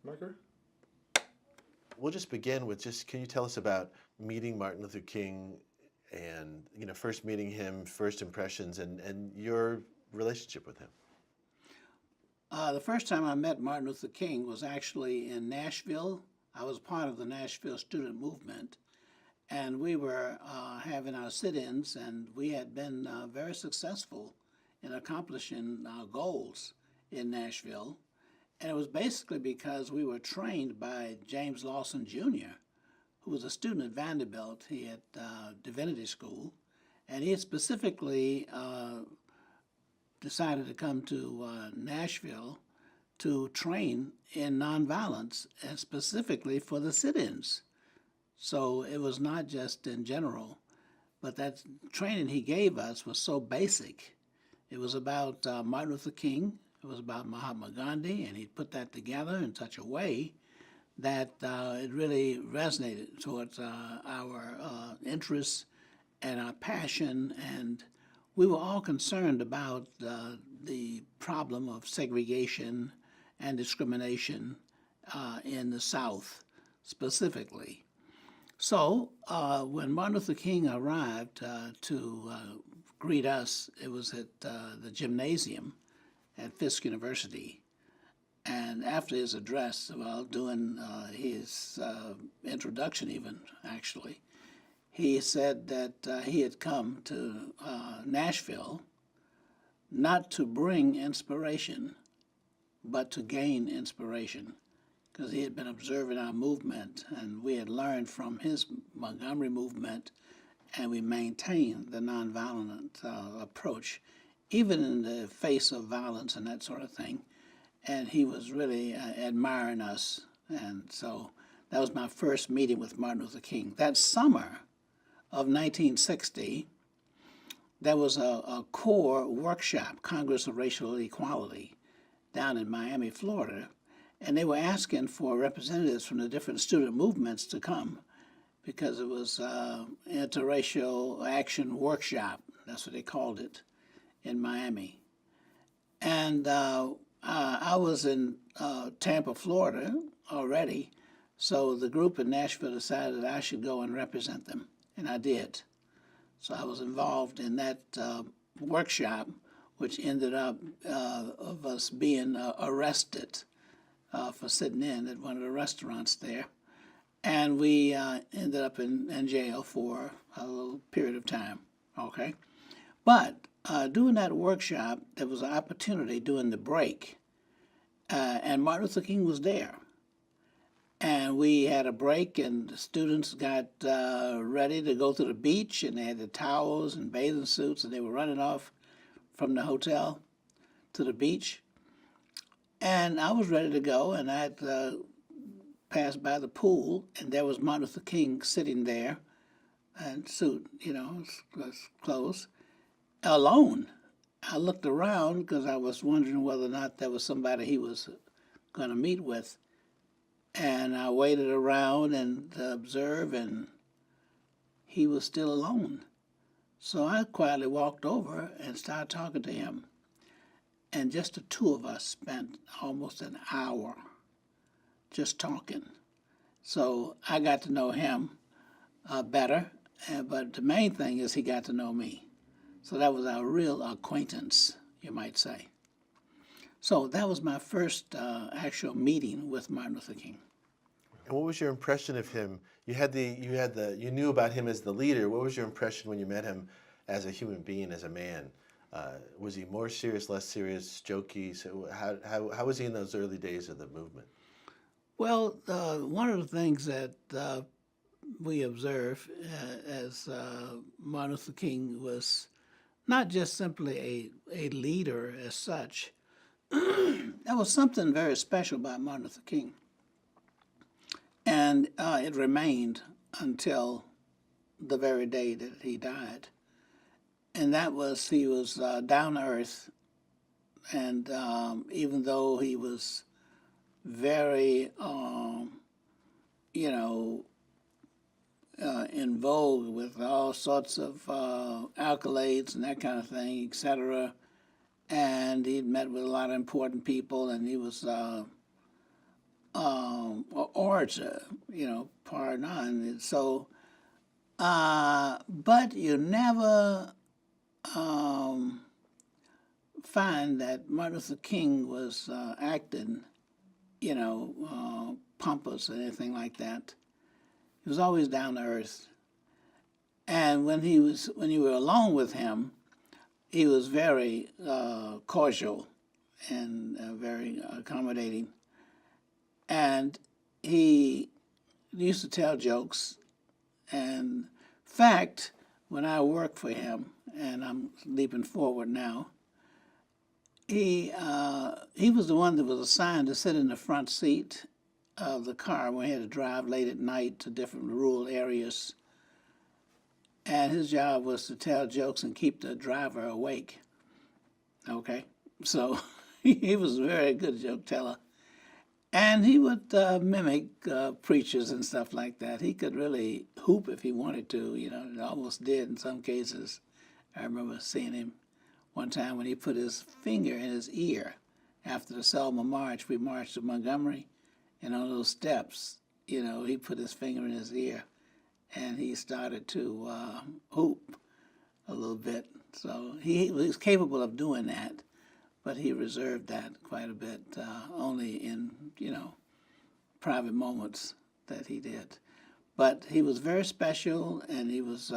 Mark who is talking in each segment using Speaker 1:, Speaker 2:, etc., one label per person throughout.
Speaker 1: marker.
Speaker 2: We'll just begin with can you tell us about meeting Martin Luther King and, first meeting him, first impressions, and your relationship with him?
Speaker 3: The first time I met Martin Luther King was actually in Nashville. I was part of the Nashville student movement, and we were having our sit-ins, and we had been very successful in accomplishing our goals in Nashville. And it was basically because we were trained by James Lawson Jr., who was a student at Vanderbilt. He had divinity school, and he had specifically decided to come to Nashville to train in nonviolence, and specifically for the sit-ins. So it was not just in general, but that training he gave us was so basic. It was about Martin Luther King, it was about Mahatma Gandhi, and he put that together in such a way that it really resonated towards our interests and our passion, and we were all concerned about the problem of segregation and discrimination in the South specifically. So when Martin Luther King arrived to greet us, it was at the gymnasium at Fisk University. And after his address, well, doing his introduction even, actually, he said that he had come to Nashville not to bring inspiration, but to gain inspiration, because he had been observing our movement, and we had learned from his Montgomery movement, and we maintained the nonviolent approach, even in the face of violence and that sort of thing. And he was really admiring us, and so that was my first meeting with Martin Luther King. That summer of 1960, there was a core workshop, Congress of Racial Equality, down in Miami, Florida, and they were asking for representatives from the different student movements to come because it was interracial action workshop. That's what they called it in Miami. And I was in Tampa, Florida already, so the group in Nashville decided I should go and represent them, and I did. So I was involved in that workshop, which ended up of us being arrested for sitting in at one of the restaurants there. And we ended up in jail for a little period of time, okay? But during that workshop, there was an opportunity during the break, and Martin Luther King was there. And we had a break, and the students got ready to go to the beach, and they had the towels and bathing suits, and they were running off from the hotel to the beach. And I was ready to go, and I had passed by the pool, and there was Martin Luther King sitting there, and suit, his clothes, alone. I looked around because I was wondering whether or not there was somebody he was going to meet with. And I waited around and observed, and he was still alone. So I quietly walked over and started talking to him. And just the two of us spent almost an hour just talking. So I got to know him better, but the main thing is he got to know me. So that was our real acquaintance, you might say. So that was my first actual meeting with Martin Luther King.
Speaker 2: And what was your impression of him? You knew about him as the leader. What was your impression when you met him as a human being, as a man? Was he more serious, less serious, jokey? So how was he in those early days of the movement?
Speaker 3: Well, one of the things that we observe as Martin Luther King was not just simply a leader as such. There was something very special about Martin Luther King. And it remained until the very day that he died. And that was, he was down to earth. And even though he was very, in vogue with all sorts of accolades and that kind of thing, etc., and he'd met with a lot of important people, and he was orator, par none. So, but you never find that Martin Luther King was acting, pompous or anything like that. He was always down to earth. And when you were alone with him, he was very cordial and very accommodating. And he used to tell jokes. And in fact, when I worked for him, and I'm leaping forward now, he was the one that was assigned to sit in the front seat of the car when he had to drive late at night to different rural areas. And his job was to tell jokes and keep the driver awake. Okay? So he was a very good joke teller. And he would mimic preachers and stuff like that. He could really hoop if he wanted to, he almost did in some cases. I remember seeing him one time when he put his finger in his ear after the Selma march. We marched to Montgomery, and on those steps, he put his finger in his ear. And he started to hoop a little bit. So he was capable of doing that, but he reserved that quite a bit, only in, private moments that he did. But he was very special, and he was,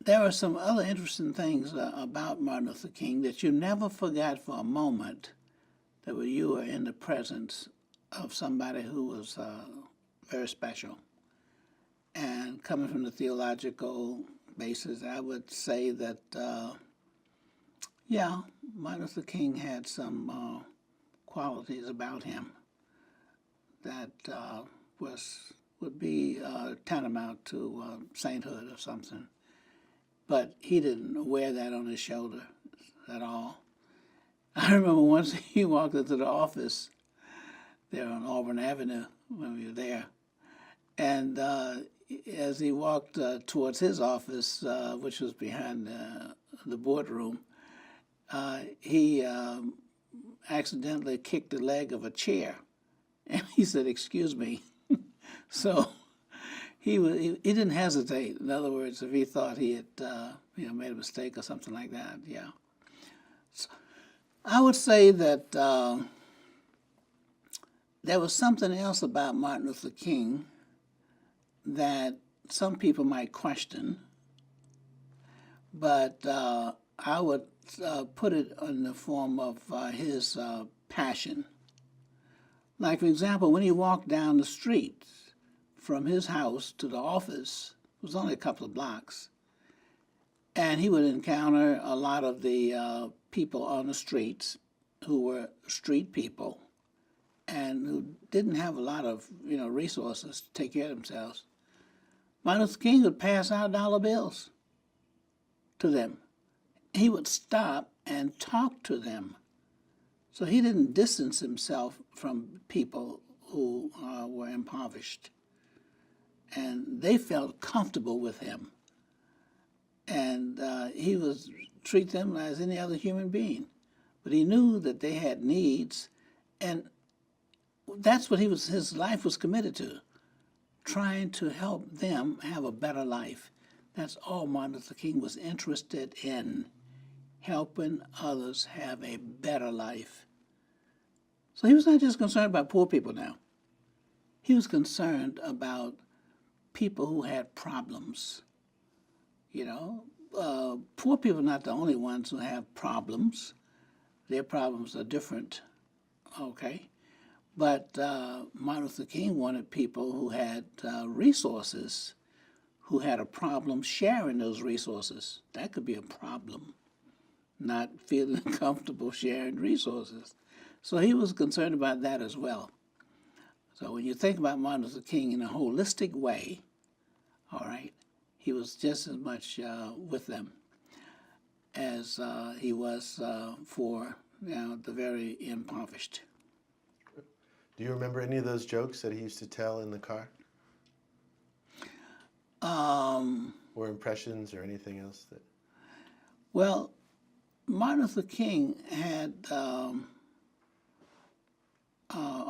Speaker 3: there were some other interesting things about Martin Luther King that you never forgot for a moment that you were in the presence of somebody who was very special. And coming from the theological basis, I would say that, Martin Luther King had some qualities about him that would be tantamount to sainthood or something. But he didn't wear that on his shoulder at all. I remember once he walked into the office there on Auburn Avenue when we were there, and as he walked towards his office, which was behind the boardroom, he accidentally kicked the leg of a chair, and he said, "Excuse me." So he didn't hesitate. In other words, if he thought he had made a mistake or something like that, yeah. So I would say that there was something else about Martin Luther King that some people might question, but I would put it in the form of his passion. Like, for example, when he walked down the street from his house to the office, it was only a couple of blocks, and he would encounter a lot of the people on the streets who were street people and who didn't have a lot of resources to take care of themselves. Martin Luther King would pass out dollar bills to them. He would stop and talk to them. So he didn't distance himself from people who were impoverished. And they felt comfortable with him. And he was treat them as any other human being. But he knew that they had needs, and that's what his life was committed to, trying to help them have a better life. That's all Martin Luther King was interested in, helping others have a better life. So he was not just concerned about poor people now. He was concerned about people who had problems. Poor people are not the only ones who have problems. Their problems are different, okay? But Martin Luther King wanted people who had resources, who had a problem sharing those resources. That could be a problem, not feeling comfortable sharing resources. So he was concerned about that as well. So when you think about Martin Luther King in a holistic way, all right, he was just as much with them as he was for the very impoverished.
Speaker 2: Do you remember any of those jokes that he used to tell in the car? Or impressions or anything else that?
Speaker 3: Well, Martin Luther King had a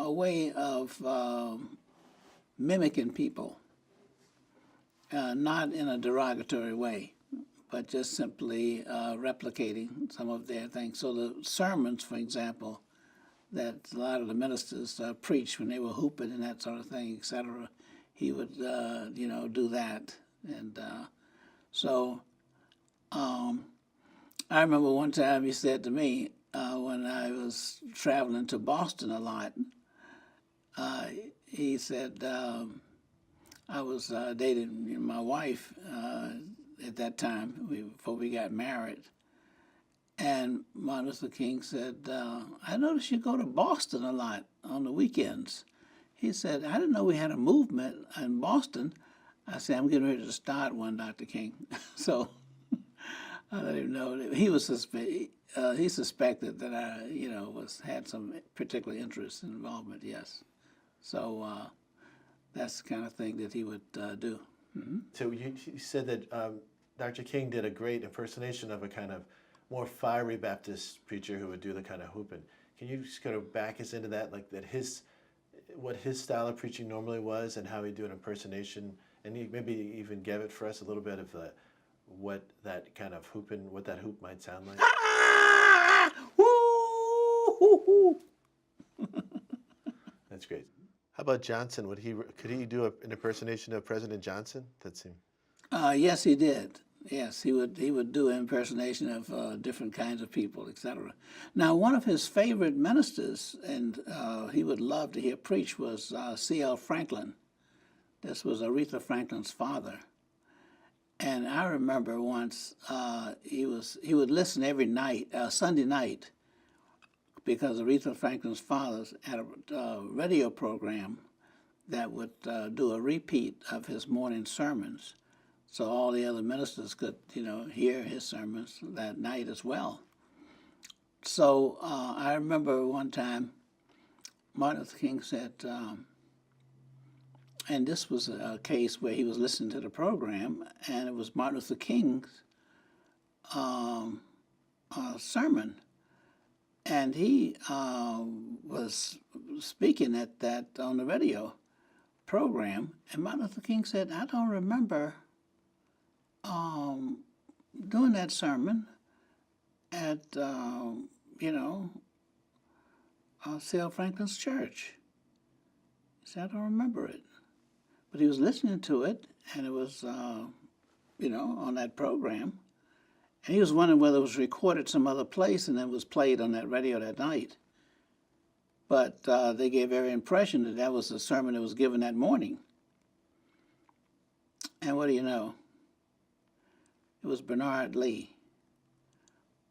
Speaker 3: a way of mimicking people, not in a derogatory way, but just simply replicating some of their things. So the sermons, for example, that a lot of the ministers preached when they were hooping and that sort of thing, etc., he would, do that. And so I remember one time he said to me, when I was traveling to Boston a lot, he said, I was dating my wife at that time, before we got married. And Martin Luther King said, I noticed you go to Boston a lot on the weekends. He said, I didn't know we had a movement in Boston. I said, I'm getting ready to start one, Dr. King. So I let him know that he suspected that I, had some particular interest and involvement, yes. So that's the kind of thing that he would do. Mm-hmm.
Speaker 2: So you said that Dr. King did a great impersonation of a kind of more fiery Baptist preacher who would do the kind of whooping. Can you just kind of back us into that, like that what his style of preaching normally was and how he'd do an impersonation, and maybe even give it for us a little bit of what that kind of whooping, what that hoop might sound like? That's great. How about Johnson? Could he do an impersonation of President Johnson? That seemed.
Speaker 3: Yes, he did. Yes, he would do an impersonation of different kinds of people, etc. Now, one of his favorite ministers, and he would love to hear preach, was C.L. Franklin. This was Aretha Franklin's father. And I remember once he would listen every night, Sunday night, because Aretha Franklin's father had a radio program that would do a repeat of his morning sermons. So all the other ministers could, hear his sermons that night as well. So I remember one time Martin Luther King said, and this was a case where he was listening to the program, and it was Martin Luther King's sermon. And he was speaking at that on the radio program, and Martin Luther King said, I don't remember doing that sermon at, C.L. Franklin's church. He said, I don't remember it. But he was listening to it, and it was, on that program. And he was wondering whether it was recorded some other place and then was played on that radio that night. But they gave every impression that that was the sermon that was given that morning. And what do you know? It was Bernard Lee,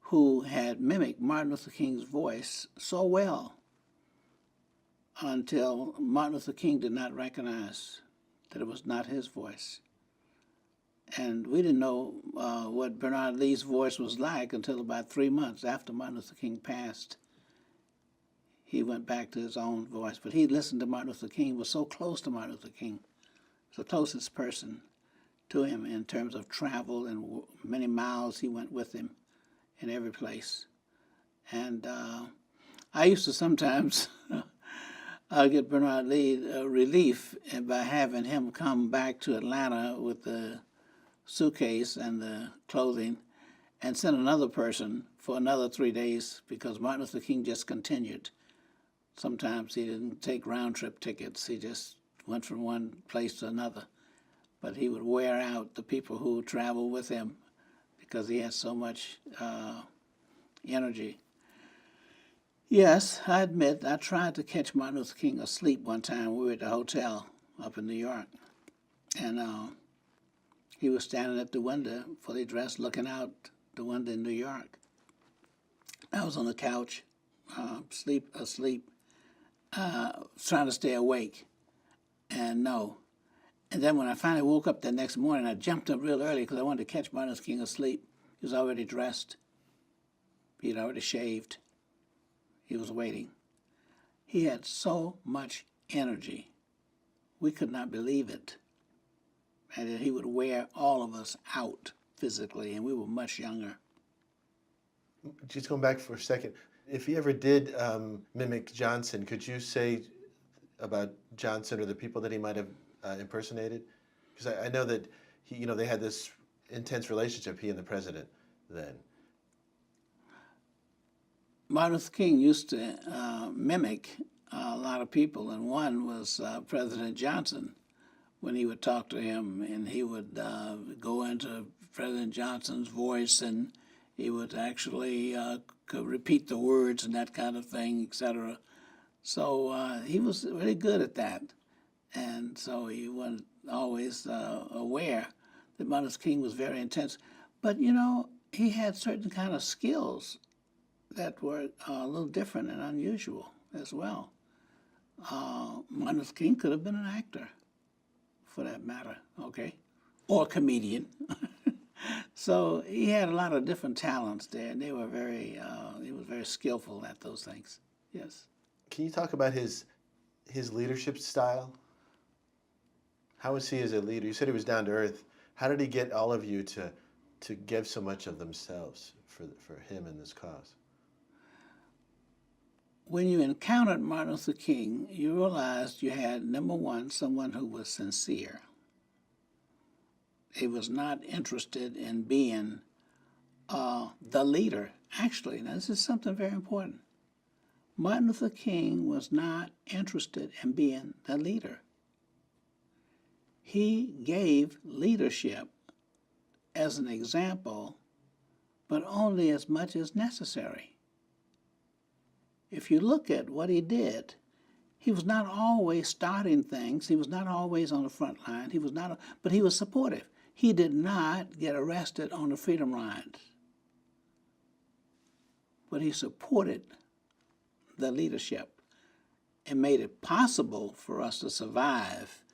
Speaker 3: who had mimicked Martin Luther King's voice so well until Martin Luther King did not recognize that it was not his voice. And we didn't know what Bernard Lee's voice was like until about 3 months after Martin Luther King passed. He went back to his own voice, but he listened to Martin Luther King, was so close to Martin Luther King, the closest person to him in terms of travel, and many miles he went with him in every place. And I used to sometimes get Bernard Lee relief by having him come back to Atlanta with the suitcase and the clothing and send another person for another 3 days, because Martin Luther King just continued. Sometimes he didn't take round-trip tickets. He just went from one place to another. But he would wear out the people who traveled with him because he had so much energy. Yes, I admit, I tried to catch Martin Luther King asleep one time. We were at the hotel up in New York. And he was standing at the window, fully dressed, looking out the window in New York. I was on the couch, asleep, trying to stay awake, and no. And then when I finally woke up the next morning, I jumped up real early because I wanted to catch Martin Luther King asleep. He was already dressed. He had already shaved. He was waiting. He had so much energy. We could not believe it. And that he would wear all of us out physically, and we were much younger.
Speaker 2: Just going back for a second, if he ever did mimic Johnson, could you say about Johnson or the people that he might have impersonated? Because I know that they had this intense relationship, he and the president then.
Speaker 3: Martin Luther King used to mimic a lot of people, and one was President Johnson. When he would talk to him, and he would go into President Johnson's voice, and he would actually could repeat the words and that kind of thing, etc. So he was really good at that, and so he was always aware that Martin Luther King was very intense. But he had certain kind of skills that were a little different and unusual as well. Martin Luther King could have been an actor, for that matter, okay, or a comedian. So he had a lot of different talents there, and he was very skillful at those things. Yes.
Speaker 2: Can you talk about his leadership style? How was he as a leader? You said he was down to earth. How did he get all of you to give so much of themselves for him and this cause?
Speaker 3: When you encountered Martin Luther King, you realized you had, number one, someone who was sincere. He was not interested in being the leader. Actually, now this is something very important. Martin Luther King was not interested in being the leader. He gave leadership as an example, but only as much as necessary. If you look at what he did, he was not always starting things. He was not always on the front line. But he was supportive. He did not get arrested on the freedom rides, but he supported the leadership and made it possible for us to survive,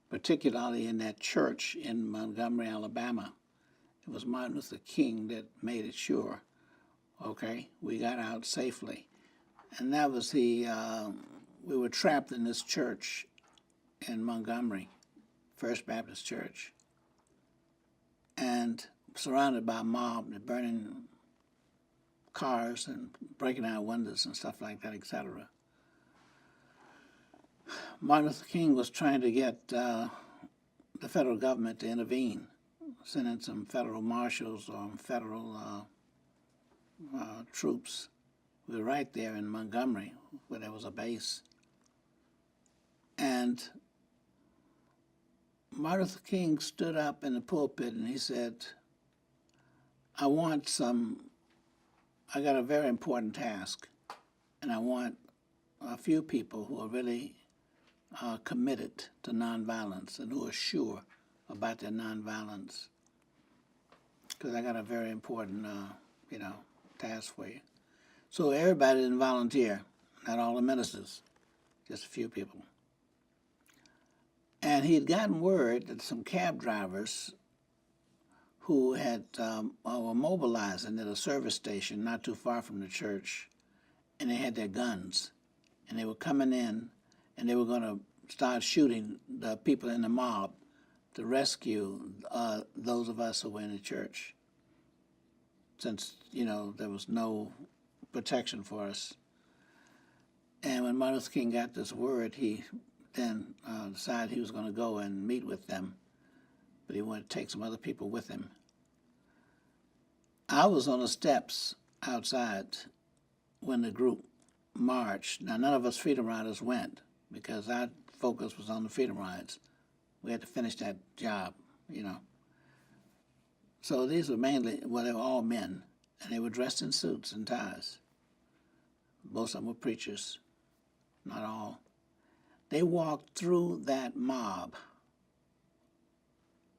Speaker 3: particularly in that church in Montgomery, Alabama. It was Martin Luther King that made it sure, okay, we got out safely. And that was we were trapped in this church in Montgomery, First Baptist Church, and surrounded by a mob, burning cars and breaking out windows and stuff like that, etc. Martin Luther King was trying to get the federal government to intervene, sending some federal marshals or federal troops. We were right there in Montgomery, where there was a base. And Martin Luther King stood up in the pulpit and he said, I got a very important task, and I want a few people who are really committed to nonviolence and who are sure about their nonviolence, because I got a very important, task for you. So everybody didn't volunteer, not all the ministers, just a few people. And he had gotten word that some cab drivers who were mobilizing at a service station not too far from the church, and they had their guns, and they were coming in, and they were going to start shooting the people in the mob to rescue those of us who were in the church, since there was no protection for us. And when Martin Luther King got this word, he then decided he was going to go and meet with them, but he wanted to take some other people with him. I was on the steps outside when the group marched. Now, none of us Freedom Riders went because our focus was on the Freedom Rides. We had to finish that job, So these were they were all men, and they were dressed in suits and ties. Most of them were preachers, not all. They walked through that mob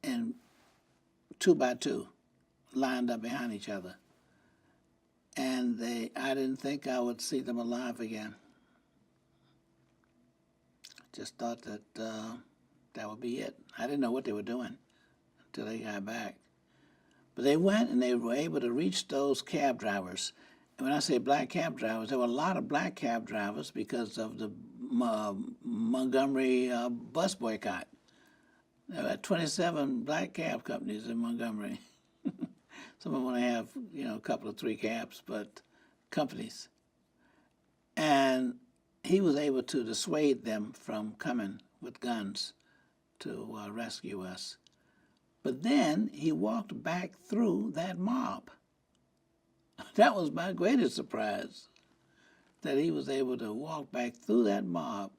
Speaker 3: and 2 by 2, lined up behind each other. And I didn't think I would see them alive again. Just thought that that would be it. I didn't know what they were doing until they got back. But they went and they were able to reach those cab drivers. And when I say black cab drivers, there were a lot of black cab drivers because of the Montgomery bus boycott. There were 27 black cab companies in Montgomery. Some of them only have, a couple of 3 cabs, but companies. And he was able to dissuade them from coming with guns to rescue us. But then he walked back through that mob. That was my greatest surprise, that he was able to walk back through that mob,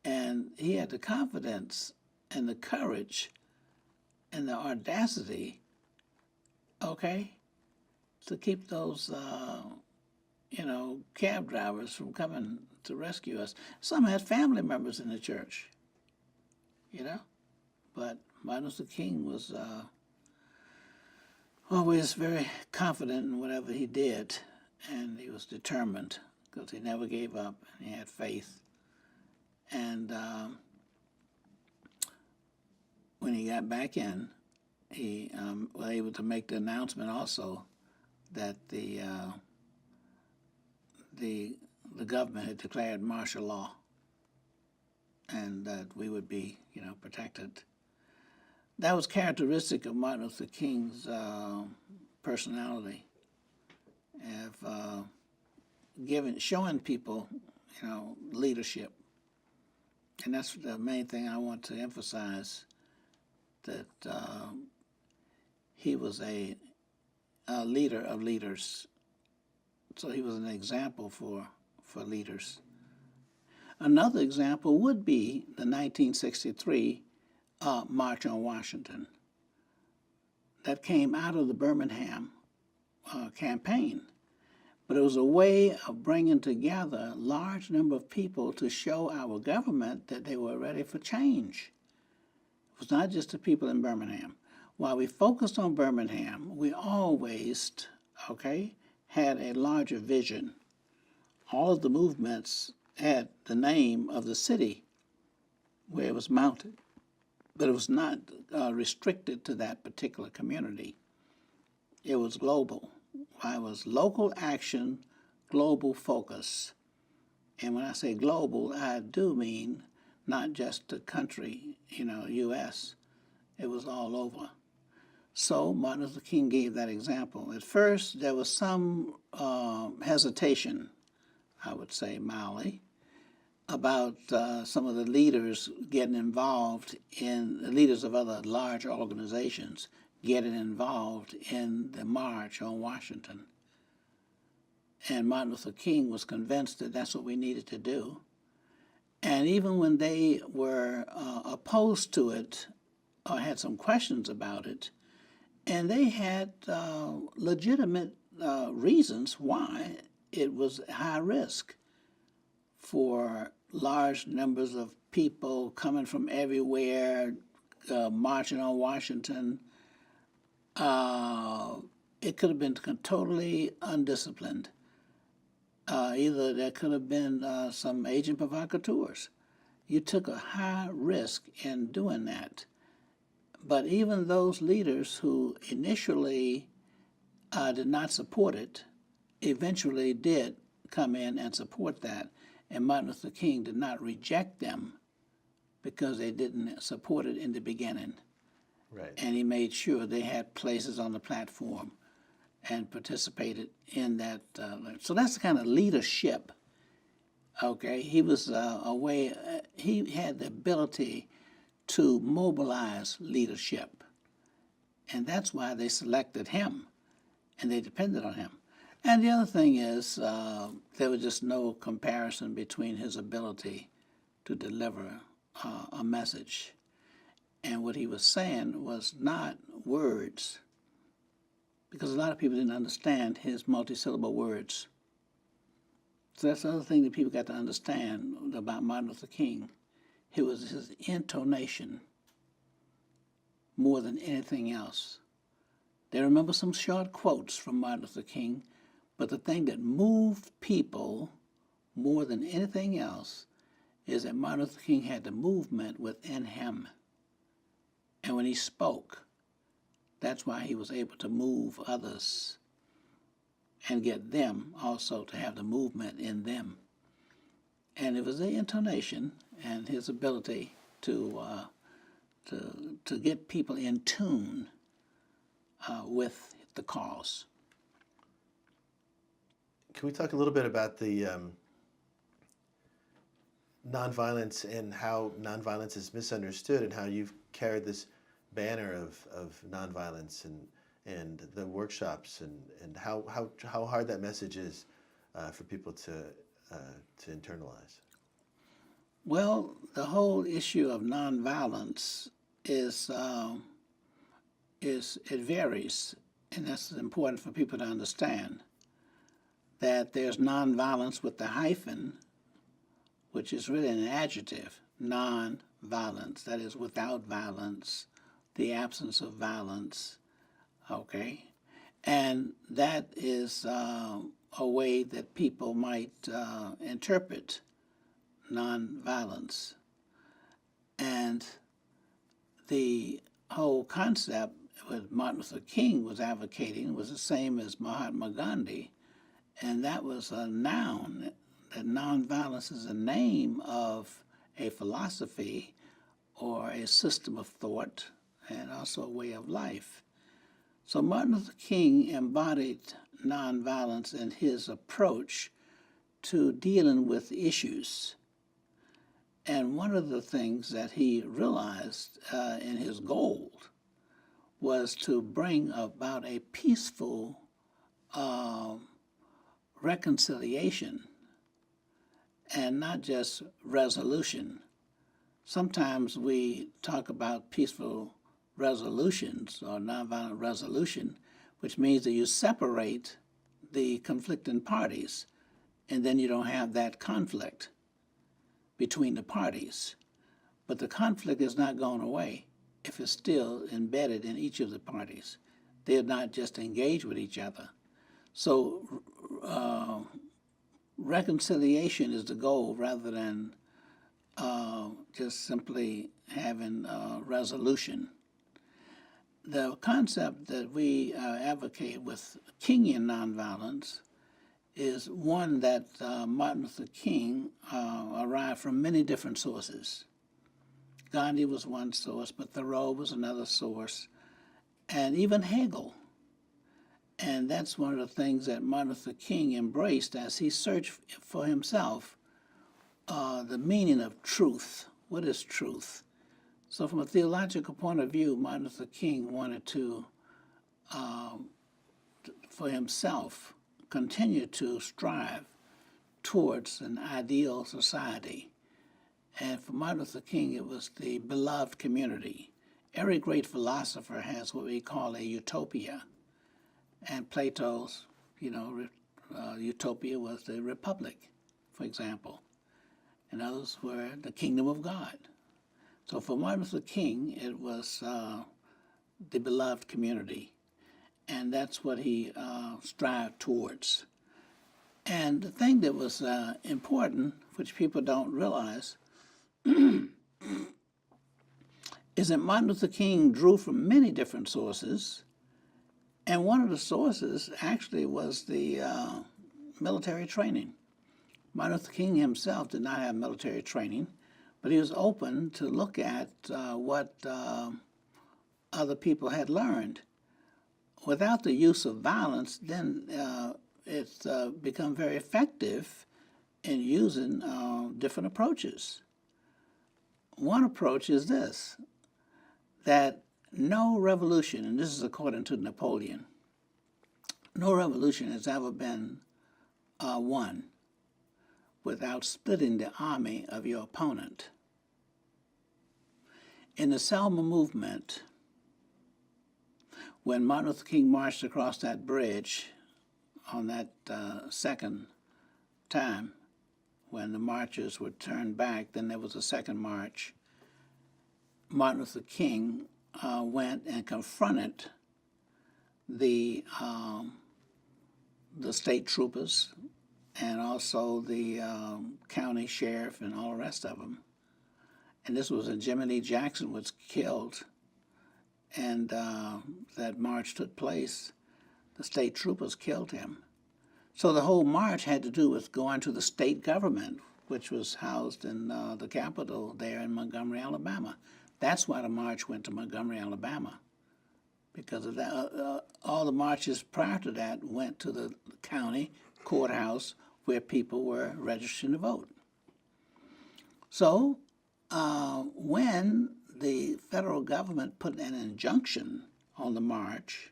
Speaker 3: and he had the confidence and the courage and the audacity, okay, to keep those, cab drivers from coming to rescue us. Some had family members in the church, but Martin Luther King was always very confident in whatever he did, and he was determined because he never gave up, and he had faith. And when he got back in, he was able to make the announcement also that the government had declared martial law, and that we would be, protected. That was characteristic of Martin Luther King's personality, of showing people, leadership. And that's the main thing I want to emphasize, that he was a leader of leaders. So he was an example for leaders. Another example would be the 1963 March on Washington that came out of the Birmingham campaign. But it was a way of bringing together a large number of people to show our government that they were ready for change. It was not just the people in Birmingham. While we focused on Birmingham, we always, had a larger vision. All of the movements had the name of the city where it was mounted, but it was not restricted to that particular community. It was global. It was local action, global focus. And when I say global, I do mean not just the country, U.S. It was all over. So Martin Luther King gave that example. At first, there was some hesitation, I would say mildly, about some of the leaders getting involved in, the leaders of other large organizations getting involved in the March on Washington. And Martin Luther King was convinced that that's what we needed to do. And even when they were opposed to it or had some questions about it, and they had legitimate reasons why it was high risk for large numbers of people coming from everywhere, marching on Washington. It could have been totally undisciplined. Either there could have been some agent provocateurs. You took a high risk in doing that. But even those leaders who initially did not support it, eventually did come in and support that. And Martin Luther King did not reject them because they didn't support it in the beginning.
Speaker 2: Right.
Speaker 3: And he made sure they had places on the platform and participated in that. So that's the kind of leadership. Okay, he was he had the ability to mobilize leadership. And that's why they selected him and they depended on him. And the other thing is, there was just no comparison between his ability to deliver a message. And what he was saying was not words, because a lot of people didn't understand his multisyllable words. So that's the other thing that people got to understand about Martin Luther King. It was his intonation more than anything else. They remember some short quotes from Martin Luther King, but the thing that moved people more than anything else is that Martin Luther King had the movement within him. And when he spoke, that's why he was able to move others and get them also to have the movement in them. And it was the intonation and his ability to get people in tune with the cause.
Speaker 2: Can we talk a little bit about the nonviolence and how nonviolence is misunderstood, and how you've carried this banner of nonviolence and the workshops, and how hard that message is for people to internalize.
Speaker 3: Well, the whole issue of nonviolence is it varies, and that's important for people to understand that there's nonviolence with the hyphen, which is really an adjective, non-violence, that is without violence, the absence of violence, okay? And that is a way that people might interpret nonviolence. And the whole concept what Martin Luther King was advocating was the same as Mahatma Gandhi, and that was a noun. That nonviolence is a name of a philosophy or a system of thought and also a way of life. So Martin Luther King embodied nonviolence in his approach to dealing with issues. And one of the things that he realized in his goal was to bring about a peaceful reconciliation and not just resolution. Sometimes we talk about peaceful resolutions or nonviolent resolution, which means that you separate the conflicting parties and then you don't have that conflict between the parties. But the conflict is not going away if it's still embedded in each of the parties. They're not just engaged with each other. So reconciliation is the goal rather than just simply having resolution. The concept that we advocate with Kingian nonviolence is one that Martin Luther King arrived from many different sources. Gandhi was one source, but Thoreau was another source, and even Hegel. And that's one of the things that Martin Luther King embraced as he searched for himself the meaning of truth. What is truth? So from a theological point of view, Martin Luther King wanted to, for himself, continue to strive towards an ideal society. And for Martin Luther King, it was the beloved community. Every great philosopher has what we call a utopia. And Plato's, utopia was the republic, for example. And those were the kingdom of God. So for Martin Luther King, it was the beloved community. And that's what he strived towards. And the thing that was important, which people don't realize, is that Martin Luther King drew from many different sources. And one of the sources actually was the military training. Martin Luther King himself did not have military training, but he was open to look at what other people had learned. Without the use of violence, then it's become very effective in using different approaches. One approach is this, that no revolution, and this is according to Napoleon, no revolution has ever been won without splitting the army of your opponent. In the Selma movement, when Martin Luther King marched across that bridge on that second time, when the marchers were turned back, then there was a second march, Martin Luther King went and confronted the state troopers and also the county sheriff and all the rest of them. And this was when Jimmy Jackson was killed, and that march took place. The state troopers killed him. So the whole march had to do with going to the state government, which was housed in the Capitol there in Montgomery, Alabama. That's why the march went to Montgomery, Alabama, because of that. All the marches prior to that went to the county courthouse where people were registering to vote. So when the federal government put an injunction on the march,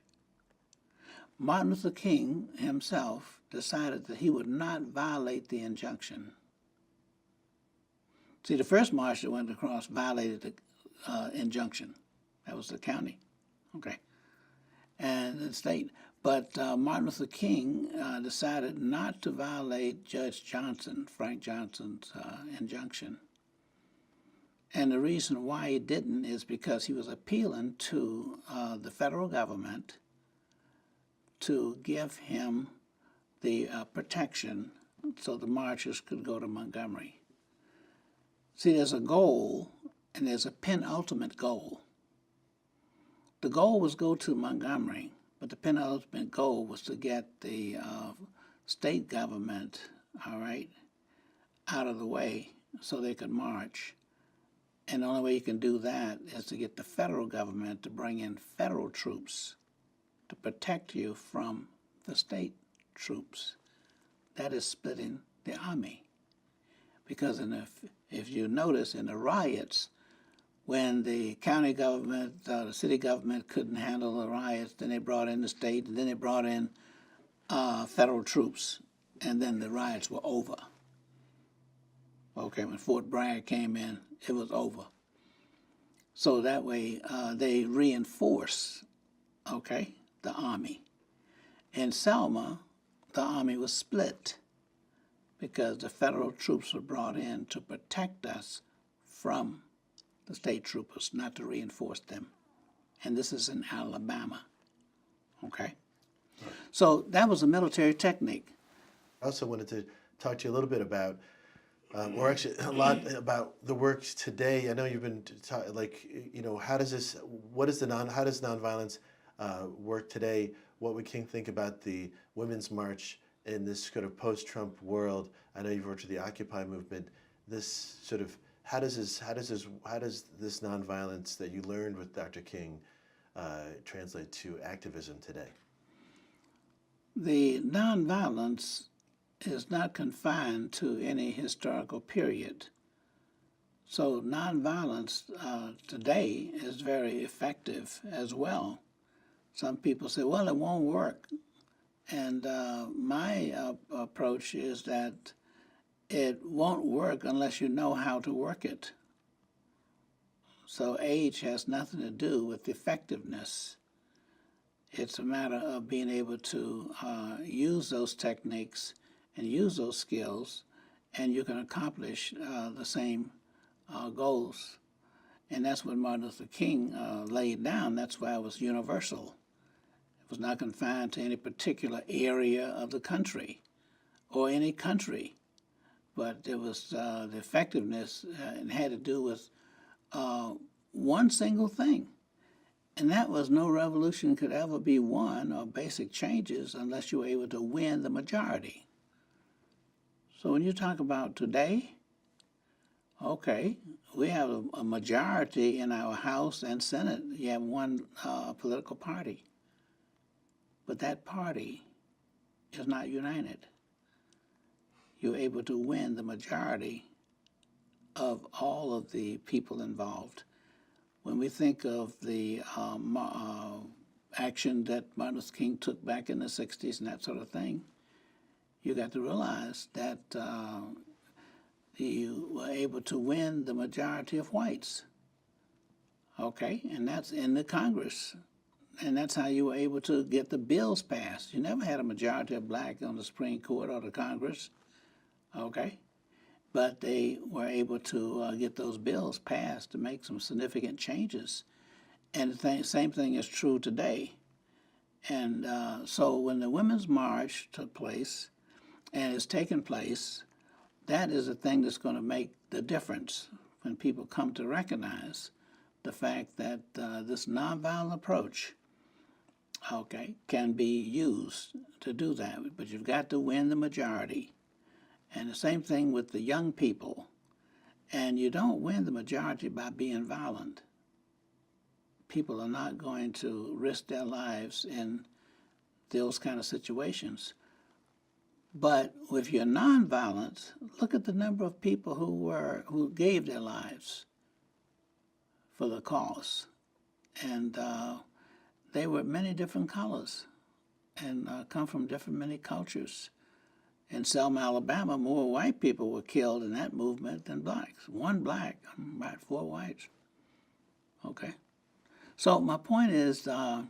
Speaker 3: Martin Luther King himself decided that he would not violate the injunction. See, the first march that went across violated the injunction. That was the county, okay, and the state. But Martin Luther King decided not to violate Judge Johnson, Frank Johnson's injunction. And the reason why he didn't is because he was appealing to the federal government to give him the protection so the marchers could go to Montgomery. See, there's a goal and there's a penultimate goal. The goal was go to Montgomery, but the penultimate goal was to get the state government, all right, out of the way so they could march. And the only way you can do that is to get the federal government to bring in federal troops to protect you from the state troops. That is splitting the army. Because if you notice in the riots, when the county government, the city government couldn't handle the riots, then they brought in the state, and then they brought in federal troops, and then the riots were over. Okay, when Fort Bragg came in, it was over. So that way they reinforce, okay, the army. In Selma, the army was split because the federal troops were brought in to protect us from the state troopers, not to reinforce them. And this is in Alabama, okay? So that was a military technique.
Speaker 2: I also wanted to talk to you a little bit about, or actually a lot about the works today. I know you've been how does this, how does nonviolence work today? What would King think about the Women's March in this sort of post-Trump world? I know you've worked with the Occupy movement. This sort of, how does this nonviolence that you learned with Dr. King translate to activism today?
Speaker 3: The nonviolence is not confined to any historical period. So nonviolence today is very effective as well. Some people say, well, it won't work. And my approach is that it won't work unless you know how to work it. So age has nothing to do with effectiveness. It's a matter of being able to use those techniques and use those skills, and you can accomplish the same goals. And that's what Martin Luther King laid down. That's why it was universal. It was not confined to any particular area of the country or any country, but it was the effectiveness and had to do with one single thing. And that was no revolution could ever be won or basic changes unless you were able to win the majority. So when you talk about today, okay, we have a majority in our House and Senate. You have one political party. But that party is not united. You're able to win the majority of all of the people involved. When we think of the action that Martin Luther King took back in the 60s and that sort of thing, you got to realize that you were able to win the majority of whites. Okay, and that's in the Congress. And that's how you were able to get the bills passed. You never had a majority of black on the Supreme Court or the Congress, okay? But they were able to get those bills passed to make some significant changes. And the same thing is true today. And so when the Women's March took place and is taking place, that is the thing that's going to make the difference when people come to recognize the fact that this nonviolent approach, okay, can be used to do that. But you've got to win the majority. And the same thing with the young people. And you don't win the majority by being violent. People are not going to risk their lives in those kind of situations. But if you're nonviolent, look at the number of people who gave their lives for the cause, and they were many different colors and come from many cultures. In Selma, Alabama, more white people were killed in that movement than blacks. One black, about 4 whites. Okay. So my point is, Martin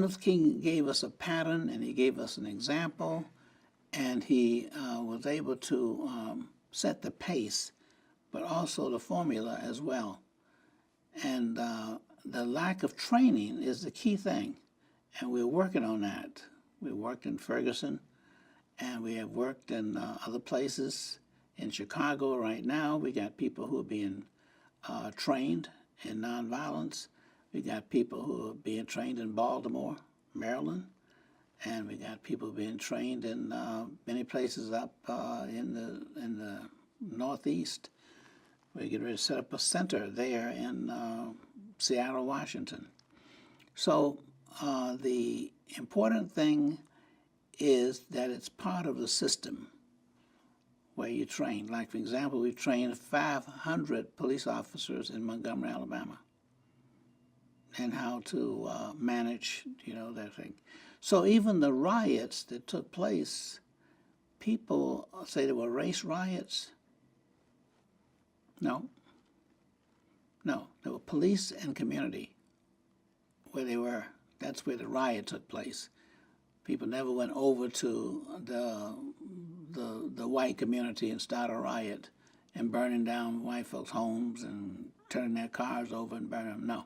Speaker 3: Luther King gave us a pattern and he gave us an example, and he was able to set the pace, but also the formula as well. And the lack of training is the key thing, and we're working on that. We worked in Ferguson, and we have worked in other places. In Chicago right now, we got people who are being trained in nonviolence. We got people who are being trained in Baltimore, Maryland, and we got people being trained in many places up in the Northeast. We're getting ready to set up a center there in Seattle, Washington. So the important thing is that it's part of the system where you train. Like, for example, we've trained 500 police officers in Montgomery, Alabama, and how to manage, that thing. So even the riots that took place, people say they were race riots. No, they were police and community where they were. That's where the riot took place. People never went over to the white community and started a riot and burning down white folks' homes and turning their cars over and burning them. No.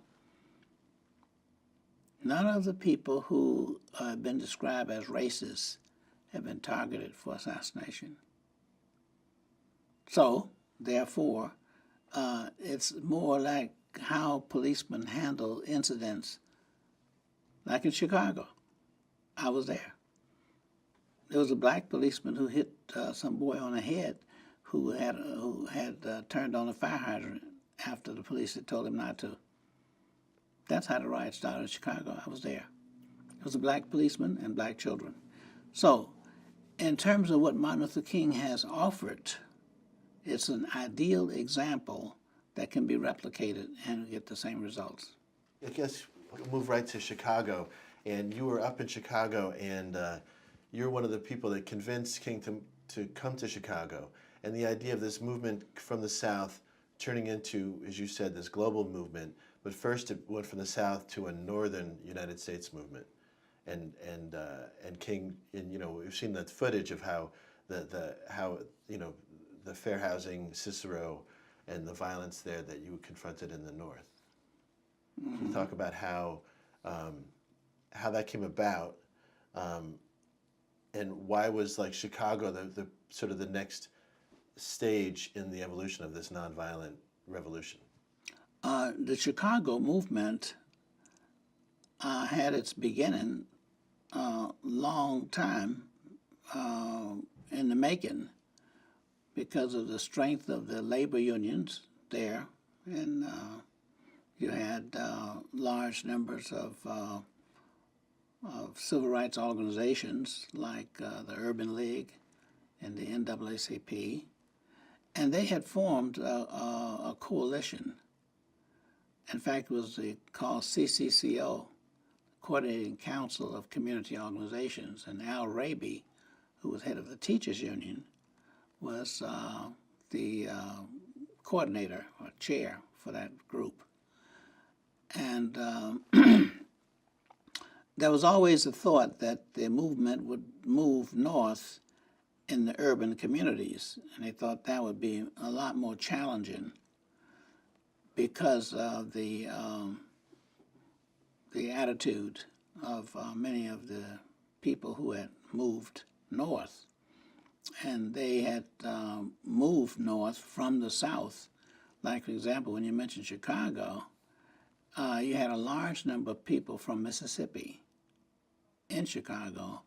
Speaker 3: None of the people who have been described as racists have been targeted for assassination. So, therefore, it's more like how policemen handle incidents, like in Chicago. I was there. There was a black policeman who hit some boy on the head who had turned on a fire hydrant after the police had told him not to. That's how the riot started in Chicago. I was there. It was a black policeman and black children. So, in terms of what Martin Luther King has offered, it's an ideal example that can be replicated and get the same results.
Speaker 2: I guess we'll move right to Chicago. And you were up in Chicago, and you're one of the people that convinced King to come to Chicago. And the idea of this movement from the South turning into, as you said, this global movement. But first it went from the South to a northern United States movement. And King, and we've seen that footage of how the fair housing, Cicero, and the violence there that you confronted in the North. Mm-hmm. Can you talk about how that came about, and why was Chicago the sort of the next stage in the evolution of this nonviolent revolution?
Speaker 3: The Chicago movement had its beginning long time in the making because of the strength of the labor unions there, and you had large numbers of civil rights organizations like the Urban League and the NAACP, and they had formed a coalition. In fact, it was called CCCO, Coordinating Council of Community Organizations, and Al Raby, who was head of the teachers union, was the coordinator or chair for that group. And there was always a thought that the movement would move north in the urban communities, and they thought that would be a lot more challenging because of the attitude of many of the people who had moved north. And they had moved north from the South. Like, for example, when you mentioned Chicago, you had a large number of people from Mississippi in Chicago,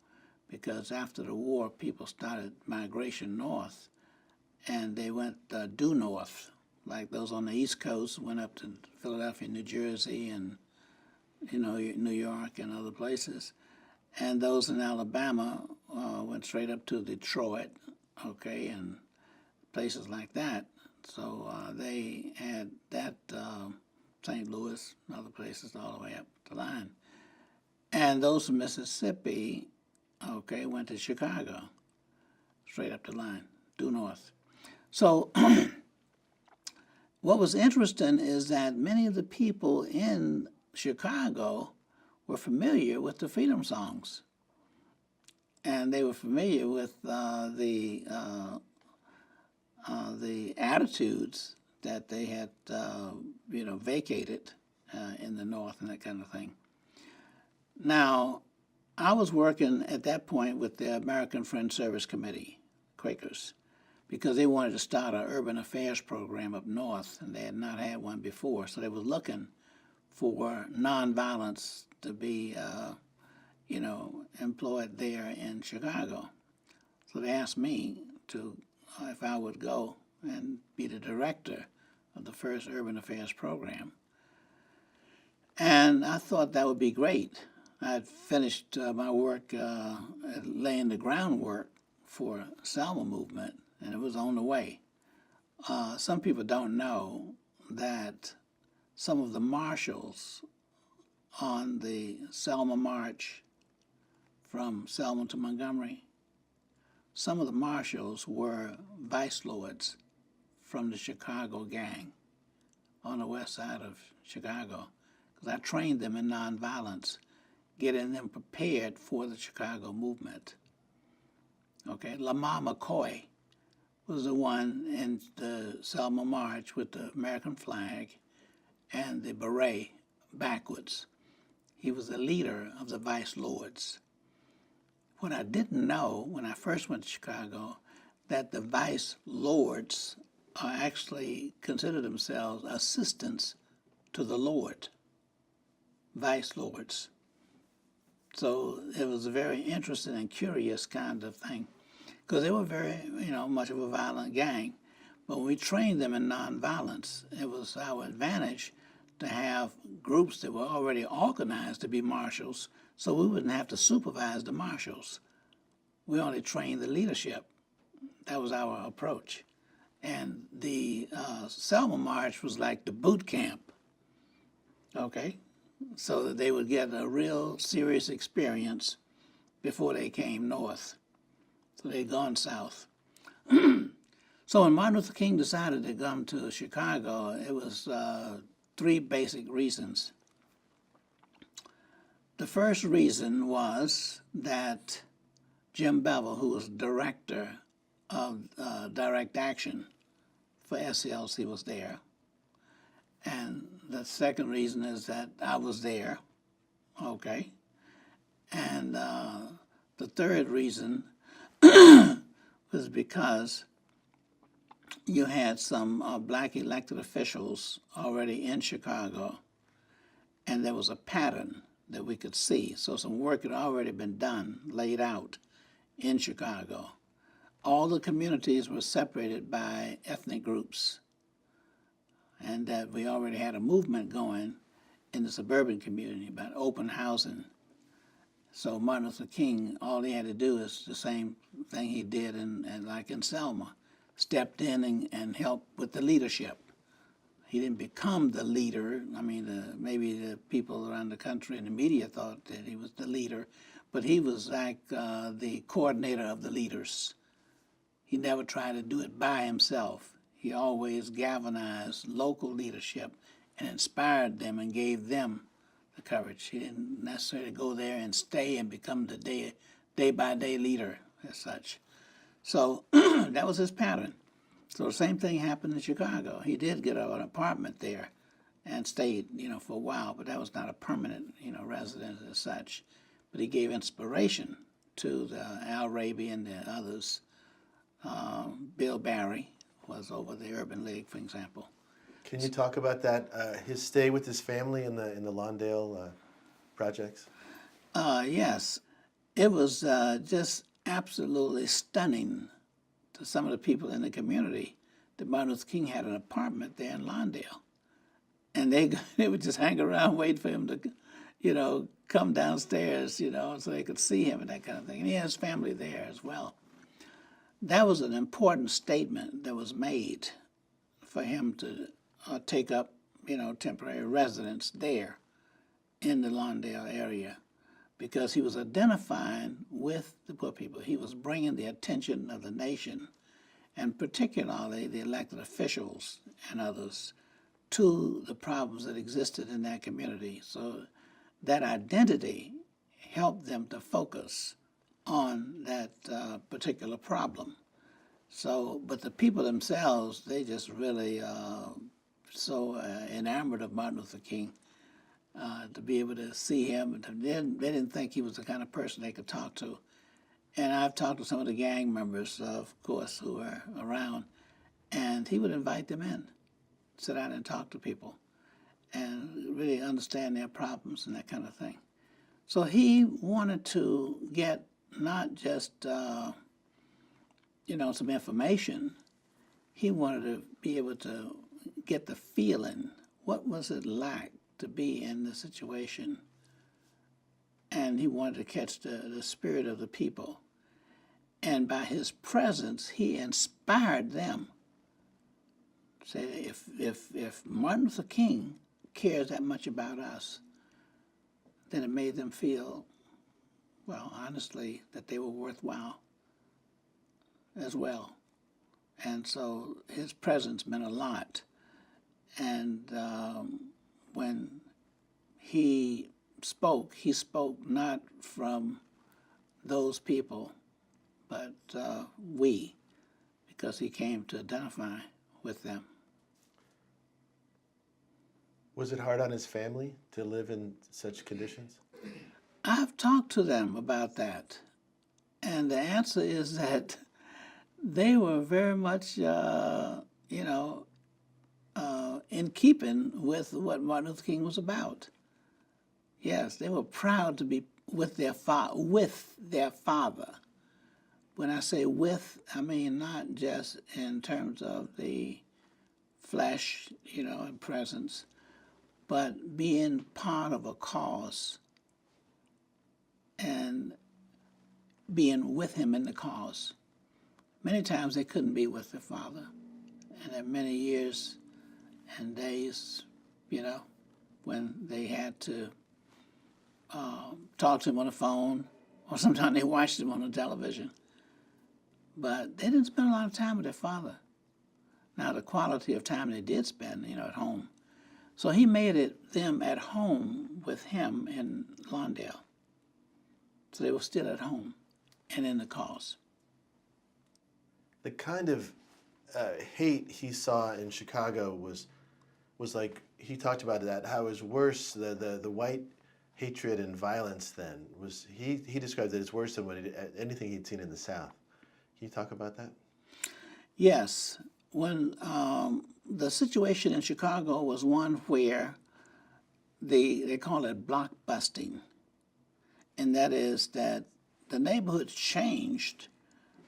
Speaker 3: because after the war, people started migration north, and they went due north. Like those on the East Coast went up to Philadelphia, New Jersey, and New York and other places. and those in Alabama went straight up to Detroit, okay, and places like that. So they had that, St. Louis, and other places all the way up the line. And those from Mississippi, okay, went to Chicago, straight up the line, due north. So what was interesting is that many of the people in Chicago were familiar with the freedom songs, and they were familiar with the attitudes that they had, vacated in the North and that kind of thing. Now, I was working at that point with the American Friends Service Committee, Quakers, because they wanted to start an urban affairs program up north, and they had not had one before. So they were looking for nonviolence to be, employed there in Chicago. So they asked me to if I would go and be the director of the first urban affairs program. And I thought that would be great. I'd finished my work laying the groundwork for Selma movement, and it was on the way. Some people don't know that some of the marshals on the Selma March from Selma to Montgomery, some of the marshals were vice lords from the Chicago gang on the west side of Chicago, because I trained them in nonviolence, getting them prepared for the Chicago movement. Okay, Lamar McCoy was the one in the Selma March with the American flag and the beret backwards. He was the leader of the vice lords. What I didn't know when I first went to Chicago, that the vice lords are actually consider themselves assistants to the Lord, vice lords. So it was a very interesting and curious kind of thing, because they were very, much of a violent gang. But when we trained them in nonviolence, it was our advantage to have groups that were already organized to be marshals, so we wouldn't have to supervise the marshals. We only trained the leadership. That was our approach. And the Selma March was like the boot camp, okay? So that they would get a real serious experience before they came north. So they'd gone south. So when Martin Luther King decided to come to Chicago, it was three basic reasons. The first reason was that Jim Bevel, who was director of direct action for SCLC, was there. And the second reason is that I was there, okay? And the third reason was because you had some black elected officials already in Chicago, and there was a pattern that we could see. So some work had already been done, laid out in Chicago. All the communities were separated by ethnic groups, and that we already had a movement going in the suburban community about open housing. So Martin Luther King, all he had to do is the same thing he did in Selma, stepped in and helped with the leadership. He didn't become the leader. I mean, maybe the people around the country and the media thought that he was the leader, but he was like the coordinator of the leaders. He never tried to do it by himself. He always galvanized local leadership and inspired them and gave them the courage. He didn't necessarily go there and stay and become the day-by-day leader as such. So that was his pattern. So the same thing happened in Chicago. He did get an apartment there and stayed, for a while, but that was not a permanent, residence as such. But he gave inspiration to the Al Raby and the others. Bill Barry was over the Urban League, for example.
Speaker 2: Can you talk about that, his stay with his family in the Lawndale projects?
Speaker 3: Yes. It was just absolutely stunning to some of the people in the community that Martin Luther King had an apartment there in Lawndale. And they would just hang around, wait for him to, come downstairs, so they could see him and that kind of thing. And he has family there as well. That was an important statement that was made for him to take up, temporary residence there in the Lawndale area, because he was identifying with the poor people. He was bringing the attention of the nation, and particularly the elected officials and others, to the problems that existed in that community. So that identity helped them to focus on that particular problem. So, but the people themselves, they just really so enamored of Martin Luther King to be able to see him. And they didn't think he was the kind of person they could talk to. And I've talked to some of the gang members, of course, who were around, and he would invite them in, sit down and talk to people, and really understand their problems and that kind of thing. So he wanted to get not just, some information. He wanted to be able to get the feeling. What was it like to be in the situation? And he wanted to catch the spirit of the people. And by his presence, he inspired them. Say, if Martin Luther King cares that much about us, then it made them feel, well, honestly, that they were worthwhile as well. And so his presence meant a lot. And when he spoke not from those people, but we, because he came to identify with them.
Speaker 2: Was it hard on his family to live in such conditions?
Speaker 3: I've talked to them about that, and the answer is that they were very much, in keeping with what Martin Luther King was about. Yes, they were proud to be with their father. When I say with, I mean not just in terms of the flesh, and presence, but being part of a cause and being with him in the cause. Many times they couldn't be with their father, and there are many years and days, when they had to talk to him on the phone, or sometimes they watched him on the television. But they didn't spend a lot of time with their father. Now, the quality of time they did spend, at home. So he made them at home with him in Lawndale. So they were still at home and in the cause.
Speaker 2: The kind of hate he saw in Chicago was like, he talked about that, how it was worse, the white hatred and violence then was, he described it as worse than anything he'd seen in the South. Can you talk about that?
Speaker 3: Yes. When the situation in Chicago was one where they call it blockbusting, and that is that the neighborhood changed,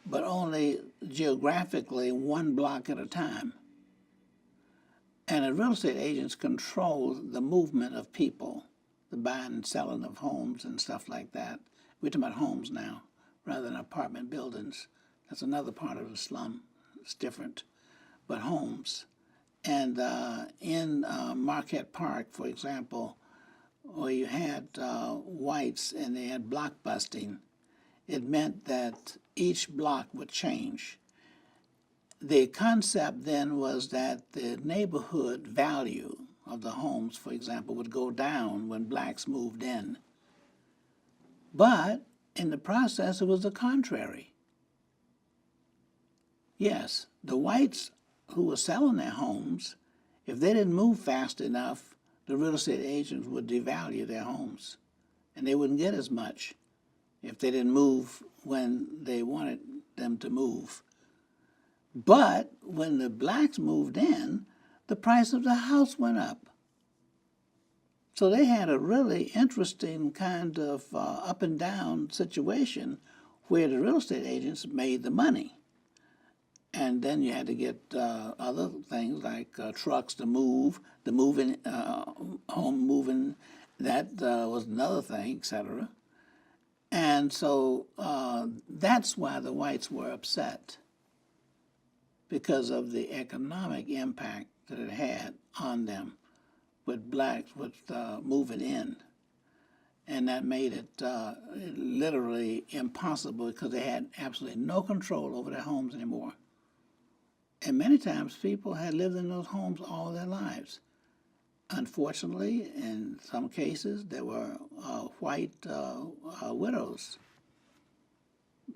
Speaker 3: but only geographically one block at a time. And the real estate agents controlled the movement of people, the buying and selling of homes and stuff like that. We're talking about homes now rather than apartment buildings. That's another part of the slum. It's different, but homes. And in Marquette Park, for example, where you had whites and they had blockbusting, it meant that each block would change. The concept then was that the neighborhood value of the homes, for example, would go down when blacks moved in. But in the process, it was the contrary. Yes, the whites who were selling their homes, if they didn't move fast enough, the real estate agents would devalue their homes, and they wouldn't get as much if they didn't move when they wanted them to move. But when the blacks moved in, the price of the house went up. So they had a really interesting kind of up and down situation where the real estate agents made the money. And then you had to get other things like trucks to move, the moving, home moving That was another thing, etc. And so that's why the whites were upset, because of the economic impact that it had on them with blacks moving in. And that made it literally impossible because they had absolutely no control over their homes anymore. And many times people had lived in those homes all their lives. Unfortunately, in some cases, there were white widows.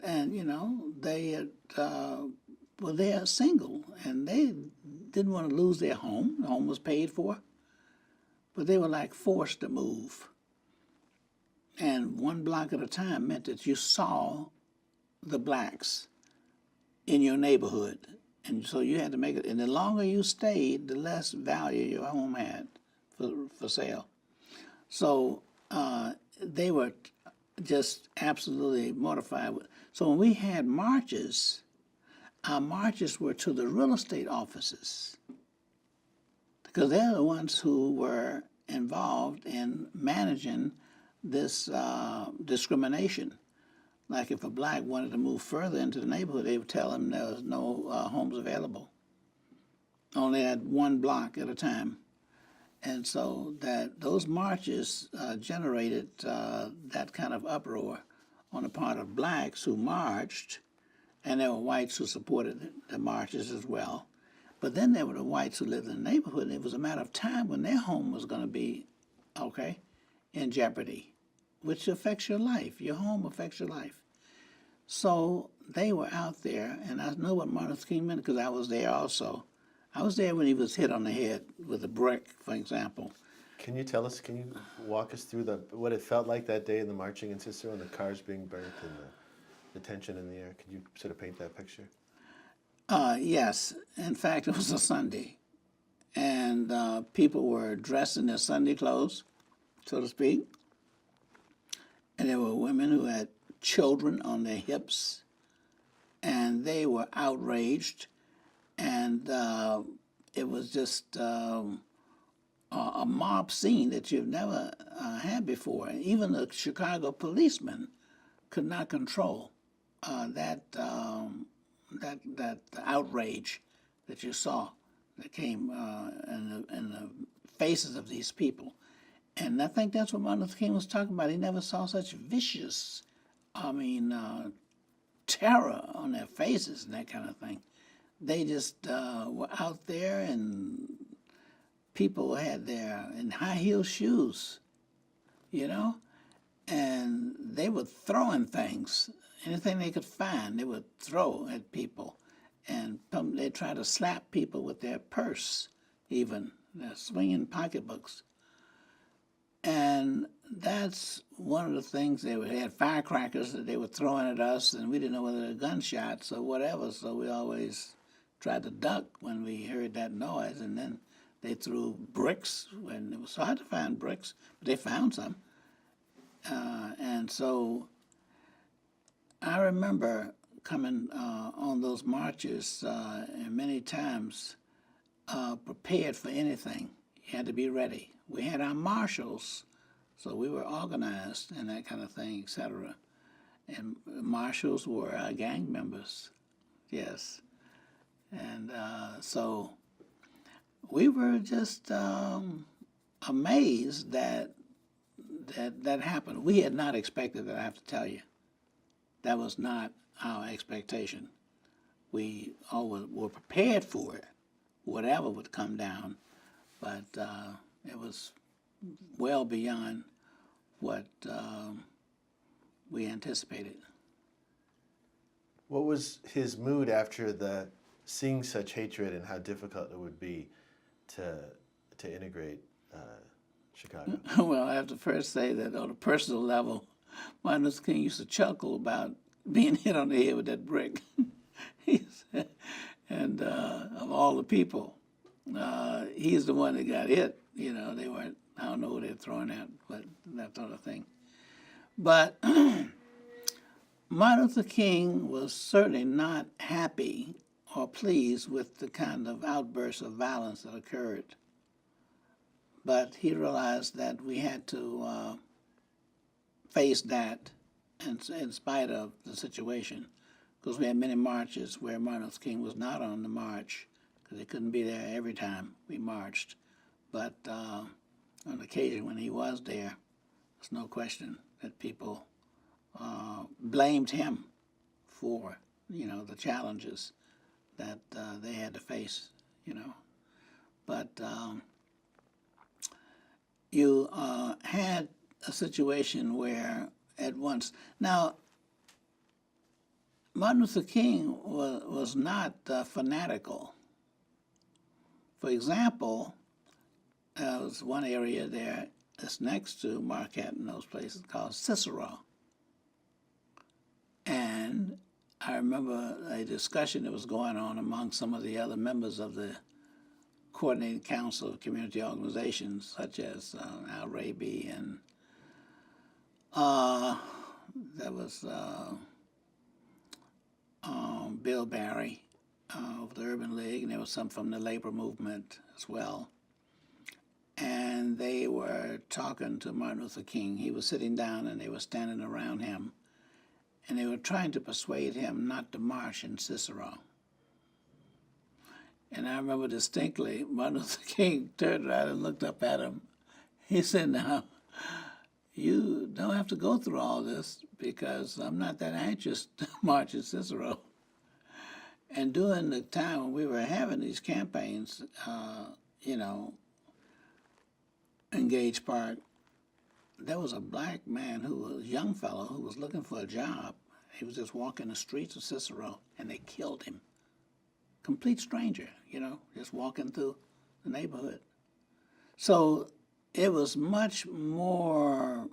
Speaker 3: And, you know, they are single, and they didn't want to lose their home. The home was paid for. But they were like forced to move. And one block at a time meant that you saw the blacks in your neighborhood. And so you had to make it, and the longer you stayed, the less value your home had for sale. So they were just absolutely mortified. So when we had marches, our marches were to the real estate offices, because they're the ones who were involved in managing this discrimination. Like if a black wanted to move further into the neighborhood, they would tell him there was no homes available, only at one block at a time. And so that those marches generated that kind of uproar on the part of blacks who marched, and there were whites who supported the marches as well. But then there were the whites who lived in the neighborhood, and it was a matter of time when their home was going to be, in jeopardy, which affects your life. Your home affects your life. So they were out there, and I know what Martin Luther King meant because I was there also. I was there when he was hit on the head with a brick, for example.
Speaker 2: Can you walk us through what it felt like that day in the marching in Cicero and the cars being burnt and the tension in the air? Could you sort of paint that picture?
Speaker 3: Yes. In fact, it was a Sunday, and people were dressed in their Sunday clothes, so to speak. And there were women who had children on their hips, and they were outraged. And it was just a mob scene that you've never had before. And even the Chicago policemen could not control that outrage that you saw that came in the faces of these people. And I think that's what Martin Luther King was talking about. He never saw such vicious, terror on their faces and that kind of thing. They just were out there, and people had in high-heel shoes, and they were throwing things. Anything they could find, they would throw at people. And they tried to slap people with their purse, even. Their swinging pocketbooks. And that's one of the things they had firecrackers that they were throwing at us, and we didn't know whether they were gunshots or whatever, so we always tried to duck when we heard that noise. And then they threw bricks, and it was hard to find bricks, but they found some. And so I remember coming on those marches and many times prepared for anything. You had to be ready. We had our marshals, so we were organized and that kind of thing, etc. And marshals were our gang members, yes. And so we were just amazed that happened. We had not expected that, I have to tell you. That was not our expectation. We always were prepared for it, whatever would come down, but it was well beyond what we anticipated.
Speaker 2: What was his mood after seeing such hatred and how difficult it would be to integrate Chicago?
Speaker 3: Well, I have to first say that on a personal level, Martin Luther King used to chuckle about being hit on the head with that brick. And of all the people, he's the one that got hit. They weren't, I don't know what they're throwing at, but that sort of thing. But Martin Luther King was certainly not happy or pleased with the kind of outbursts of violence that occurred. But he realized that we had to face that in spite of the situation, because we had many marches where Martin Luther King was not on the march, because he couldn't be there every time we marched. But on occasion when he was there, there's no question that people blamed him for, the challenges that they had to face, But you had a situation where at once, now, Martin Luther King was not fanatical. For example, there was one area there that's next to Marquette and those places called Cicero. And I remember a discussion that was going on among some of the other members of the Coordinating Council of Community Organizations, such as Al Raby, and there was Bill Barry of the Urban League, and there was some from the labor movement as well. And they were talking to Martin Luther King. He was sitting down and they were standing around him, and they were trying to persuade him not to march in Cicero. And I remember distinctly, Martin Luther King turned around and looked up at him. He said, "Now, you don't have to go through all this, because I'm not that anxious to march in Cicero." And during the time when we were having these campaigns, in Gage Park, there was a black man who was a young fellow who was looking for a job. He was just walking the streets of Cicero, and they killed him. Complete stranger, just walking through the neighborhood. So it was there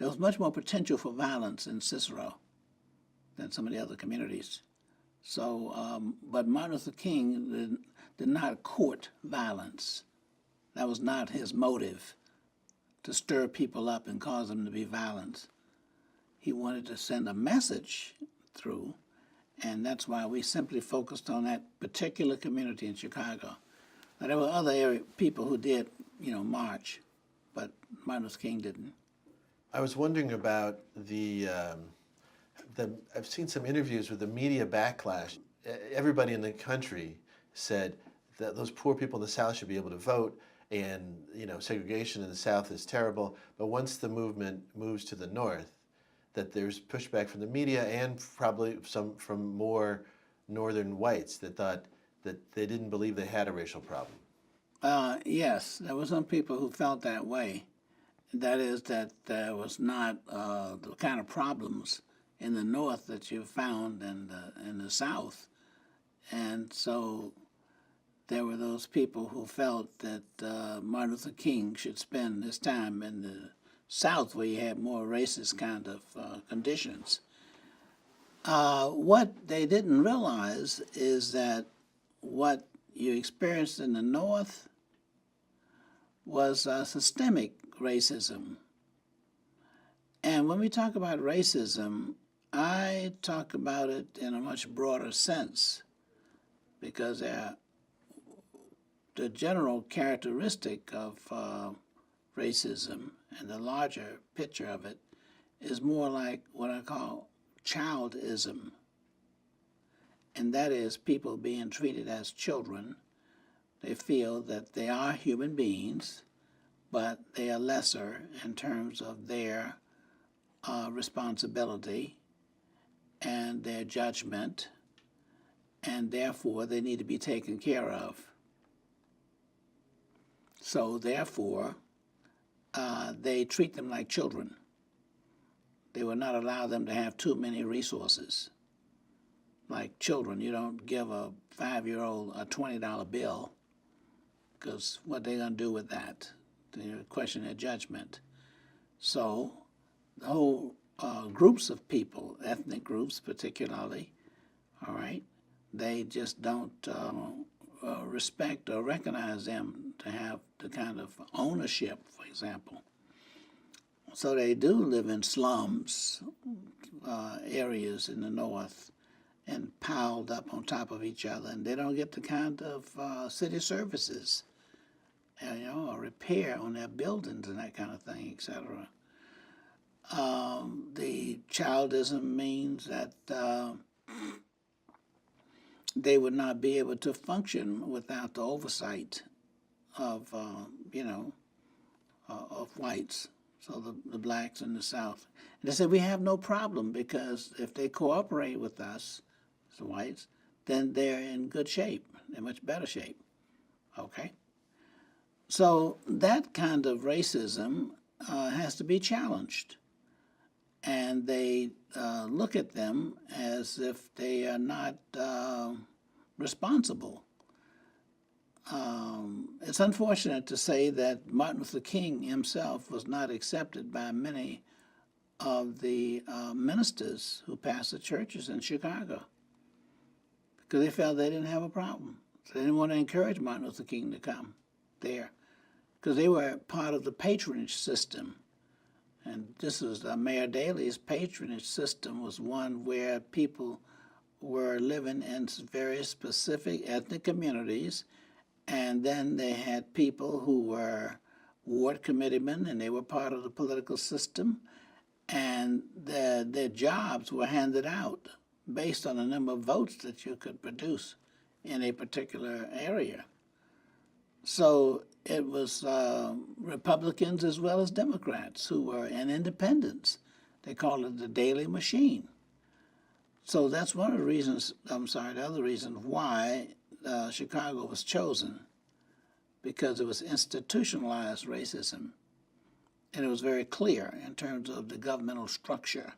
Speaker 3: was much more potential for violence in Cicero than some of the other communities. So, but Martin Luther King did not court violence. That was not his motive, to stir people up and cause them to be violent. He wanted to send a message through, and that's why we simply focused on that particular community in Chicago. Now, there were other people who did, march, but Martin Luther King didn't.
Speaker 2: I was wondering about I've seen some interviews with the media backlash. Everybody in the country said that those poor people in the South should be able to vote, and segregation in the South is terrible. But once the movement moves to the North, that there's pushback from the media and probably some from more northern whites that thought that they didn't believe they had a racial problem.
Speaker 3: Yes, there were some people who felt that way. That is, that there was not the kind of problems in the North that you found in the South. And so there were those people who felt that Martin Luther King should spend his time in the South, where you had more racist kind of conditions. What they didn't realize is that what you experienced in the North was systemic racism. And when we talk about racism, I talk about it in a much broader sense, because the general characteristic of racism and the larger picture of it is more like what I call childism. And that is people being treated as children. They feel that they are human beings, but they are lesser in terms of their responsibility and their judgment, and therefore they need to be taken care of. So therefore, they treat them like children. They will not allow them to have too many resources. Like children, you don't give a 5-year-old a $20 bill, because what are they going to do with that? They question their judgment. So the whole groups of people, ethnic groups particularly, all right, they just don't respect or recognize them to have the kind of ownership, for example. So they do live in slums, areas in the North, and piled up on top of each other, and they don't get the kind of city services. a repair on their buildings and that kind of thing, etc. The childism means that they would not be able to function without the oversight of, of whites, so the blacks in the South. And they said, we have no problem because if they cooperate with us, the whites, then they're in good shape. They're much better shape. Okay? So that kind of racism has to be challenged. And they look at them as if they are not responsible. It's unfortunate to say that Martin Luther King himself was not accepted by many of the ministers who pastored churches in Chicago because they felt they didn't have a problem. So they didn't want to encourage Martin Luther King to come there because they were part of the patronage system. And this was Mayor Daley's patronage system was one where people were living in very specific ethnic communities, and then they had people who were ward committeemen, and they were part of the political system, and their jobs were handed out based on the number of votes that you could produce in a particular area. So it was Republicans as well as Democrats who were, and independents. They called it the Daley machine. So that's one of the reasons, the other reason why Chicago was chosen, because it was institutionalized racism. And it was very clear in terms of the governmental structure,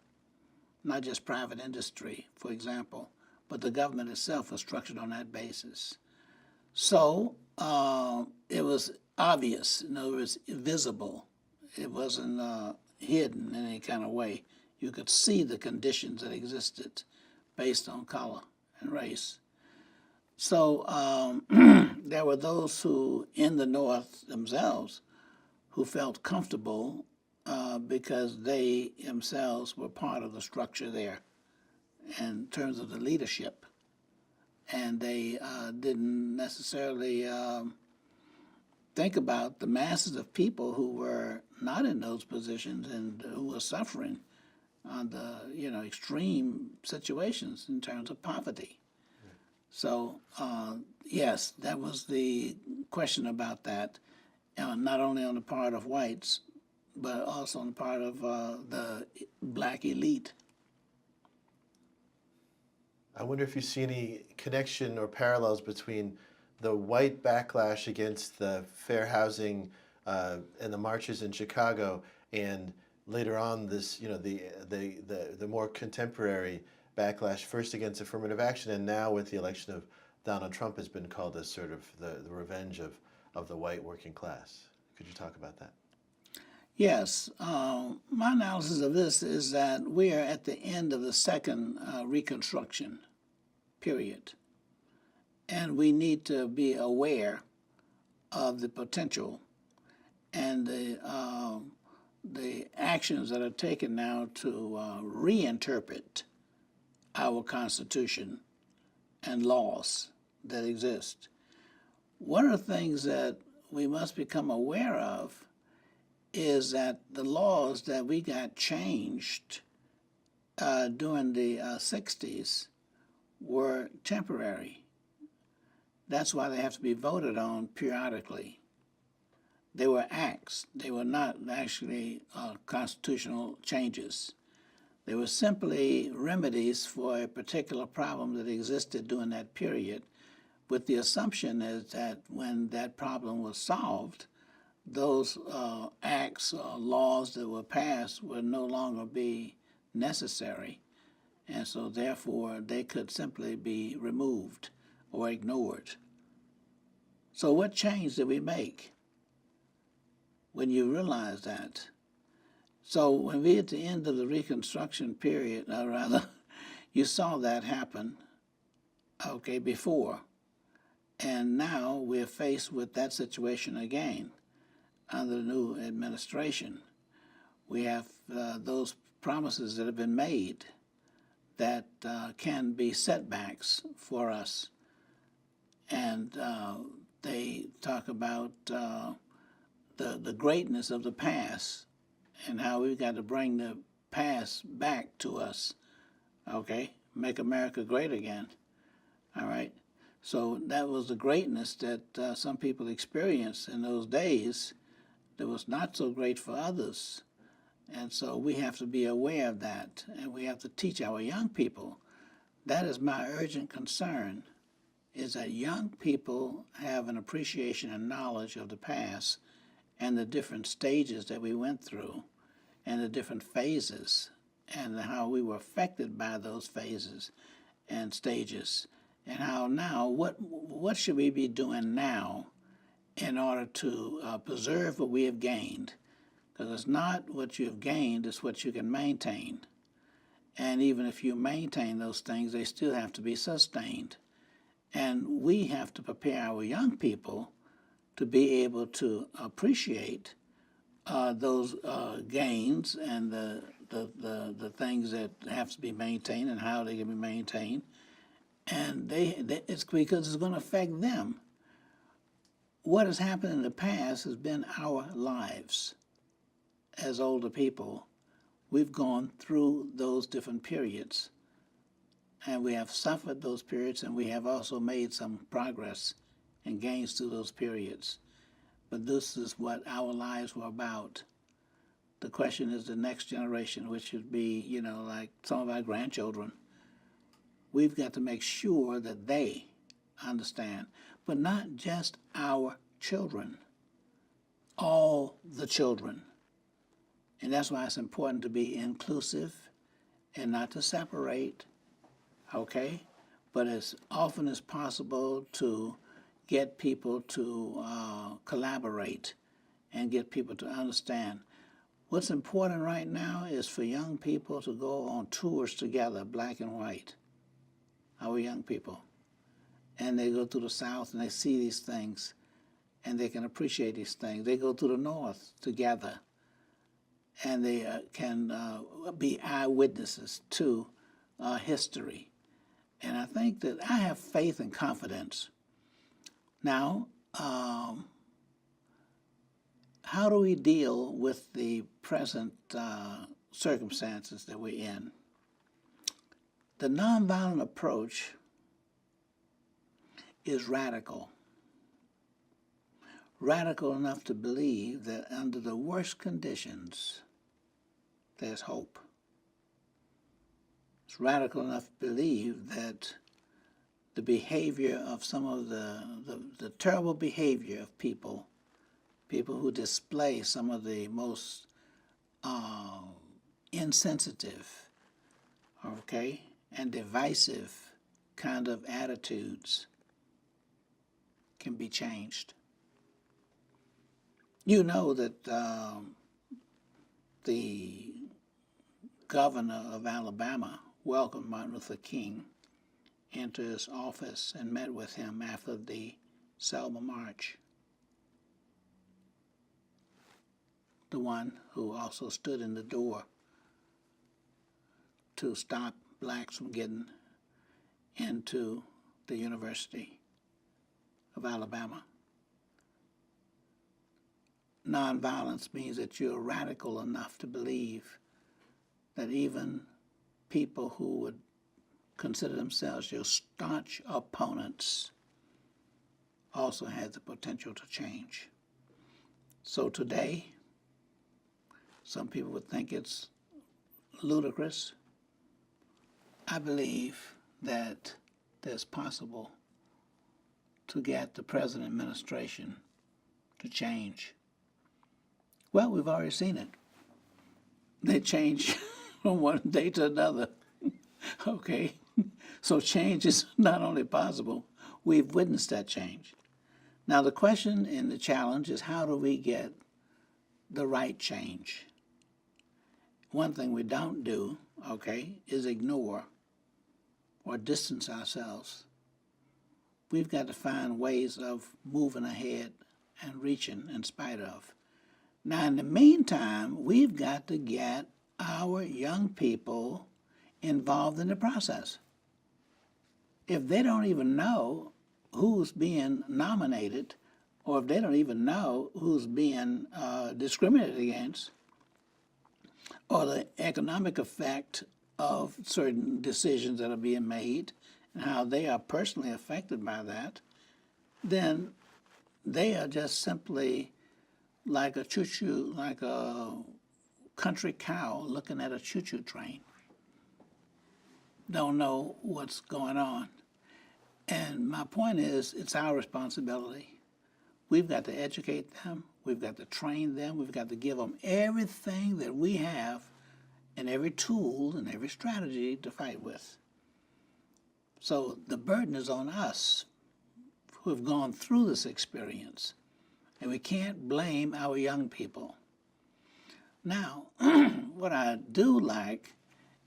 Speaker 3: not just private industry, for example, but the government itself was structured on that basis. So it was obvious, in other words, visible. It wasn't hidden in any kind of way. You could see the conditions that existed based on color and race. So there were those who, in the North themselves, who felt comfortable because they themselves were part of the structure there in terms of the leadership. And they didn't necessarily think about the masses of people who were not in those positions and who were suffering under extreme situations in terms of poverty. So yes, that was the question about that, not only on the part of whites, but also on the part of the black elite.
Speaker 2: I wonder if you see any connection or parallels between the white backlash against the fair housing and the marches in Chicago, and later on this, the more contemporary backlash, first against affirmative action, and now with the election of Donald Trump has been called as sort of the revenge of the white working class. Could you talk about that?
Speaker 3: Yes. My analysis of this is that we are at the end of the second Reconstruction period, and we need to be aware of the potential and the actions that are taken now to reinterpret our Constitution and laws that exist. One of the things that we must become aware of is that the laws that we got changed during the 60s were temporary. That's why they have to be voted on periodically. They were acts. They were not actually constitutional changes. They were simply remedies for a particular problem that existed during that period, with the assumption is that when that problem was solved, those acts or laws that were passed would no longer be necessary, and so therefore they could simply be removed or ignored. So what change did we make when you realize that? So when we at the end of the Reconstruction period, or rather, you saw that happen, before, and now we're faced with that situation again under the new administration. We have those promises that have been made that can be setbacks for us. And they talk about the greatness of the past and how we've got to bring the past back to us, okay? Make America great again, all right? So that was the greatness that some people experienced in those days that was not so great for others. And so we have to be aware of that, and we have to teach our young people. That is my urgent concern, is that young people have an appreciation and knowledge of the past and the different stages that we went through and the different phases and how we were affected by those phases and stages, and how now, what should we be doing now in order to preserve what we have gained? Because it's not what you have gained, it's what you can maintain. And even if you maintain those things, they still have to be sustained. And we have to prepare our young people to be able to appreciate those gains and the things that have to be maintained and how they can be maintained. And it's because it's going to affect them. What has happened in the past has been our lives. As older people, we've gone through those different periods, and we have suffered those periods, and we have also made some progress and gains through those periods. But this is what our lives were about. The question is the next generation, which would be, like some of our grandchildren. We've got to make sure that they understand, but not just our children, all the children. And that's why it's important to be inclusive and not to separate, okay? But as often as possible to get people to collaborate and get people to understand. What's important right now is for young people to go on tours together, black and white, our young people. And they go to the South and they see these things and they can appreciate these things. They go to the North together and they can be eyewitnesses to history. And I think that I have faith and confidence. Now, how do we deal with the present circumstances that we're in? The nonviolent approach is radical. Radical enough to believe that under the worst conditions, there's hope. It's radical enough to believe that the behavior of some of the terrible behavior of people who display some of the most insensitive, okay, and divisive kind of attitudes can be changed. You know that the governor of Alabama welcomed Martin Luther King into his office and met with him after the Selma March. The one who also stood in the door to stop blacks from getting into the University of Alabama. Nonviolence means that you're radical enough to believe that even people who would consider themselves your staunch opponents also have the potential to change. So today, some people would think it's ludicrous. I believe that it's possible to get the present administration to change. Well, we've already seen it. They change from one day to another. Okay, so change is not only possible, we've witnessed that change. Now the question and the challenge is, how do we get the right change? One thing we don't do, okay, is ignore or distance ourselves. We've got to find ways of moving ahead and reaching in spite of. Now, in the meantime, we've got to get our young people involved in the process. If they don't even know who's being nominated, or if they don't even know who's being discriminated against, or the economic effect of certain decisions that are being made and how they are personally affected by that, then they are just simply like a choo-choo, like a country cow looking at a choo-choo train. Don't know what's going on. And my point is, it's our responsibility. We've got to educate them. We've got to train them. We've got to give them everything that we have and every tool and every strategy to fight with. So the burden is on us who have gone through this experience, and we can't blame our young people. Now, what I do like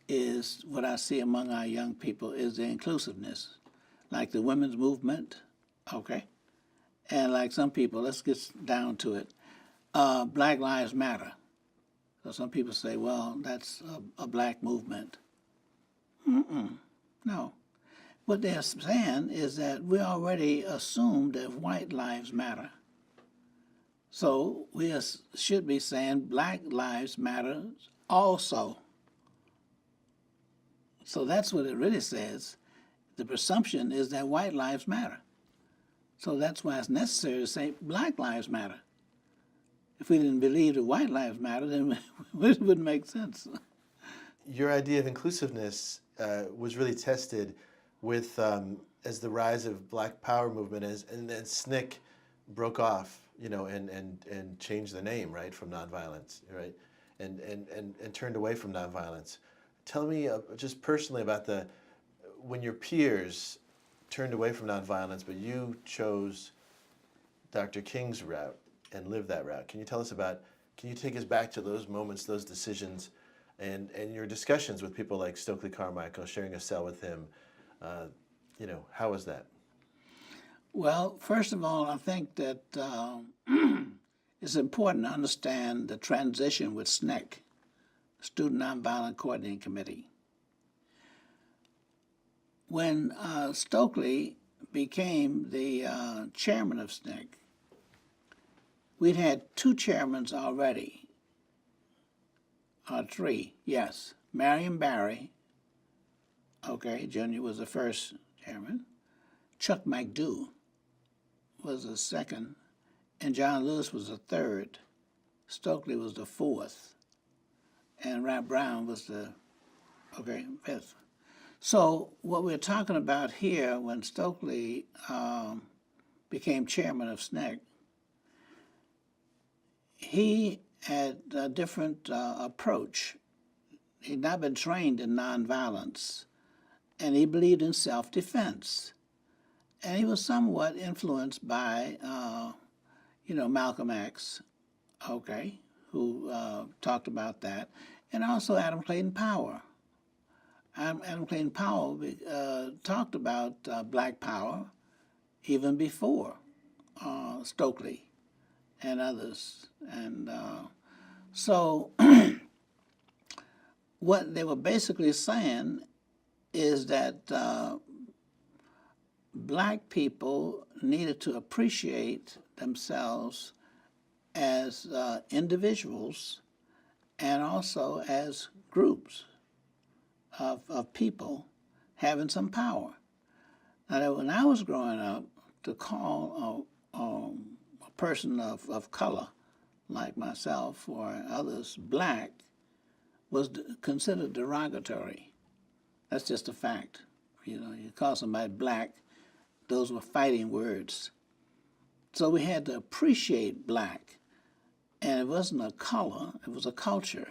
Speaker 3: is what I see among our young people is the inclusiveness, like the women's movement, okay? And like some people, let's get down to it, Black Lives Matter. So some people say, well, that's a black movement. No. What they're saying is that we already assumed that white lives matter. So we should be saying Black Lives Matter also. So that's what it really says. The presumption is that white lives matter. So that's why it's necessary to say Black Lives Matter. If we didn't believe that white lives matter, then it wouldn't make sense.
Speaker 2: Your idea of inclusiveness was really tested with as the rise of Black Power movement, and then SNCC broke off, and changed the name, right, from Nonviolence, right, and turned away from nonviolence. Tell me just personally about when your peers turned away from nonviolence, but you chose Dr. King's route and lived that route. Can you take us back to those moments, those decisions, and your discussions with people like Stokely Carmichael, sharing a cell with him? How was that?
Speaker 3: Well, first of all, I think that it's important to understand the transition with SNCC, Student Nonviolent Coordinating Committee. When Stokely became the chairman of SNCC, we'd had two chairmen already, three, yes. Marion Barry, Jr. was the first chairman. Chuck McDough was the second, and John Lewis was the third. Stokely was the fourth, and Rap Brown was the fifth. So what we're talking about here, when Stokely became chairman of SNCC, he had a different approach. He'd not been trained in nonviolence, and he believed in self-defense. And he was somewhat influenced by, Malcolm X, who talked about that, and also Adam Clayton Powell. Adam Clayton Powell talked about Black Power even before Stokely and others. And so what they were basically saying is that Black people needed to appreciate themselves as individuals and also as groups of people having some power. Now, when I was growing up, to call a person of color, like myself or others, Black, was considered derogatory. That's just a fact. You call somebody Black, those were fighting words. So we had to appreciate Black. And it wasn't a color, it was a culture.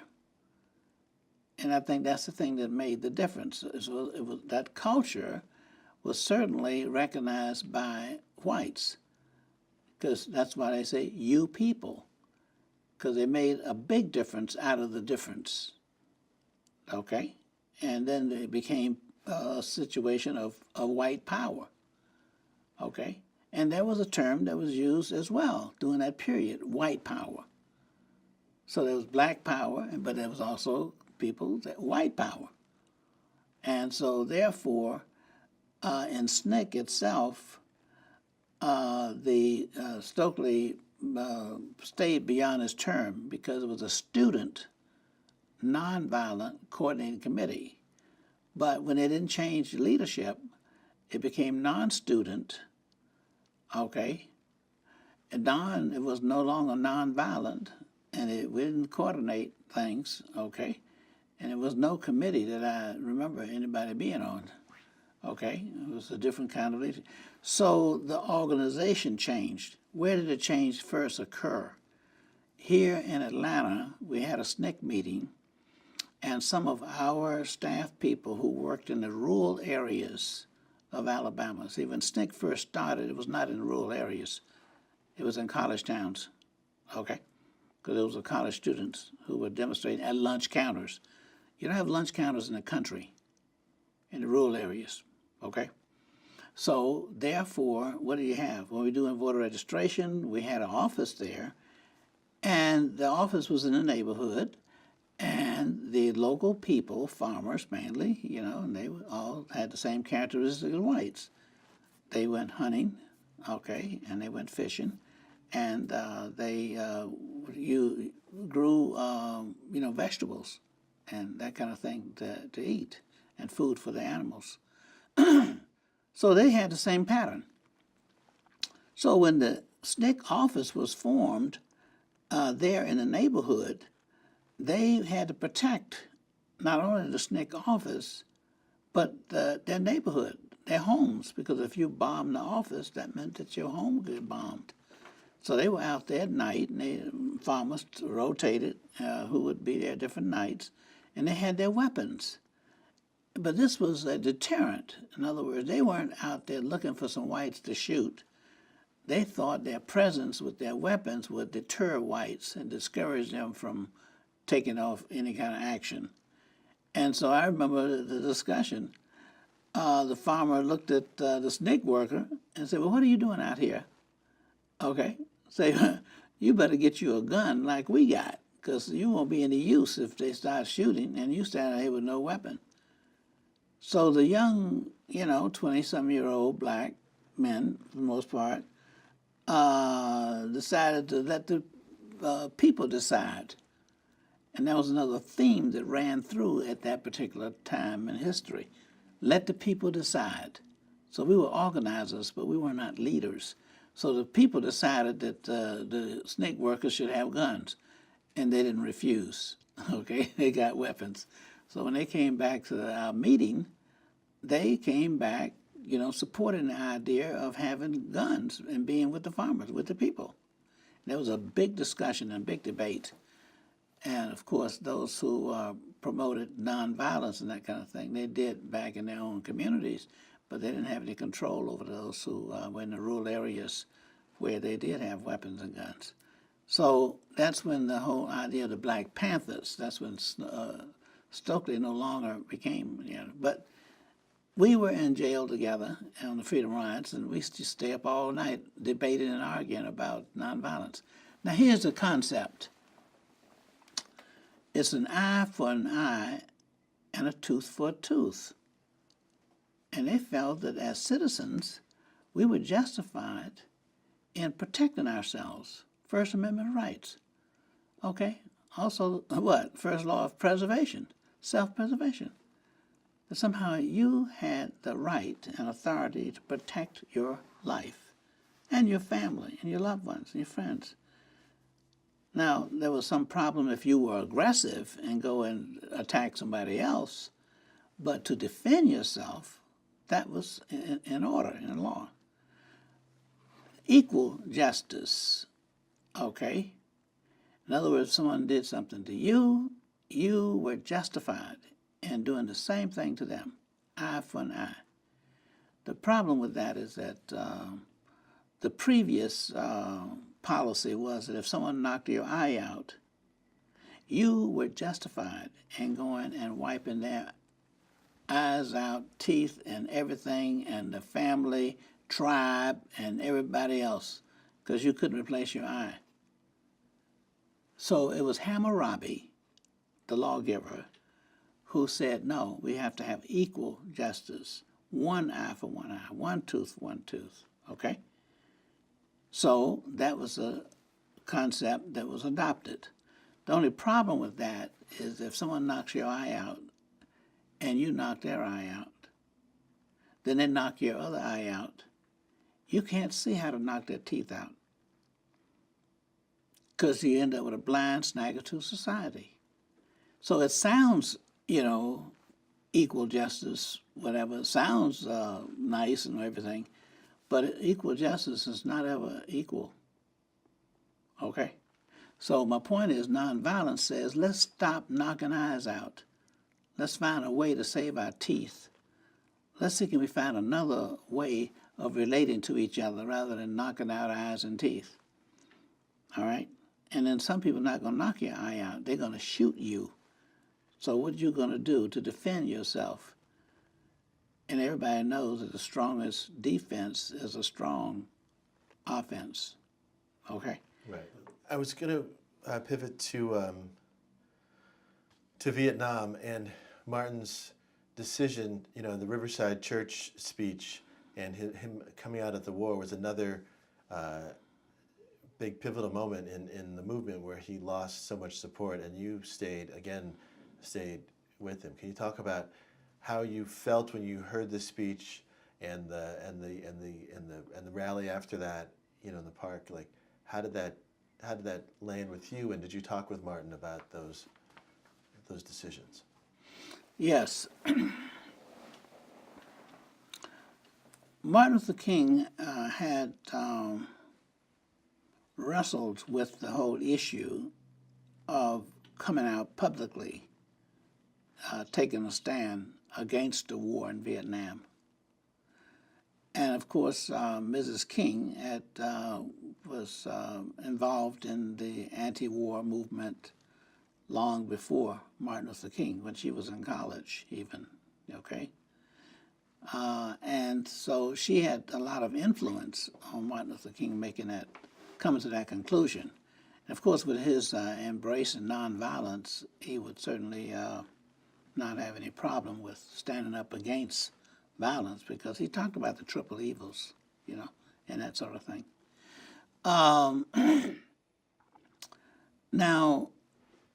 Speaker 3: And I think that's the thing that made the difference. That culture was certainly recognized by whites, because that's why they say you people, because they made a big difference out of the difference. And then it became a situation of white power. And there was a term that was used as well during that period, white power. So there was Black power, but there was also people that white power. And so therefore, in SNCC itself, Stokely stayed beyond his term because it was a student nonviolent coordinating committee. But when they didn't change leadership, it became non-student, okay? And it was no longer nonviolent, and we didn't coordinate things, okay? And it was no committee that I remember anybody being on, okay? It was a different kind of leadership. So the organization changed. Where did the change first occur? Here in Atlanta, we had a SNCC meeting, and some of our staff people who worked in the rural areas of Alabama. See, when SNCC first started, it was not in rural areas. It was in college towns, okay? Because those were college students who were demonstrating at lunch counters. You don't have lunch counters in the country, in the rural areas, okay? So therefore, what do you have? When we were doing voter registration, we had an office there, and the office was in the neighborhood, and the local people, farmers mainly, and they all had the same characteristics as whites. They went hunting, okay, and they went fishing, and you grew, vegetables and that kind of thing to eat, and food for the animals. So they had the same pattern. So when the SNCC office was formed there in the neighborhood, they had to protect not only the SNCC office, but their neighborhood, their homes, because if you bombed the office, that meant that your home would get bombed. So they were out there at night, and farmers rotated who would be there different nights, and they had their weapons. But this was a deterrent. In other words, they weren't out there looking for some whites to shoot. They thought their presence with their weapons would deter whites and discourage them from taking off any kind of action. And so I remember the discussion. The farmer looked at the SNCC worker and said, well, what are you doing out here? Okay, say, you better get you a gun like we got, because you won't be any use if they start shooting and you stand out here with no weapon. So the young, 20-some-year-old black men, for the most part, decided to let the people decide. And that was another theme that ran through at that particular time in history. Let the people decide. So we were organizers, but we were not leaders. So the people decided that the SNCC workers should have guns, and they didn't refuse, okay? They got weapons. So when they came back to our meeting, they came back, supporting the idea of having guns and being with the farmers, with the people. There was a big discussion and big debate. And of course, those who promoted nonviolence and that kind of thing, they did back in their own communities, but they didn't have any control over those who were in the rural areas where they did have weapons and guns. So that's when the whole idea of the Black Panthers, that's when Stokely no longer became, but we were in jail together on the Freedom Riots, and we used to stay up all night debating and arguing about nonviolence. Now here's the concept. It's an eye for an eye and a tooth for a tooth. And they felt that as citizens, we were justified in protecting ourselves. First Amendment rights. Okay? Also, what? First law of preservation, self-preservation. That somehow you had the right and authority to protect your life and your family and your loved ones and your friends. Now, there was some problem if you were aggressive and go and attack somebody else, but to defend yourself, that was in order, in law. Equal justice, okay? In other words, if someone did something to you, you were justified in doing the same thing to them, eye for an eye. The problem with that is that the previous policy was that if someone knocked your eye out, you were justified in going and wiping their eyes out, teeth and everything, and the family, tribe, and everybody else, because you couldn't replace your eye. So it was Hammurabi, the lawgiver, who said, no, we have to have equal justice. One eye for one eye, one tooth for one tooth, okay? So that was a concept that was adopted. The only problem with that is if someone knocks your eye out and you knock their eye out, then they knock your other eye out. You can't see how to knock their teeth out because you end up with a blind snagger to society. So it sounds, equal justice, whatever, it sounds nice and everything, but equal justice is not ever equal. Okay? So my point is, nonviolence says, let's stop knocking eyes out. Let's find a way to save our teeth. Let's see, can we find another way of relating to each other rather than knocking out eyes and teeth. All right? And then some people are not going to knock your eye out. They're going to shoot you. So what are you going to do to defend yourself? And everybody knows that the strongest defense is a strong offense. Okay?
Speaker 2: Right. I was going to pivot to Vietnam and Martin's decision, the Riverside Church speech, and him coming out of the war was another big pivotal moment in the movement where he lost so much support, and you stayed with him. Can you talk about how you felt when you heard the speech and the rally after that, in the park? Like, how did that land with you, and did you talk with Martin about those decisions?
Speaker 3: Yes. Martin Luther King had wrestled with the whole issue of coming out publicly, taking a stand against the war in Vietnam. And of course, Mrs. King was involved in the anti-war movement long before Martin Luther King, when she was in college even, okay? And so she had a lot of influence on Martin Luther King coming to that conclusion. And of course, with his embrace in nonviolence, he would certainly not have any problem with standing up against violence, because he talked about the triple evils, and that sort of thing. Now,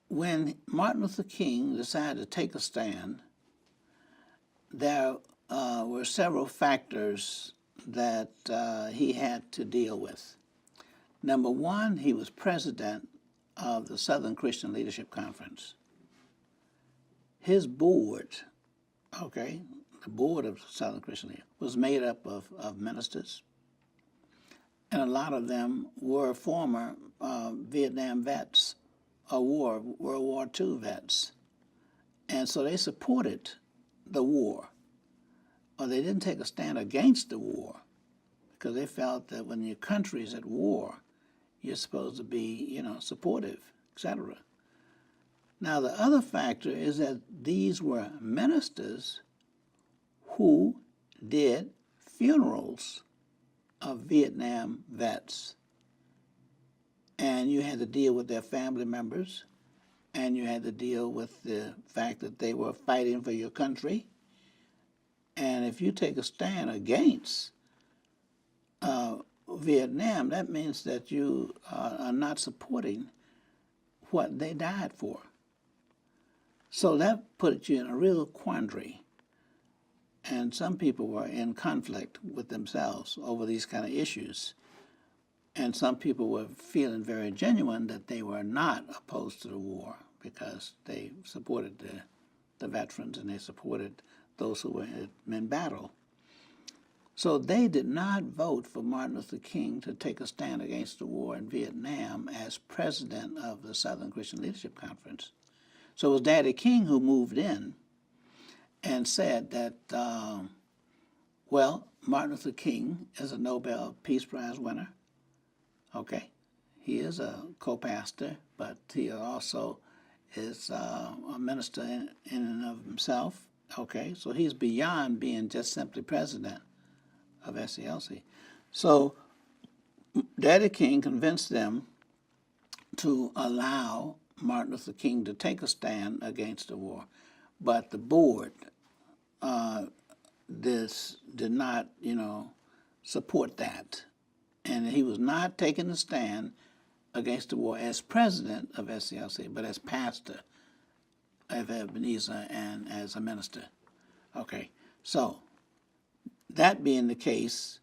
Speaker 3: when Martin Luther King decided to take a stand, there were several factors that he had to deal with. Number one, he was president of the Southern Christian Leadership Conference. His board, the board of Southern Christian Leadership, was made up of ministers, and a lot of them were former Vietnam vets, World War II vets. And so they supported the war, or they didn't take a stand against the war, because they felt that when your country is at war, you're supposed to be, supportive, etc. Now, the other factor is that these were ministers who did funerals of Vietnam vets. And you had to deal with their family members, and you had to deal with the fact that they were fighting for your country. And if you take a stand against Vietnam, that means that you are not supporting what they died for. So that put you in a real quandary. And some people were in conflict with themselves over these kind of issues. And some people were feeling very genuine that they were not opposed to the war, because they supported the veterans and they supported those who were in battle. So they did not vote for Martin Luther King to take a stand against the war in Vietnam as president of the Southern Christian Leadership Conference. So it was Daddy King who moved in and said that, Martin Luther King is a Nobel Peace Prize winner. Okay, he is a co-pastor, but he also is a minister in and of himself. Okay, so he's beyond being just simply president of SCLC. So Daddy King convinced them to allow Martin Luther King to take a stand against the war, but the board did not, support that. and he was not taking a stand against the war as president of SCLC, but as pastor of Ebenezer and as a minister. Okay, so that being the case,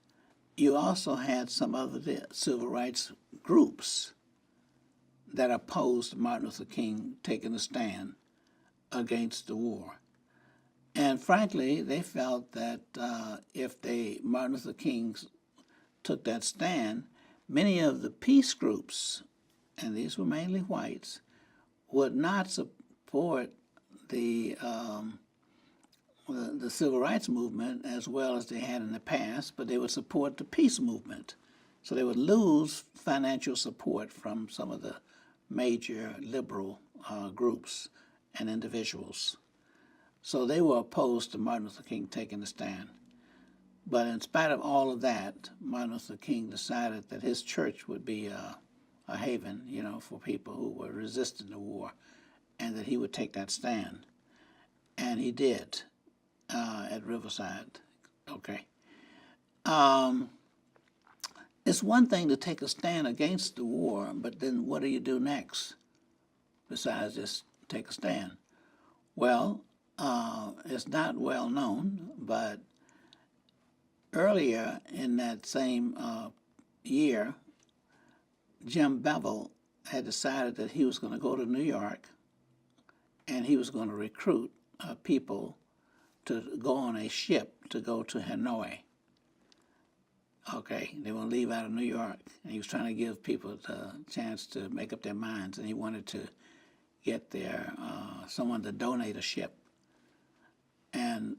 Speaker 3: you also had some other civil rights groups that opposed Martin Luther King taking a stand against the war. And frankly, they felt that if Martin Luther King took that stand, many of the peace groups, and these were mainly whites, would not support the civil rights movement as well as they had in the past, but they would support the peace movement. So they would lose financial support from some of the major liberal groups and individuals. So they were opposed to Martin Luther King taking a stand. But in spite of all of that, Martin Luther King decided that his church would be a haven, for people who were resisting the war, and that he would take that stand. And he did at Riverside. Okay. It's one thing to take a stand against the war, but then what do you do next besides just take a stand? Well, it's not well known, but earlier in that same year, Jim Bevel had decided that he was going to go to New York and he was going to recruit people to go on a ship to go to Hanoi. Okay, they want to leave out of New York, and he was trying to give people the chance to make up their minds, and he wanted to get someone to donate a ship. And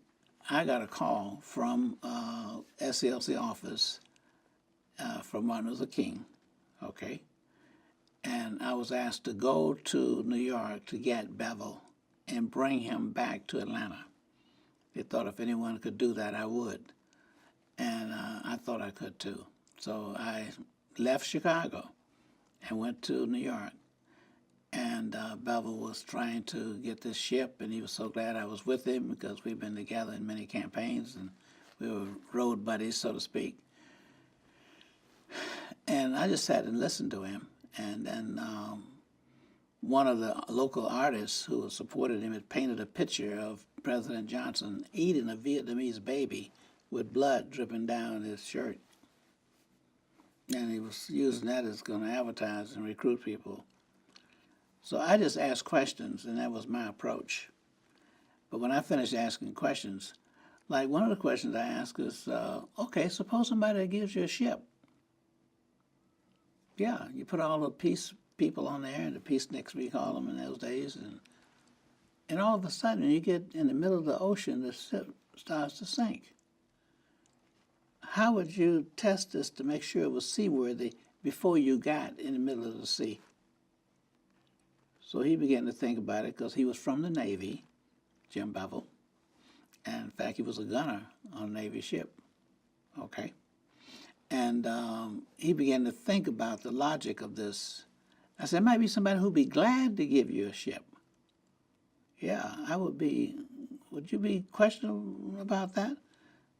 Speaker 3: I got a call from SCLC office from Martin Luther King, okay, and I was asked to go to New York to get Bevel and bring him back to Atlanta. They thought if anyone could do that, I would. And I thought I could too. So I left Chicago and went to New York. And Bevel was trying to get this ship, and he was so glad I was with him because we've been together in many campaigns, and we were road buddies, so to speak. And I just sat and listened to him. And then one of the local artists who supported him had painted a picture of President Johnson eating a Vietnamese baby with blood dripping down his shirt. And he was using that as going to advertise and recruit people. So I just asked questions, and that was my approach. But when I finished asking questions, like one of the questions I asked is, okay, suppose somebody gives you a ship. Yeah, you put all the peace people on there, and the peaceniks we call them in those days, and all of a sudden you get in the middle of the ocean, the ship starts to sink. How would you test this to make sure it was seaworthy before you got in the middle of the sea? So he began to think about it because he was from the Navy, Jim Bevel, and in fact he was a gunner on a Navy ship, okay? And he began to think about the logic of this. I said, it might be somebody who'd be glad to give you a ship. Yeah, I would be. Would you be questionable about that?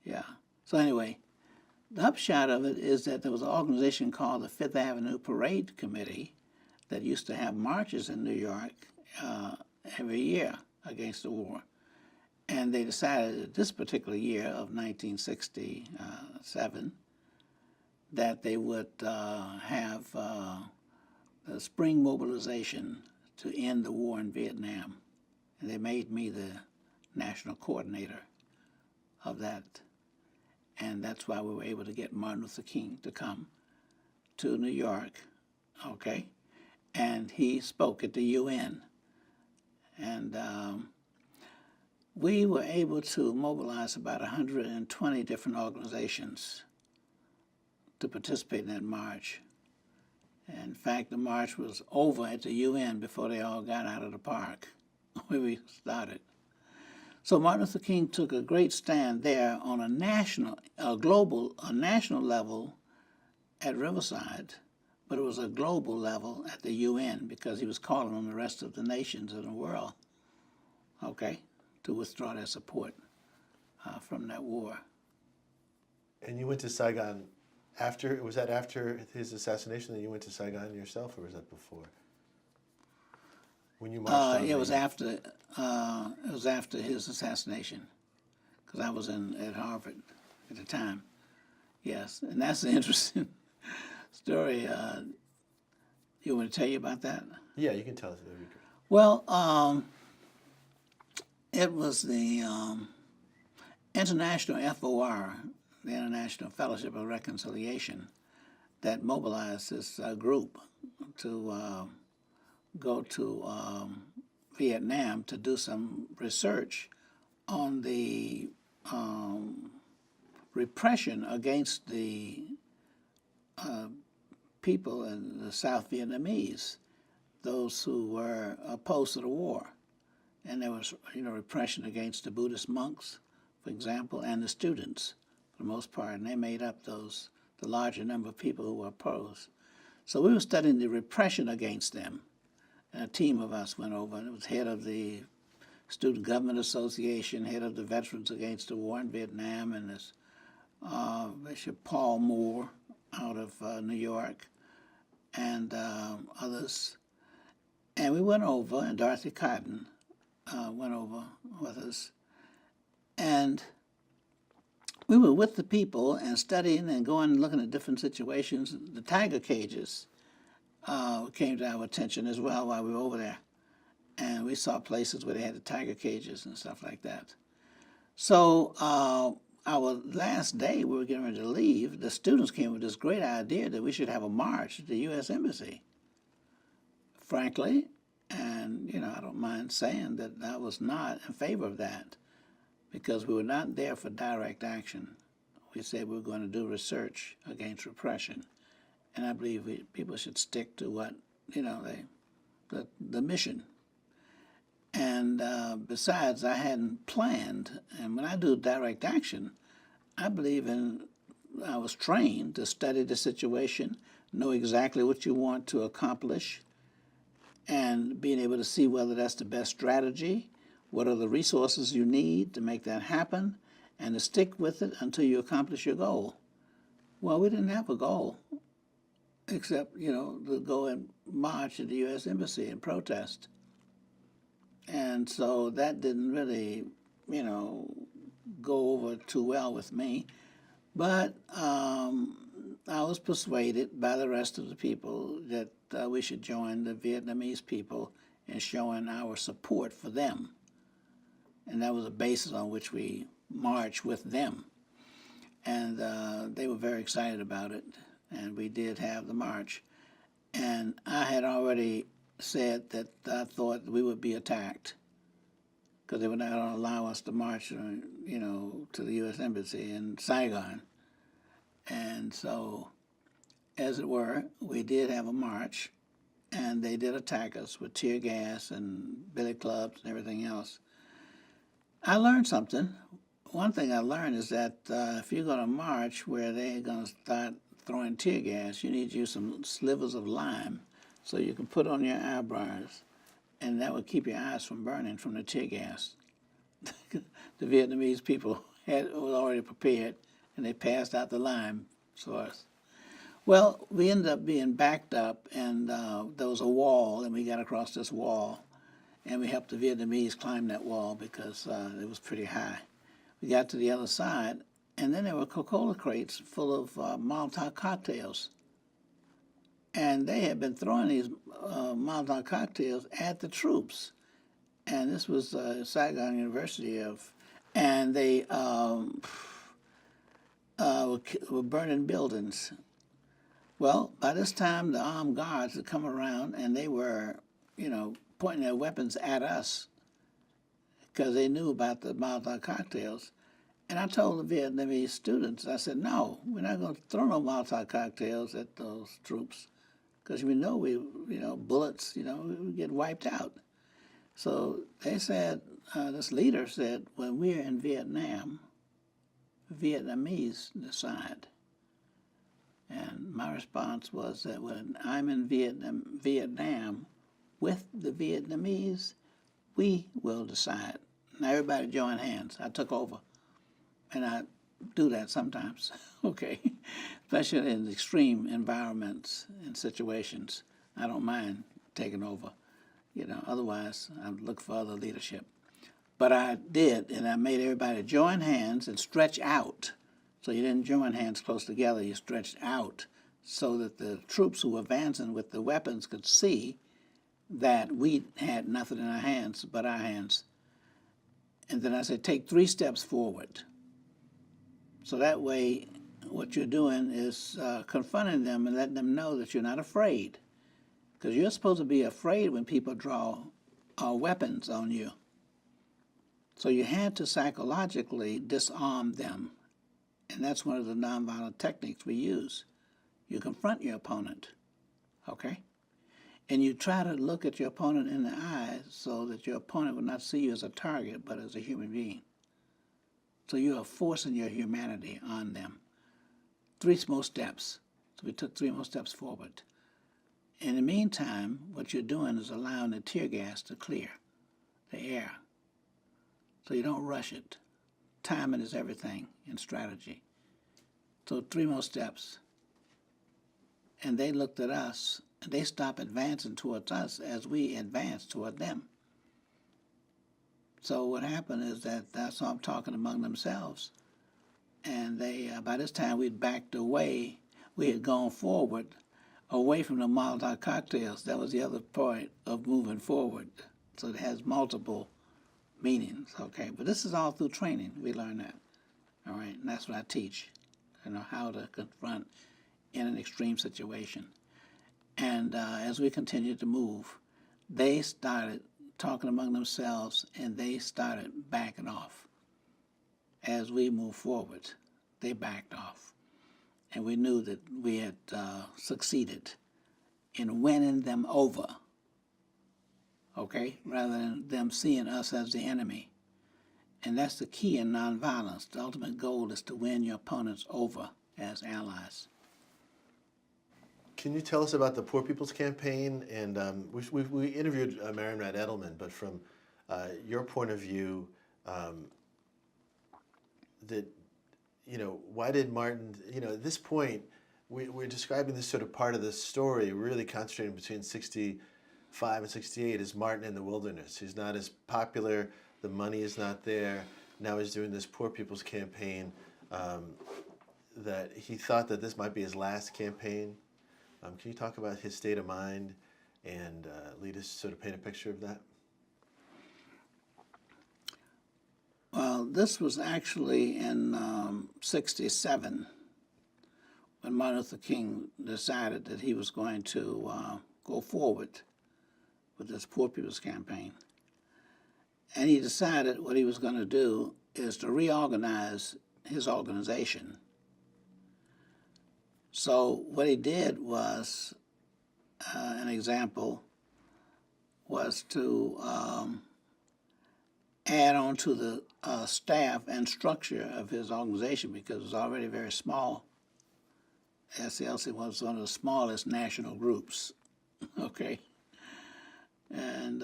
Speaker 3: Yeah. So anyway, the upshot of it is that there was an organization called the Fifth Avenue Parade Committee that used to have marches in New York every year against the war. And they decided that this particular year of 1967 that they would have a spring mobilization to end the war in Vietnam. And they made me the national coordinator of that. And that's why we were able to get Martin Luther King to come to New York, okay? And he spoke at the UN. And we were able to mobilize about 120 different organizations to participate in that march. In fact, the march was over at the UN before they all got out of the park where we started. So Martin Luther King took a great stand there on a national level at Riverside, but it was a global level at the UN because he was calling on the rest of the nations in the world, okay, to withdraw their support from that war.
Speaker 2: And you went to Saigon Was that after his assassination that you went to Saigon yourself, or was that before? When you marched on
Speaker 3: It was after his assassination, because I was at Harvard at the time. Yes, and that's an interesting story. You want to tell you about that?
Speaker 2: Yeah, you can tell us. That'd be great.
Speaker 3: Well, it was the International FOR, the International Fellowship of Reconciliation, that mobilized this group to go to Vietnam to do some research on the repression against the people in the South Vietnamese, those who were opposed to the war. And there was, repression against the Buddhist monks, for example, and the students, for the most part, and they made up the larger number of people who were opposed. So we were studying the repression against them. And a team of us went over, and it was head of the Student Government Association, head of the Veterans Against the War in Vietnam, and this Bishop Paul Moore out of New York, and others. And we went over, and Dorothy Cotton went over with us. And we were with the people and studying and going and looking at different situations. The tiger cages came to our attention as well while we were over there. And we saw places where they had the tiger cages and stuff like that. So our last day, we were getting ready to leave, the students came with this great idea that we should have a march to the U.S. Embassy. Frankly, and I don't mind saying that I was not in favor of that, because we were not there for direct action. We said we were going to do research against repression, and I believe people should stick to what the mission. And besides, I hadn't planned, and when I do direct action, I was trained to study the situation, know exactly what you want to accomplish, and being able to see whether that's the best strategy, what are the resources you need to make that happen, and to stick with it until you accomplish your goal. Well, we didn't have a goal, except, to go and march at the U.S. Embassy and protest. And so that didn't really, go over too well with me. But I was persuaded by the rest of the people that we should join the Vietnamese people in showing our support for them. And that was a basis on which we marched with them. And they were very excited about it. And we did have the march. And I had already said that I thought we would be attacked, because they were not going to allow us to march, to the U.S. Embassy in Saigon. And so, as it were, we did have a march, and they did attack us with tear gas and billy clubs and everything else. I learned something. One thing I learned is that if you're going to march where they're going to start throwing tear gas, you need to use some slivers of lime so you can put on your eyebrows, and that would keep your eyes from burning from the tear gas. The Vietnamese people were already prepared, and they passed out the lime for us. Well, we ended up being backed up, and there was a wall, and we got across this wall, and we helped the Vietnamese climb that wall because it was pretty high. We got to the other side, and then there were Coca-Cola crates full of Molotov cocktails. And they had been throwing these Molotov cocktails at the troops. And this was Saigon University and they were burning buildings. Well, by this time, the armed guards had come around, and they were, pointing their weapons at us because they knew about the Molotov cocktails. And I told the Vietnamese students, I said, no, we're not going to throw no Molotov cocktails at those troops, because we know bullets, we get wiped out. So they said, this leader said, when we're in Vietnam, Vietnamese decide. And my response was that when I'm in Vietnam with the Vietnamese, we will decide. Now everybody joined hands. I took over, and I do that sometimes, okay? Especially in extreme environments and situations. I don't mind taking over, otherwise I'd look for other leadership. But I did, and I made everybody join hands and stretch out. So you didn't join hands close together, you stretched out so that the troops who were advancing with the weapons could see that we had nothing in our hands but our hands. And then I said, take 3 steps forward. So that way, what you're doing is confronting them and letting them know that you're not afraid. Because you're supposed to be afraid when people draw weapons on you. So you had to psychologically disarm them. And that's one of the nonviolent techniques we use. You confront your opponent, okay? And you try to look at your opponent in the eyes so that your opponent will not see you as a target, but as a human being. So you are forcing your humanity on them. 3 small steps. So we took 3 more steps forward. In the meantime, what you're doing is allowing the tear gas to clear the air. So you don't rush it. Timing is everything in strategy. So 3 more steps. And they looked at us, and they stopped advancing towards us as we advanced toward them. So what happened is that I saw them talking among themselves. And they, by this time, we'd backed away. We had gone forward, away from the Molotov cocktails. That was the other point of moving forward. So it has multiple meanings, okay? But this is all through training. We learn that, all right? And that's what I teach, how to confront in an extreme situation. And as we continued to move, they started talking among themselves, and they started backing off. As we moved forward, they backed off. And we knew that we had succeeded in winning them over, okay, rather than them seeing us as the enemy. And that's the key in nonviolence. The ultimate goal is to win your opponents over as allies.
Speaker 2: Can you tell us about the Poor People's Campaign? And we interviewed Marion Rad Edelman, but from your point of view, why did Martin, at this point, we're describing this sort of part of the story, really concentrating between 65 and 68 is Martin in the wilderness. He's not as popular, the money is not there. Now he's doing this Poor People's Campaign, that he thought that this might be his last campaign. Can you talk about his state of mind and lead us sort of paint a picture of that?
Speaker 3: Well, this was actually in 67 when Martin Luther King decided that he was going to go forward with this Poor People's Campaign. And he decided what he was going to do is to reorganize his organization. So what he did was, an example, was to add on to the staff and structure of his organization, because it was already very small. SCLC was one of the smallest national groups, okay? And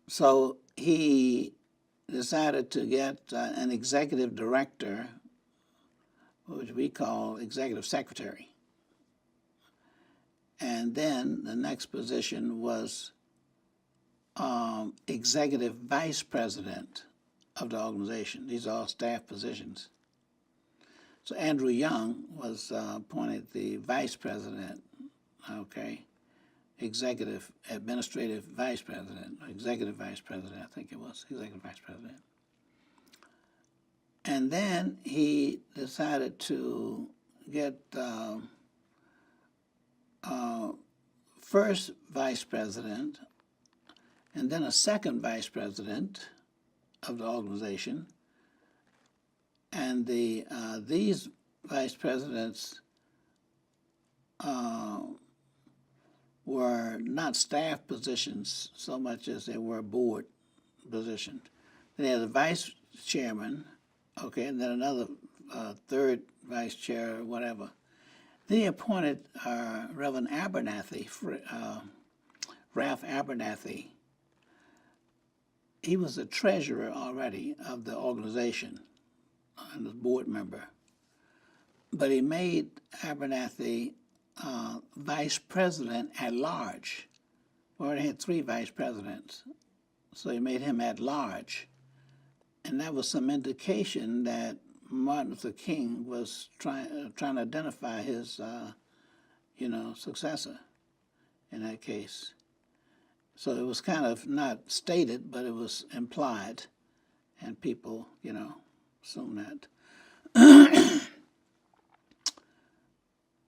Speaker 3: so he decided to get an executive director, which we call executive secretary. And then the next position was executive vice president of the organization. These are all staff positions. So Andrew Young was appointed the vice president, okay, executive administrative vice president, executive vice president, I think it was, executive vice president. And then he decided to get first vice president and then a second vice president of the organization. And these vice presidents were not staff positions so much as they were board positions. They had a vice chairman, okay, and then another third vice chair or whatever. Then he appointed Reverend Abernathy, Ralph Abernathy. He was the treasurer already of the organization, and was board member. But he made Abernathy vice president at large. We already had 3 vice presidents, so he made him at large. And that was some indication that Martin Luther King was trying to identify his, successor in that case. So it was kind of not stated, but it was implied, and people, assume that.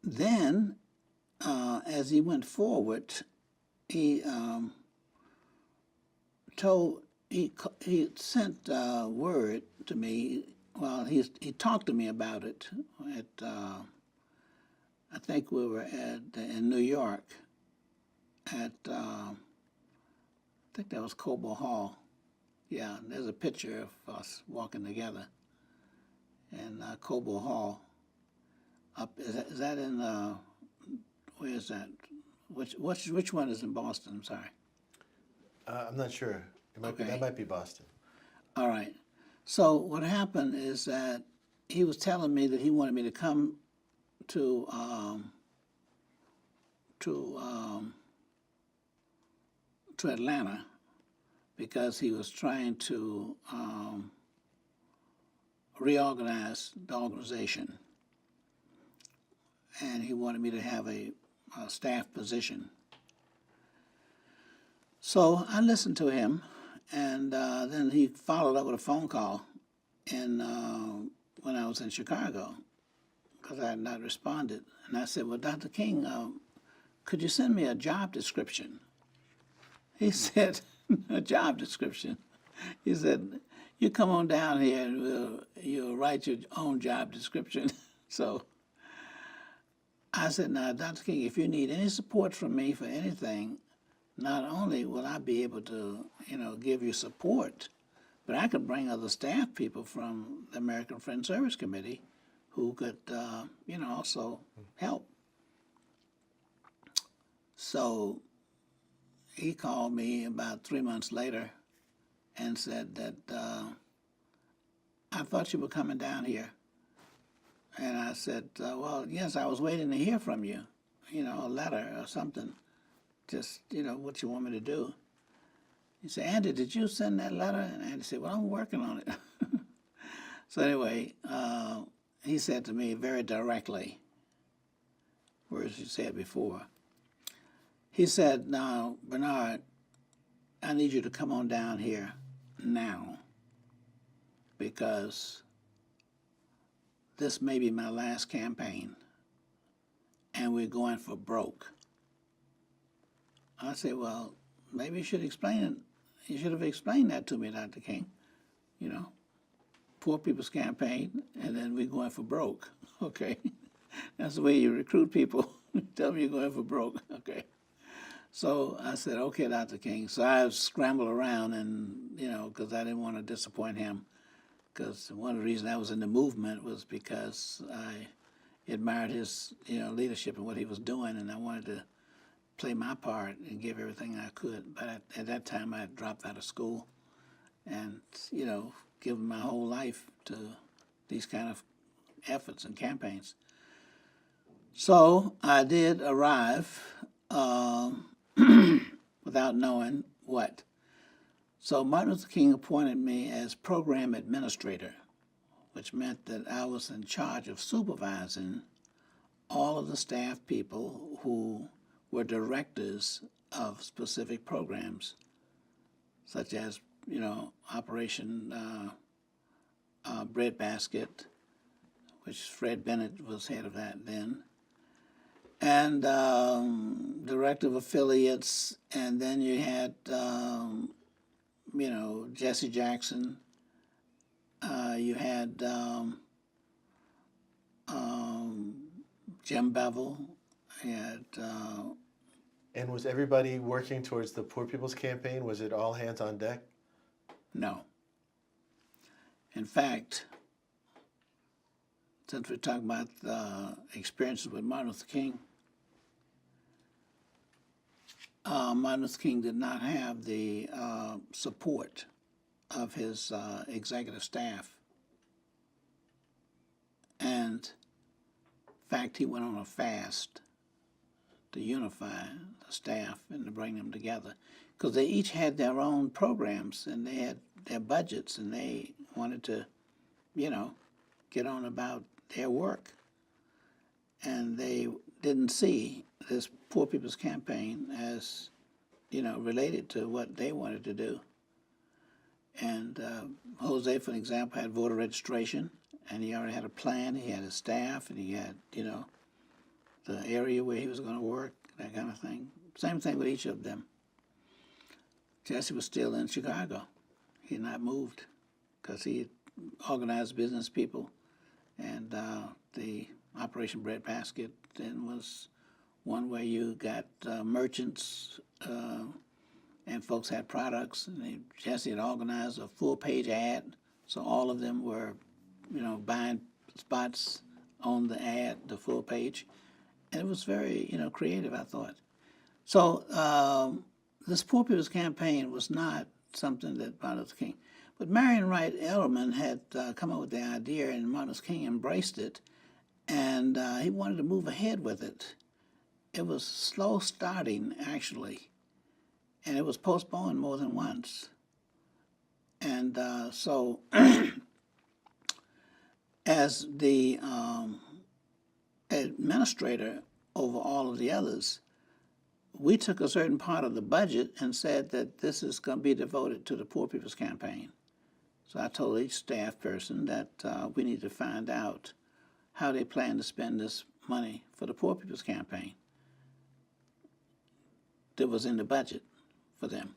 Speaker 3: Then, as he went forward, he sent word to me. Well, he talked to me about it at I think we were in New York at I think that was Cobo Hall. Yeah, there's a picture of us walking together in Cobo Hall. Is that in where is that? Which one is in Boston? I'm sorry.
Speaker 2: I'm not sure. That might be Boston.
Speaker 3: All right. So what happened is that he was telling me that he wanted me to come to Atlanta because he was trying to reorganize the organization, and he wanted me to have a staff position. So I listened to him, and then he followed up with a phone call when I was in Chicago, because I had not responded. And I said, well, Dr. King, could you send me a job description? He said, a job description? He said, you come on down here and you'll write your own job description. So I said, now, Dr. King, if you need any support from me for anything, not only will I be able to, give you support, but I could bring other staff people from the American Friends Service Committee who could, also help. So he called me about 3 months later and said that I thought you were coming down here. And I said, well, yes, I was waiting to hear from you, a letter or something, just, what you want me to do. He said, Andy, did you send that letter? And Andy said, well, I'm working on it. So anyway, he said to me very directly, words you said before, he said, now, Bernard, I need you to come on down here now, because this may be my last campaign, and we're going for broke. I said, well, maybe you should explain it. You should have explained that to me, Dr. King. Poor people's campaign, and then we're going for broke. Okay, that's the way you recruit people. Tell them you're going for broke. Okay. So I said, okay, Dr. King. So I scrambled around, and because I didn't want to disappoint him. Because one of the reasons I was in the movement was because I admired his, leadership and what he was doing, and I wanted to play my part and give everything I could. But at that time, I had dropped out of school, and given my whole life to these kind of efforts and campaigns. So I did arrive without knowing what. So Martin Luther King appointed me as program administrator, which meant that I was in charge of supervising all of the staff people who were directors of specific programs, such as, Operation Breadbasket, which Fred Bennett was head of that then, and director of affiliates, and then you had Jesse Jackson. You had Jim Bevel. You had.
Speaker 2: And was everybody working towards the Poor People's Campaign? Was it all hands on deck?
Speaker 3: No. In fact, since we're talking about experiences with Martin Luther King, Martin Luther King did not have the support of his executive staff. And in fact, he went on a fast to unify the staff and to bring them together, because they each had their own programs and they had their budgets and they wanted to, get on about their work. And they didn't see this Poor People's Campaign as, related to what they wanted to do. And Jose, for example, had voter registration, and he already had a plan. He had his staff, and he had, the area where he was going to work, that kind of thing. Same thing with each of them. Jesse was still in Chicago. He had not moved because he organized business people, and the Operation Breadbasket then was one where you got merchants and folks had products. And Jesse had organized a full-page ad, so all of them were, buying spots on the ad, the full page. And it was very, creative, I thought. So this Poor People's Campaign was not something that Martin Luther King, but Marion Wright Edelman had come up with the idea, and Martin Luther King embraced it, and he wanted to move ahead with it. It was slow starting, actually, and it was postponed more than once. And so as the administrator over all of the others, we took a certain part of the budget and said that this is going to be devoted to the Poor People's Campaign. So I told each staff person that we need to find out how they plan to spend this money for the Poor People's Campaign that was in the budget for them.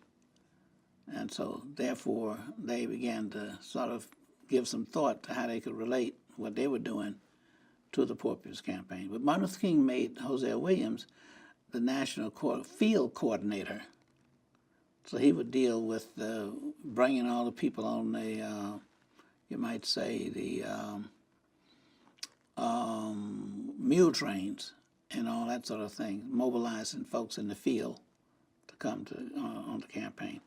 Speaker 3: And so therefore they began to sort of give some thought to how they could relate what they were doing to the Poor People's Campaign. But Martin Luther King made Hosea Williams the national field coordinator. So he would deal with bringing all the people on the, you might say, the mule trains and all that sort of thing, mobilizing folks in the field to come to on the campaign.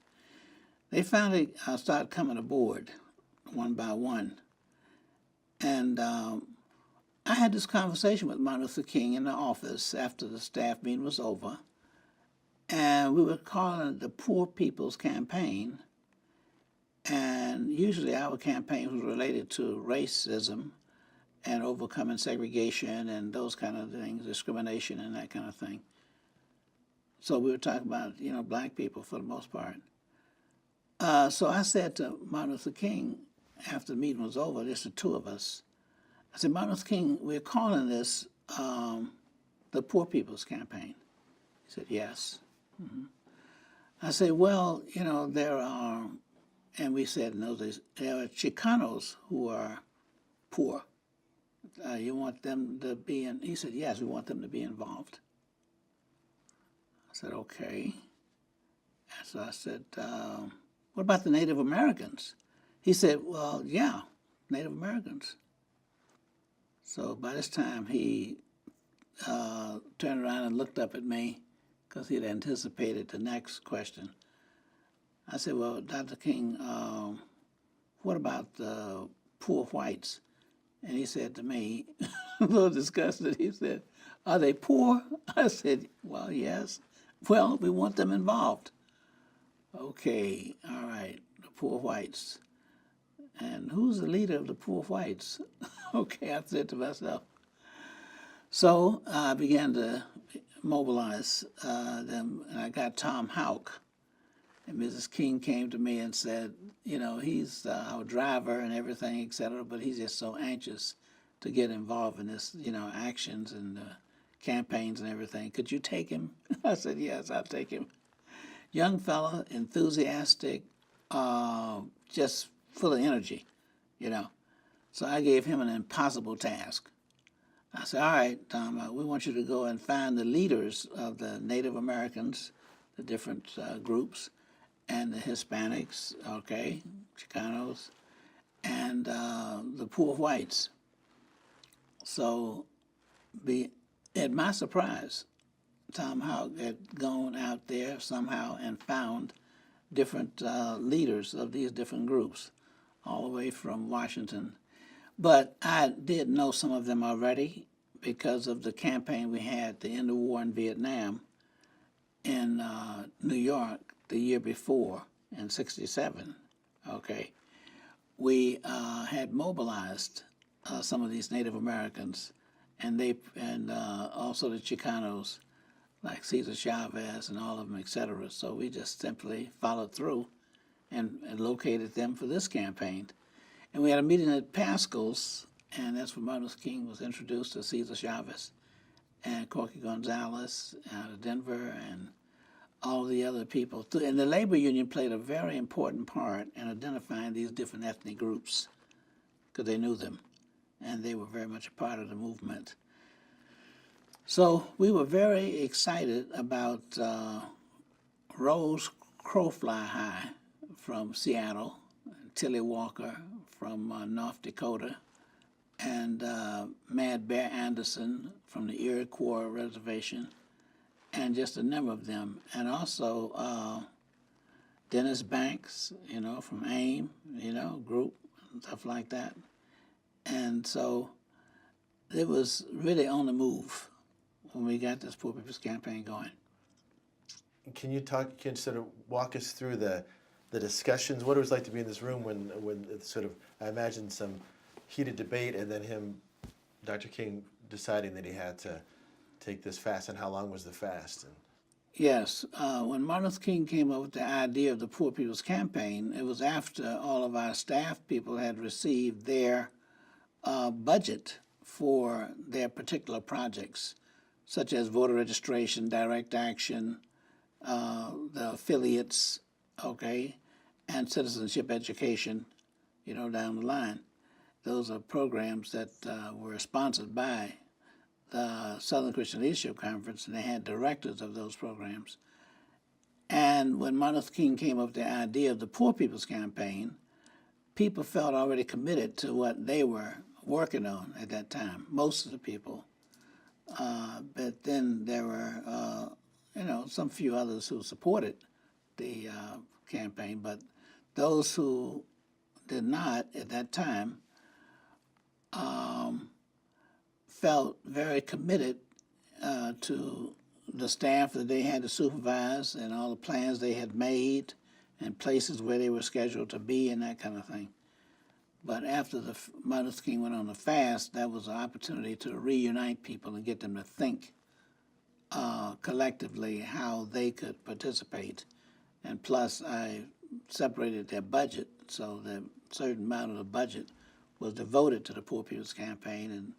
Speaker 3: They finally started coming aboard one by one. And I had this conversation with Martin Luther King in the office after the staff meeting was over, and we were calling it the Poor People's Campaign, and usually our campaign was related to racism and overcoming segregation and those kind of things, discrimination and that kind of thing. So we were talking about, black people for the most part. So I said to Martin Luther King after the meeting was over, just the two of us, I said, Martin Luther King, we're calling this the Poor People's Campaign. He said, yes. Mm-hmm. I said, well, there are, and we said in those days, there are Chicanos who are poor. You want them to be in, he said, yes, we want them to be involved. I said, okay. And so I said, what about the Native Americans? He said, well, yeah, Native Americans. So by this time, he turned around and looked up at me because he had anticipated the next question. I said, well, Dr. King, what about the poor whites? And he said to me, a little disgusted, he said, are they poor? I said, well, yes. Well, we want them involved. Okay, all right, the poor whites. And who's the leader of the poor whites? Okay, I said to myself. So I began to mobilize them, and I got Tom Houck. And Mrs. King came to me and said, he's our driver and everything, et cetera, but he's just so anxious to get involved in this, actions and campaigns and everything. Could you take him? I said, yes, I'll take him. Young fella, enthusiastic, just full of energy, So I gave him an impossible task. I said, all right, Tom, we want you to go and find the leaders of the Native Americans, the different groups, and the Hispanics, okay, Chicanos, and the poor whites. So at my surprise, Tom Houck had gone out there somehow and found different leaders of these different groups, all the way from Washington. But I did know some of them already because of the campaign we had to end the war in Vietnam in New York the year before in '67. Okay, we had mobilized some of these Native Americans, and also the Chicanos, like Cesar Chavez and all of them, etc. So we just simply followed through and located them for this campaign. And we had a meeting at Pascal's, and that's where Martin Luther King was introduced to Cesar Chavez and Corky Gonzalez out of Denver and all the other people. And the labor union played a very important part in identifying these different ethnic groups because they knew them, and they were very much a part of the movement. So we were very excited about Rose Crowfly High from Seattle, Tilly Walker from North Dakota, and Mad Bear Anderson from the Iroquois Reservation, and just a number of them. And also Dennis Banks, from AIM, group, and stuff like that. And so it was really on the move when we got this Poor People's Campaign going.
Speaker 2: Can you sort of walk us through the discussions, what it was like to be in this room when it's sort of, I imagine some heated debate, and then Dr. King deciding that he had to take this fast, and how long was the fast?
Speaker 3: Yes, when Martin Luther King came up with the idea of the Poor People's Campaign, it was after all of our staff people had received their budget for their particular projects, such as voter registration, direct action, the affiliates, okay, and citizenship education, down the line. Those are programs that were sponsored by the Southern Christian Leadership Conference, and they had directors of those programs. And when Martin Luther King came up with the idea of the Poor People's Campaign, people felt already committed to what they were working on at that time, most of the people. But then there were, some few others who supported the campaign, but those who did not at that time felt very committed to the staff that they had to supervise and all the plans they had made and places where they were scheduled to be and that kind of thing. But after Martin Luther King went on the fast, that was an opportunity to reunite people and get them to think collectively how they could participate. And plus, I separated their budget, so that a certain amount of the budget was devoted to the Poor People's Campaign, and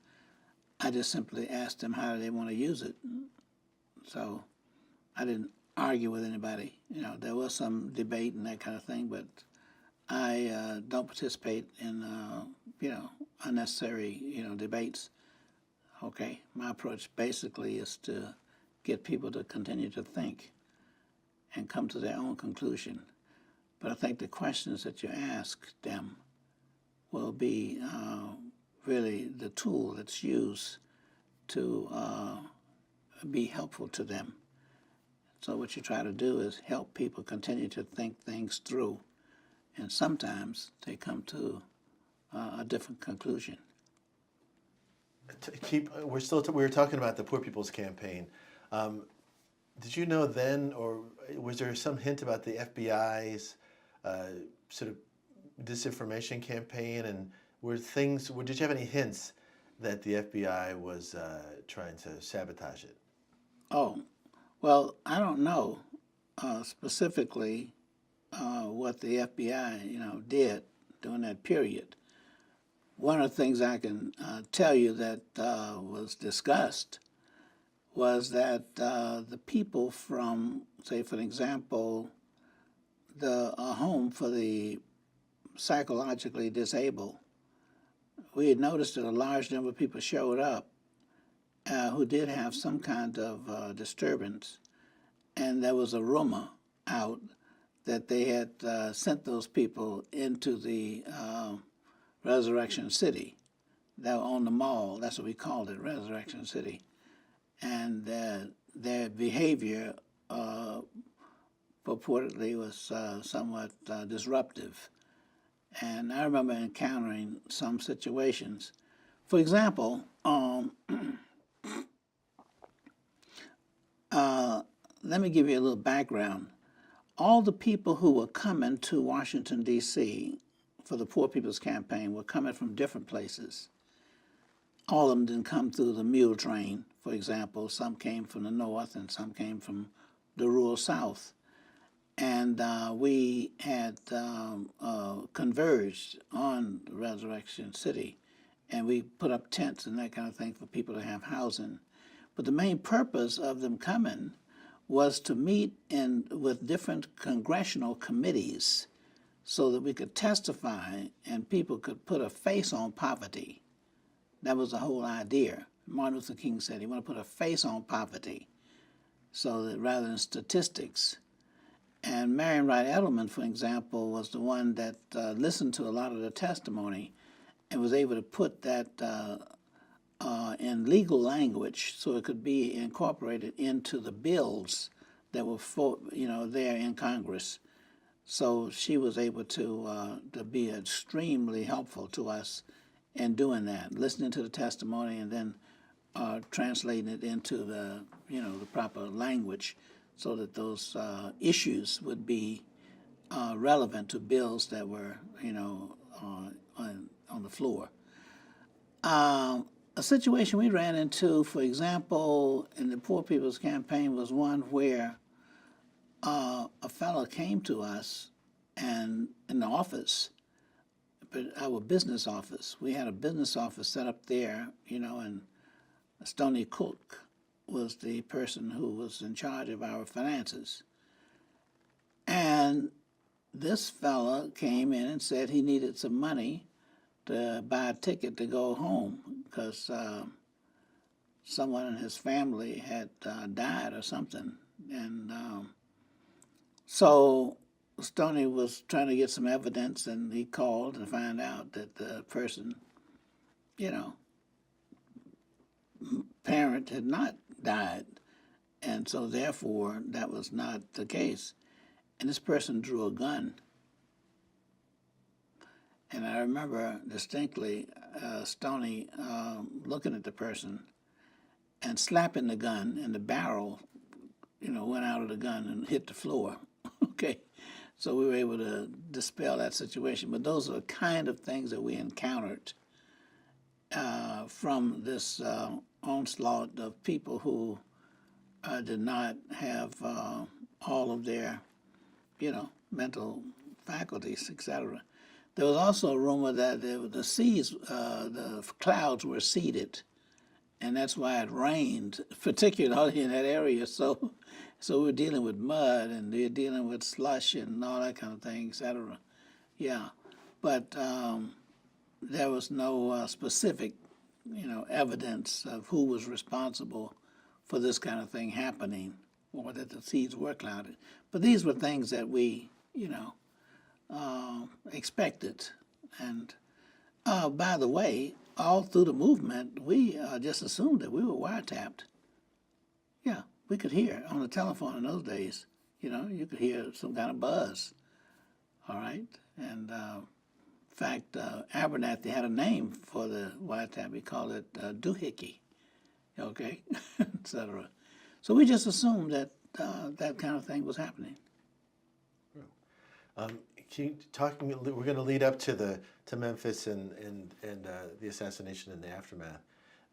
Speaker 3: I just simply asked them how they want to use it. So I didn't argue with anybody. There was some debate and that kind of thing, but I don't participate in, unnecessary, debates. Okay, my approach basically is to get people to continue to think and come to their own conclusion. But I think the questions that you ask them will be really the tool that's used to be helpful to them. So what you try to do is help people continue to think things through, and sometimes they come to a different conclusion.
Speaker 2: We were talking about the Poor People's Campaign. Did you know then, or was there some hint about the FBI's sort of disinformation campaign, and did you have any hints that the FBI was trying to sabotage it?
Speaker 3: Oh, well, I don't know specifically what the FBI, did during that period. One of the things I can tell you that was discussed was that the people from, say, for example, the home for the psychologically disabled, we had noticed that a large number of people showed up who did have some kind of disturbance, and there was a rumor out that they had sent those people into the Resurrection City. They were on the mall, that's what we called it, Resurrection City. And their behavior purportedly was somewhat disruptive. And I remember encountering some situations. For example, let me give you a little background. All the people who were coming to Washington, D.C. for the Poor People's Campaign were coming from different places. All of them didn't come through the mule train, for example. Some came from the north and some came from the rural south. And we had converged on Resurrection City, and we put up tents and that kind of thing for people to have housing. But the main purpose of them coming was to meet with different congressional committees so that we could testify and people could put a face on poverty. That was the whole idea. Martin Luther King said he wanted to put a face on poverty so that rather than statistics. And Marion Wright Edelman, for example, was the one that listened to a lot of the testimony and was able to put that in legal language so it could be incorporated into the bills that were there in Congress. So she was able to be extremely helpful to us in doing that, listening to the testimony and then translating it into the proper language so that those issues would be relevant to bills that were on the floor. A situation we ran into, for example, in the Poor People's Campaign was one where a fellow came to us and in the office, our business office. We had a business office set up there, and Stony Cook was the person who was in charge of our finances. And this fella came in and said he needed some money to buy a ticket to go home because someone in his family had died or something. And so Stoney was trying to get some evidence, and he called to find out that the person, parent had not died. And so therefore, that was not the case. And this person drew a gun. And I remember distinctly Stoney looking at the person and slapping the gun, and the barrel, went out of the gun and hit the floor. Okay, so we were able to dispel that situation. But those are the kind of things that we encountered from this onslaught of people who did not have all of their, mental faculties, etc. There was also a rumor that the clouds were seeded, and that's why it rained, particularly in that area. So we're dealing with mud, and they're dealing with slush and all that kind of thing, etc. Yeah, but there was no specific, evidence of who was responsible for this kind of thing happening, or that the seeds were clouded. But these were things that we, expected. And by the way, all through the movement, we just assumed that we were wiretapped. Yeah, we could hear on the telephone in those days. You could hear some kind of buzz. All right, and in fact, Abernathy had a name for the wiretap. We called it doohickey. Okay, etc. So we just assumed that that kind of thing was happening.
Speaker 2: Can you we're going to lead up to Memphis and the assassination and the aftermath.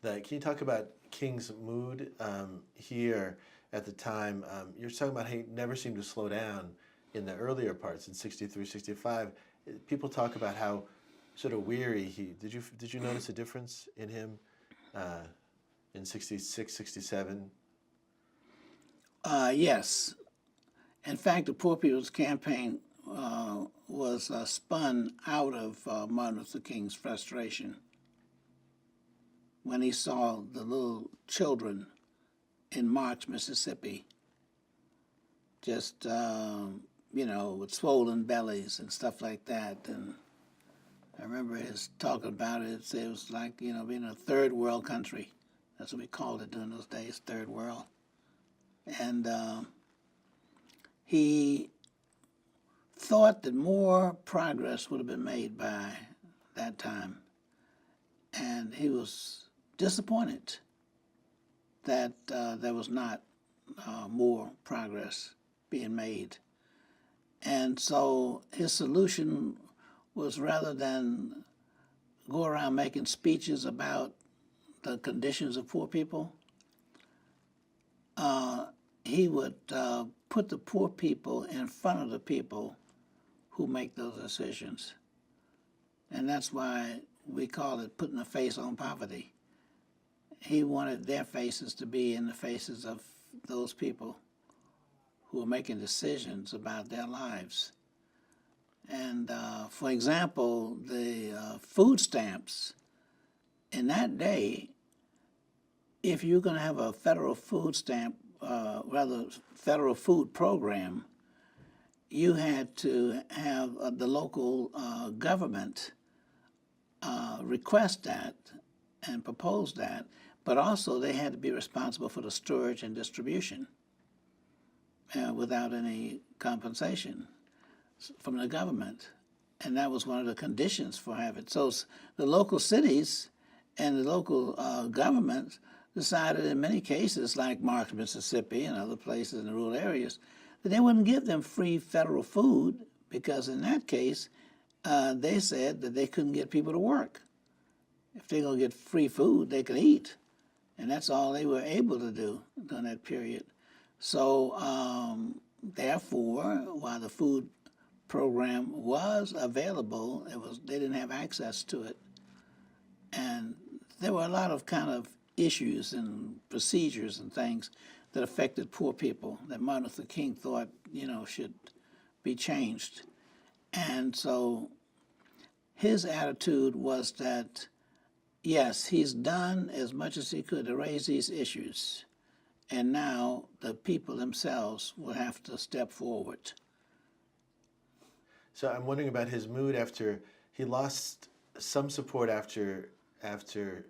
Speaker 2: Can you talk about King's mood here at the time? You're talking about how he never seemed to slow down in the earlier parts in 63, 65. People talk about how sort of weary did you notice a difference in him in 66, 67?
Speaker 3: Yes. In fact, the Poor People's Campaign was spun out of Martin Luther King's frustration when he saw the little children in March, Mississippi, just, with swollen bellies and stuff like that. And I remember his talking about it. It was like, being a third world country. That's what we called it during those days, third world. And he thought that more progress would have been made by that time. And he was disappointed that there was not more progress being made. And so his solution was, rather than go around making speeches about the conditions of poor people, he would put the poor people in front of the people who make those decisions. And that's why we call it putting a face on poverty. He wanted their faces to be in the faces of those people who are making decisions about their lives. And for example, the food stamps, in that day, if you're going to have a federal food stamp, federal food program, you had to have the local government request that and propose that, but also they had to be responsible for the storage and distribution without any compensation from the government. And that was one of the conditions for having it. So the local cities and the local governments decided in many cases, like Marks, Mississippi and other places in the rural areas, that they wouldn't give them free federal food because in that case, they said that they couldn't get people to work. If they're going to get free food, they could eat. And that's all they were able to do during that period. So therefore, while the food program was available, they didn't have access to it. And there were a lot of kind of issues and procedures and things that affected poor people that Martin Luther King thought, should be changed. And so his attitude was that, yes, he's done as much as he could to raise these issues, and now the people themselves will have to step forward.
Speaker 2: So I'm wondering about his mood after he lost some support after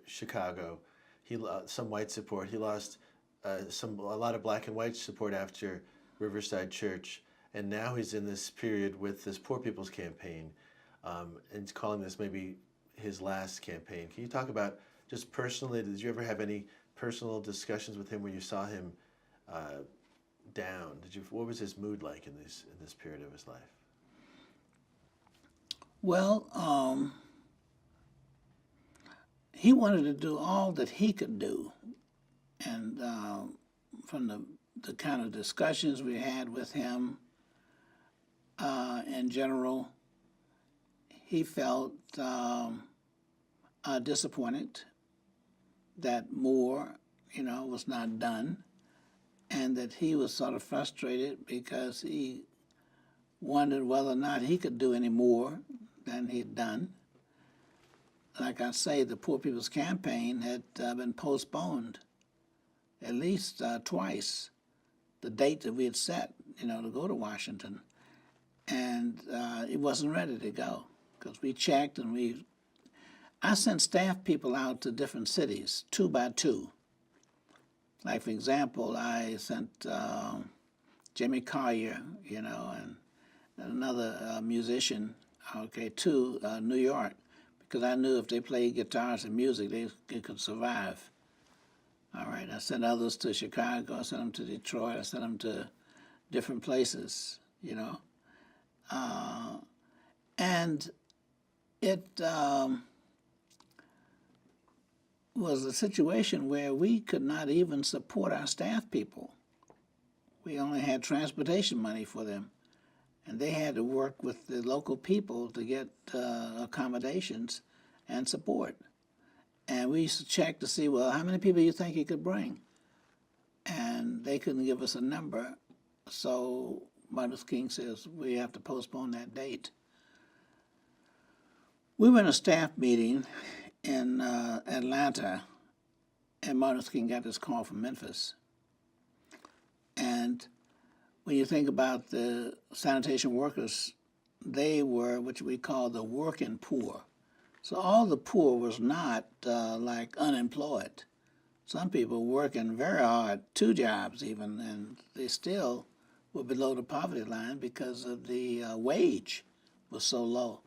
Speaker 2: Chicago. He lost some white support. He lost a lot of black and white support after Riverside Church, and now he's in this period with this Poor People's Campaign, and calling this maybe his last campaign. Can you talk about just personally? Did you ever have any personal discussions with him where you saw him down? What was his mood like in this period of his life?
Speaker 3: Well, he wanted to do all that he could do, and from the kind of discussions we had with him, in general, he felt disappointed that more, was not done, and that he was sort of frustrated because he wondered whether or not he could do any more than he'd done. Like I say, the Poor People's Campaign had been postponed at least twice, the date that we had set, to go to Washington. And it wasn't ready to go because we checked and I sent staff people out to different cities, 2 by 2. Like, for example, I sent Jimmy Collier, and another musician, to New York, because I knew if they played guitars and music, they could survive. All right, I sent others to Chicago, I sent them to Detroit, I sent them to different places, and it was a situation where we could not even support our staff people. We only had transportation money for them, and they had to work with the local people to get accommodations and support. And we used to check to see, well, how many people you think you could bring? And they couldn't give us a number, so Martin Luther King says we have to postpone that date. We were in a staff meeting in Atlanta, and Martin Luther King got this call from Memphis. And when you think about the sanitation workers, they were what we call the working poor. So all the poor was not like unemployed. Some people working very hard, 2 jobs even, and they still were below the poverty line because of the wage was so low.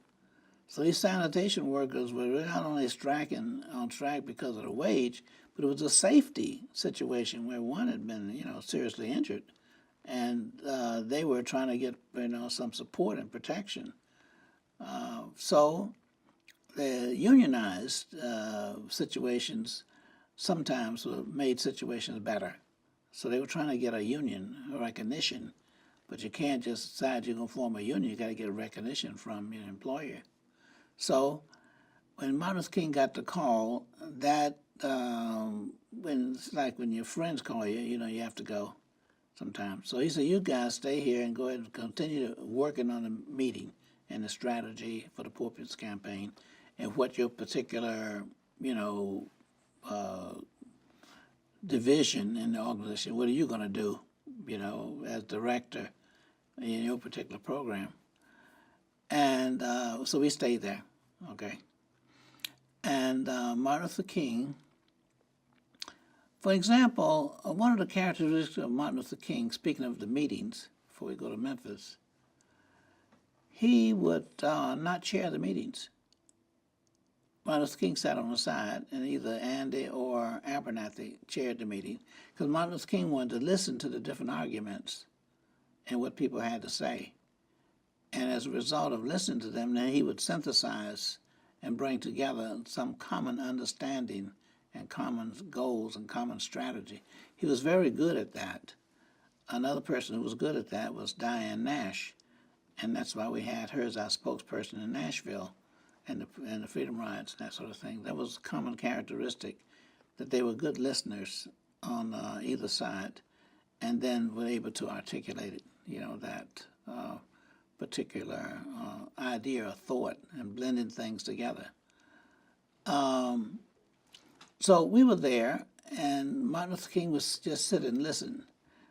Speaker 3: So these sanitation workers were not only on strike because of the wage, but it was a safety situation where one had been, seriously injured, and they were trying to get, some support and protection. So the unionized situations sometimes made situations better. So they were trying to get a union recognition, but you can't just decide you're going to form a union. You got to get recognition from your employer. So when Martin Luther King got the call, that when it's like when your friends call you, you have to go sometimes. So he said, "You guys stay here and go ahead and continue working on the meeting and the strategy for the Poor People's Campaign, and what your particular, division in the organization. What are you going to do, as director in your particular program?" And so we stayed there, okay. And Martin Luther King, for example, one of the characteristics of Martin Luther King, speaking of the meetings, before we go to Memphis, he would not chair the meetings. Martin Luther King sat on the side, and either Andy or Abernathy chaired the meeting, because Martin Luther King wanted to listen to the different arguments and what people had to say. And as a result of listening to them, then he would synthesize and bring together some common understanding and common goals and common strategy. He was very good at that. Another person who was good at that was Diane Nash, and that's why we had her as our spokesperson in Nashville and the Freedom Rides and that sort of thing. That was a common characteristic, that they were good listeners on either side, and then were able to articulate it, that particular idea or thought, and blending things together. So we were there, and Martin Luther King was just sitting and listening.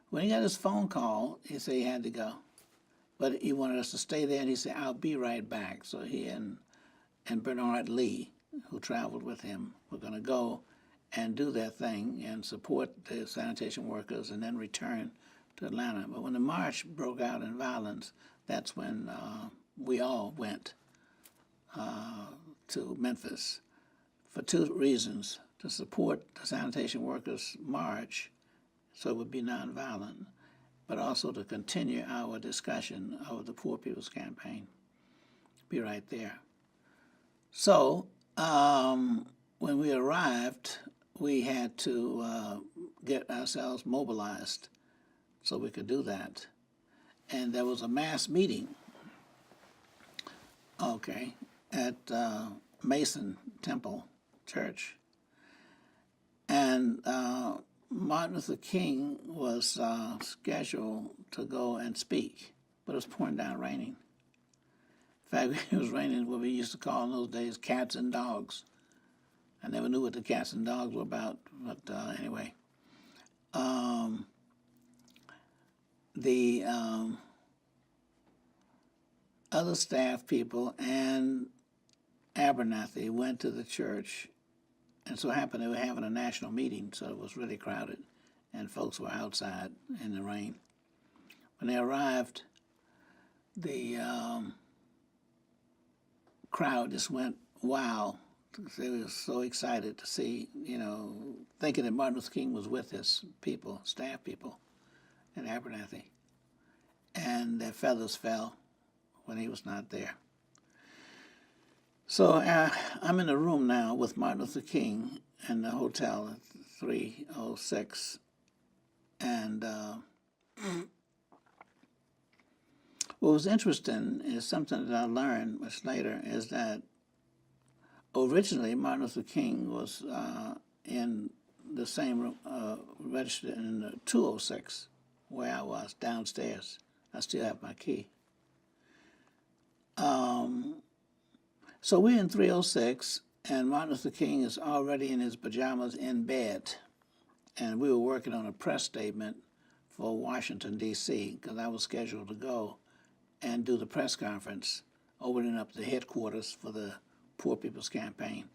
Speaker 3: When he got his phone call, he said he had to go. But he wanted us to stay there, and he said, "I'll be right back." So he and Bernard Lee, who traveled with him, were going to go and do their thing and support the sanitation workers and then return to Atlanta. But when the march broke out in violence, that's when we all went to Memphis for two reasons: to support the sanitation workers' march, so it would be nonviolent, but also to continue our discussion of the Poor People's Campaign. Be right there. So when we arrived, we had to get ourselves mobilized so we could do that. And there was a mass meeting, okay, at Mason Temple Church. And Martin Luther King was scheduled to go and speak, but it was pouring down raining. In fact, it was raining what we used to call in those days cats and dogs. I never knew what the cats and dogs were about, but anyway. The other staff people and Abernathy went to the church, and so it happened they were having a national meeting, so it was really crowded, and folks were outside in the rain. When they arrived, the crowd just went wow. They were so excited to see, thinking that Martin Luther King was with his people, staff people, and Abernathy. And their feathers fell when he was not there. So I'm in a room now with Martin Luther King in the hotel at 306. And what was interesting is something that I learned much later, is that originally Martin Luther King was in the same room, registered in the 206, where I was, downstairs. I still have my key. So we're in 306, and Martin Luther King is already in his pajamas in bed. And we were working on a press statement for Washington, D.C., because I was scheduled to go and do the press conference, opening up the headquarters for the Poor People's Campaign.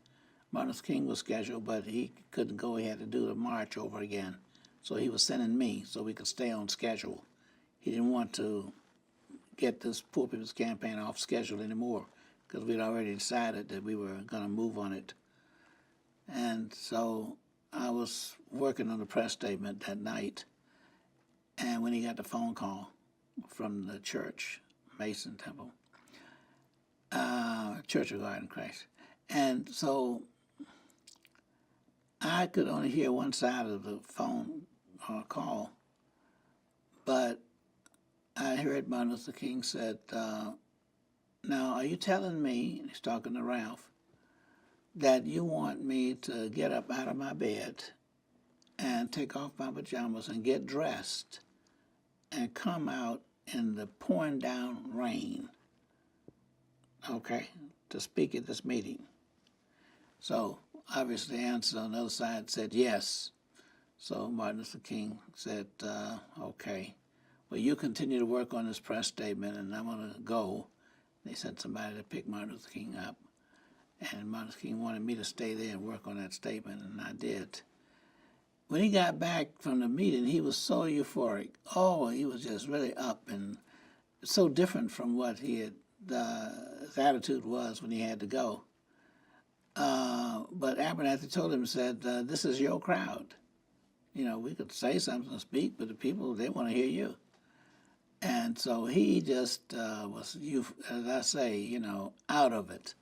Speaker 3: Martin Luther King was scheduled, but he couldn't go. He had to do the march over again. So he was sending me so we could stay on schedule. he didn't want to get this Poor People's Campaign off schedule anymore because we'd already decided that we were going to move on it. And so I was working on the press statement that night, and when he got the phone call from the church, Mason Temple, Church of God in Christ. And so I could only hear one side of the phone call, but I heard Martin Luther King said, now are you telling me, he's talking to Ralph, that you want me to get up out of my bed and take off my pajamas and get dressed and come out in the pouring down rain, okay, to speak at this meeting? So obviously the answer on the other side said yes. So Martin Luther King said, okay, well, you continue to work on this press statement and I'm going to go. They sent somebody to pick Martin Luther King up. And Martin Luther King wanted me to stay there and work on that statement, and I did. When he got back from the meeting, he was so euphoric. Oh, he was just really up and so different from what he had, his attitude was when he had to go. But Abernathy told him, said, this is your crowd. You know, we could say something and speak, but the people, they want to hear you. And so he just was, as I say, you know, out of it.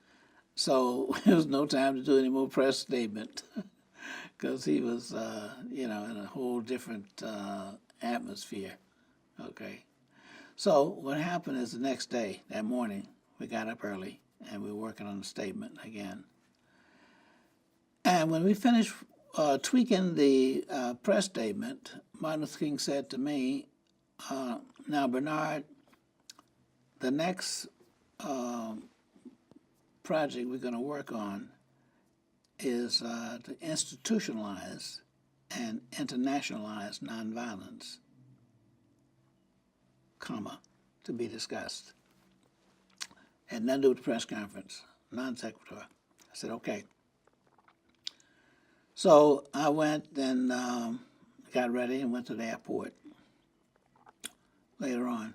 Speaker 3: So there was no time to do any more press statement because he was, you know, in a whole different atmosphere, okay? So what happened is the next day, that morning, we got up early and we were working on the statement again. And when we finished tweaking the press statement, Martin Luther King said to me, now, Bernard, the next project we're going to work on is to institutionalize and internationalize nonviolence, comma, to be discussed. Had nothing to do with the press conference, non sequitur. I said, okay. So I went and got ready and went to the airport later on.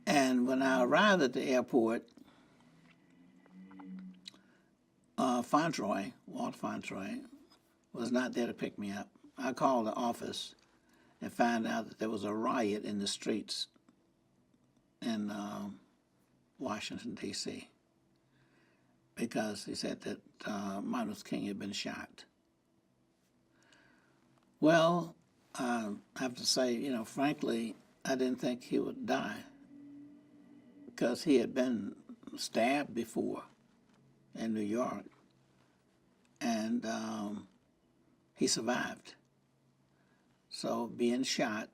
Speaker 3: And when I arrived at the airport, Walt Fontroy, was not there to pick me up. I called the office and found out that there was a riot in the streets in Washington, D.C., because he said that Martin Luther King had been shot. Well, I have to say, you know, frankly, I didn't think he would die because he had been stabbed before in New York, and he survived. So being shot,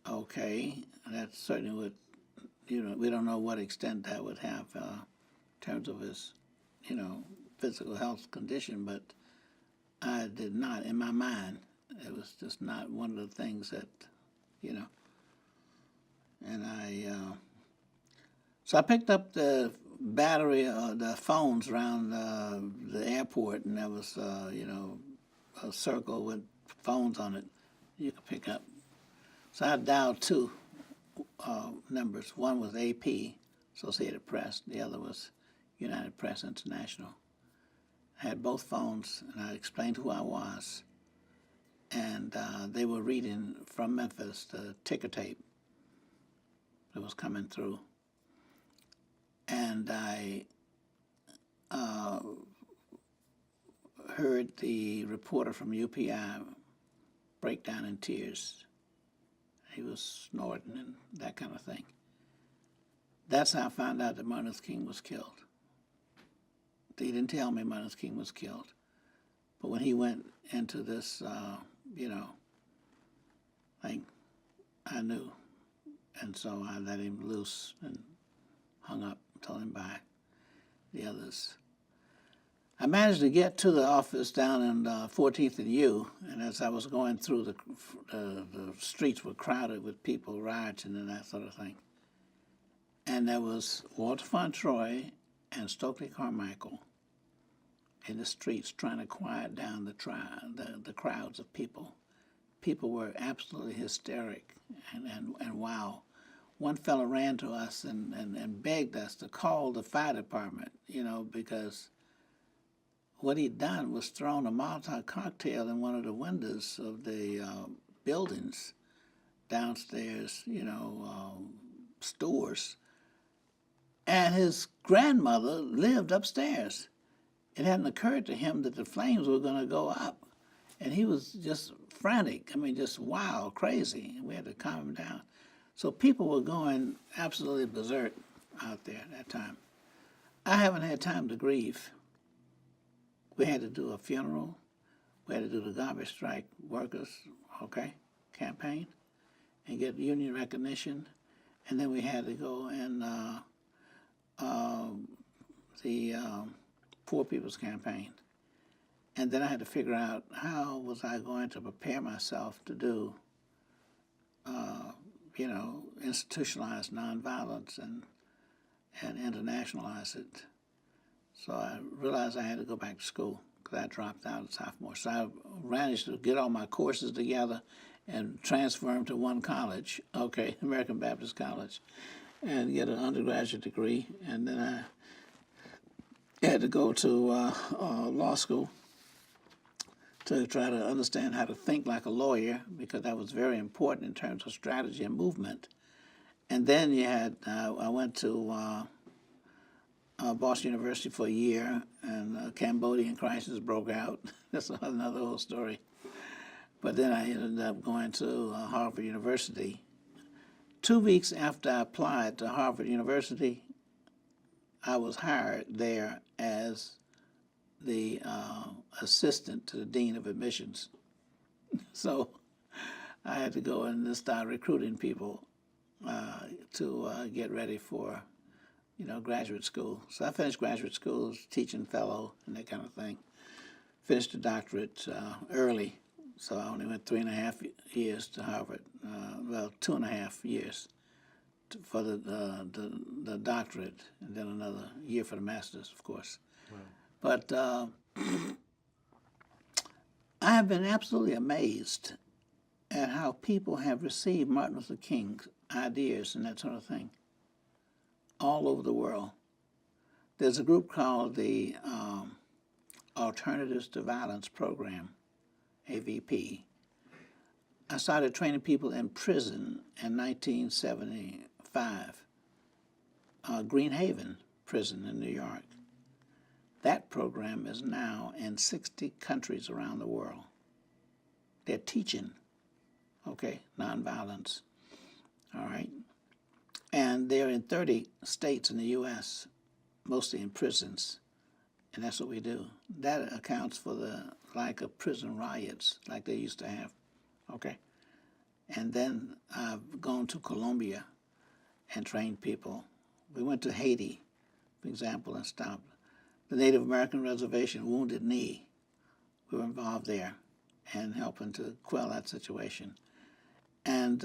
Speaker 3: okay, that certainly would, you know, we don't know what extent that would have in terms of his, you know, physical health condition, but I did not, in my mind, it was just not one of the things that, you know, and so I picked up the battery, the phones around the airport, and there was, you know, a circle with phones on it you could pick up. So I dialed two numbers. One was AP, Associated Press. The other was United Press International. I had both phones, and I explained who I was. And they were reading from Memphis the ticker tape that was coming through. And I heard the reporter from UPI break down in tears. He was snorting and that kind of thing. That's how I found out that Martin Luther King was killed. They didn't tell me Martin Luther King was killed. But when he went into this, you know, thing, I knew. And so I let him loose and hung up, told him bye. The others. I managed to get to the office down in 14th and U, and as I was going through, the streets were crowded with people rioting and that sort of thing. And there was Walter Fontroy and Stokely Carmichael in the streets trying to quiet down the crowds of people. People were absolutely hysteric And wow, one fellow ran to us and begged us to call the fire department, because what he'd done was thrown a Molotov cocktail in one of the windows of the buildings downstairs, stores. And his grandmother lived upstairs. It hadn't occurred to him that the flames were going to go up. And he was just frantic, just wild, crazy. We had to calm him down. So people were going absolutely berserk out there at that time. I haven't had time to grieve. We had to do a funeral. We had to do the garbage strike workers, campaign, and get union recognition. And then we had to go and the Poor People's Campaign. And then I had to figure out how was I going to prepare myself to do, institutionalize nonviolence and internationalize it. So I realized I had to go back to school because I dropped out as sophomore. So I managed to get all my courses together and transfer them to one college, American Baptist College, and get an undergraduate degree. And then I had to go to law school to try to understand how to think like a lawyer, because that was very important in terms of strategy and movement. And then I went to Boston University for a year, and the Cambodian crisis broke out. That's another whole story. But then I ended up going to Harvard University. 2 weeks after I applied to Harvard University, I was hired there as the assistant to the dean of admissions. So I had to go and start recruiting people to get ready for, graduate school. So I finished graduate school, teaching fellow and that kind of thing. Finished the doctorate early, so I only went 3.5 years to Harvard. 2.5 years for the doctorate, and then another year for the master's, of course. Wow. But I have been absolutely amazed at how people have received Martin Luther King's ideas and that sort of thing all over the world. There's a group called the Alternatives to Violence Program, AVP. I started training people in prison in 1975, Green Haven Prison in New York. That program is now in 60 countries around the world. They're teaching, nonviolence, all right? And they're in 30 states in the U.S., mostly in prisons, and that's what we do. That accounts for the lack of prison riots like they used to have, And then I've gone to Colombia and trained people. We went to Haiti, for example, and stopped the Native American reservation, Wounded Knee. We were involved there and helping to quell that situation. And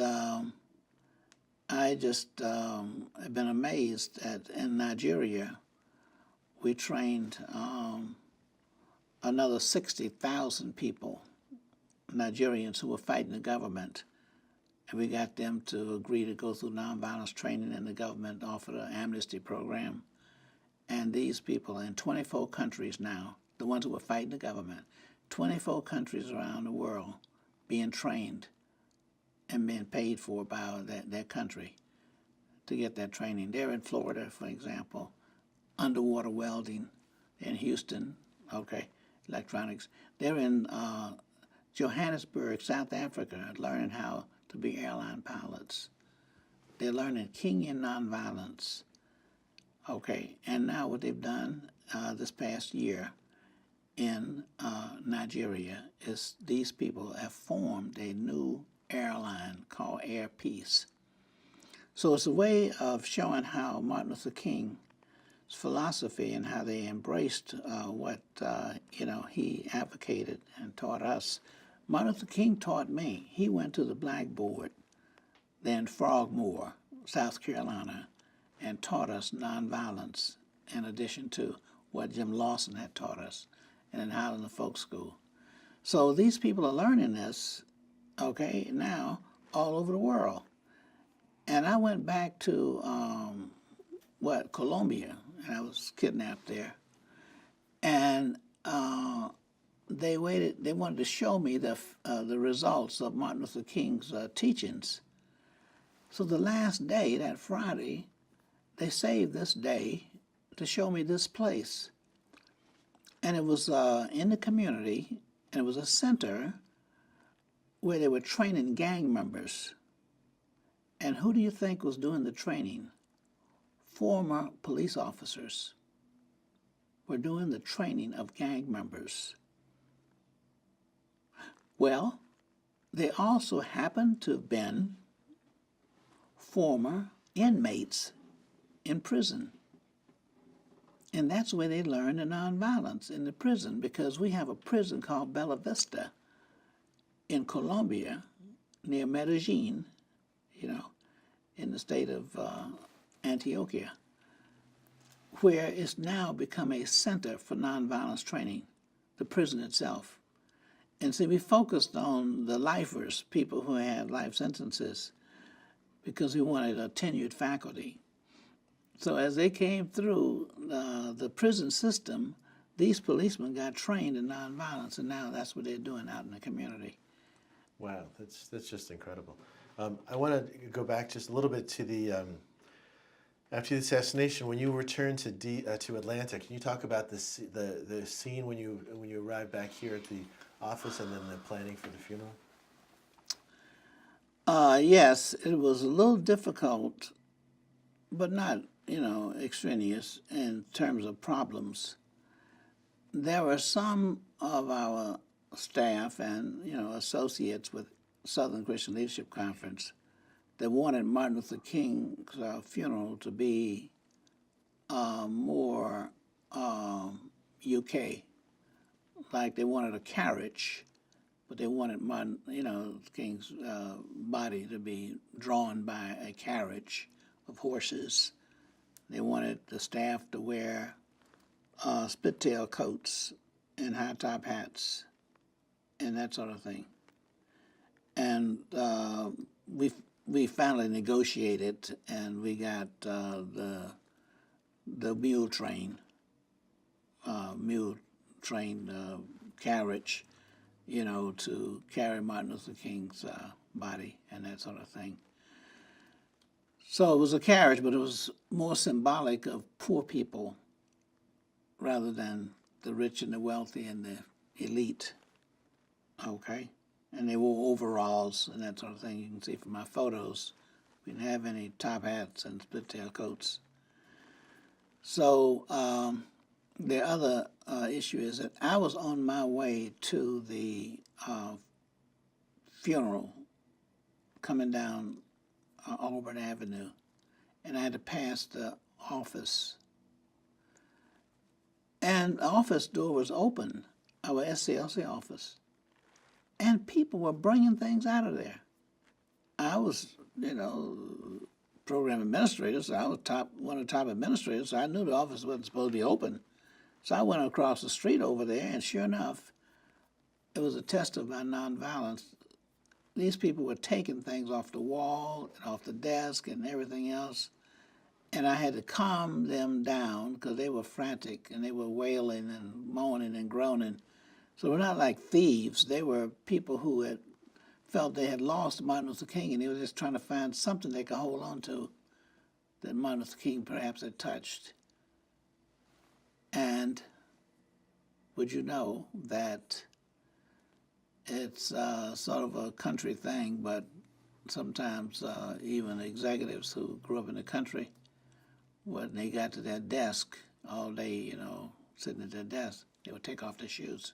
Speaker 3: I just have been amazed at, in Nigeria, we trained another 60,000 people, Nigerians who were fighting the government. And we got them to agree to go through nonviolence training, and the government offered an amnesty program. And these people are in 24 countries now, the ones who were fighting the government, 24 countries around the world being trained and being paid for by their country to get that training. They're in Florida, for example, underwater welding, in Houston, electronics. They're in Johannesburg, South Africa, learning how to be airline pilots. They're learning Kenyan nonviolence. And now what they've done this past year in Nigeria is these people have formed a new airline called Air Peace. So it's a way of showing how Martin Luther King's philosophy and how they embraced what he advocated and taught us. Martin Luther King taught me. He went to the blackboard there in Frogmore, South Carolina, and taught us nonviolence in addition to what Jim Lawson had taught us in Highland Folk School. So these people are learning this, now all over the world. And I went back to, Colombia, and I was kidnapped there. And they wanted to show me the results of Martin Luther King's teachings. So the last day, that Friday, they saved this day to show me this place. And it was in the community, and it was a center where they were training gang members. And who do you think was doing the training? Former police officers were doing the training of gang members. Well, they also happened to have been former inmates in prison. And that's where they learned the nonviolence, in the prison, because we have a prison called Bella Vista in Colombia, near Medellin, in the state of Antioquia, where it's now become a center for nonviolence training, the prison itself. And see, we focused on the lifers, people who had life sentences, because we wanted a tenured faculty. So as they came through the prison system, these policemen got trained in nonviolence, and now that's what they're doing out in the community.
Speaker 2: Wow, that's just incredible. I want to go back just a little bit to the after the assassination. When you returned to Atlanta, can you talk about the scene when you arrived back here at the office, and then the planning for the funeral?
Speaker 3: Yes, it was a little difficult, but not extraneous in terms of problems. There were some of our staff and associates with Southern Christian Leadership Conference that wanted Martin Luther King's funeral to be more UK, like they wanted a carriage, but they wanted Martin, King's body to be drawn by a carriage of horses. They wanted the staff to wear split-tail coats and high-top hats and that sort of thing. And we finally negotiated, and we got the mule train carriage, to carry Martin Luther King's body and that sort of thing. So it was a carriage, but it was more symbolic of poor people rather than the rich and the wealthy and the elite. Okay? And they wore overalls and that sort of thing. You can see from my photos, we didn't have any top hats and split-tail coats. So the other issue is that I was on my way to the funeral coming down Auburn Avenue, and I had to pass the office. And the office door was open, our SCLC office, and people were bringing things out of there. I was, program administrator, so I was one of the top administrators, so I knew the office wasn't supposed to be open. So I went across the street over there, and sure enough, it was a test of my nonviolence. These people were taking things off the wall and off the desk and everything else, and I had to calm them down because they were frantic and they were wailing and moaning and groaning. So they're not like thieves. They were people who had felt they had lost Martin Luther King, and they were just trying to find something they could hold on to that Martin Luther King perhaps had touched. And would you know that it's sort of a country thing, but sometimes even executives who grew up in the country, when they got to their desk all day, sitting at their desk, they would take off their shoes.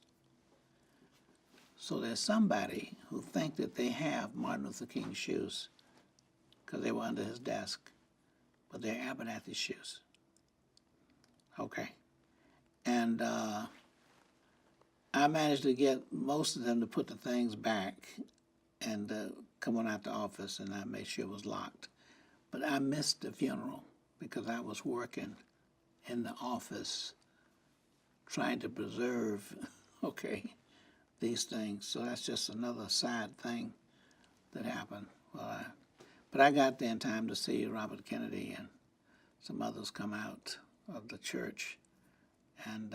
Speaker 3: So there's somebody who think that they have Martin Luther King's shoes because they were under his desk, but they're Abernathy's shoes. Okay. And I managed to get most of them to put the things back and come on out the office, and I made sure it was locked. But I missed the funeral because I was working in the office trying to preserve, these things. So that's just another sad thing that happened. But I got there in time to see Robert Kennedy and some others come out of the church, and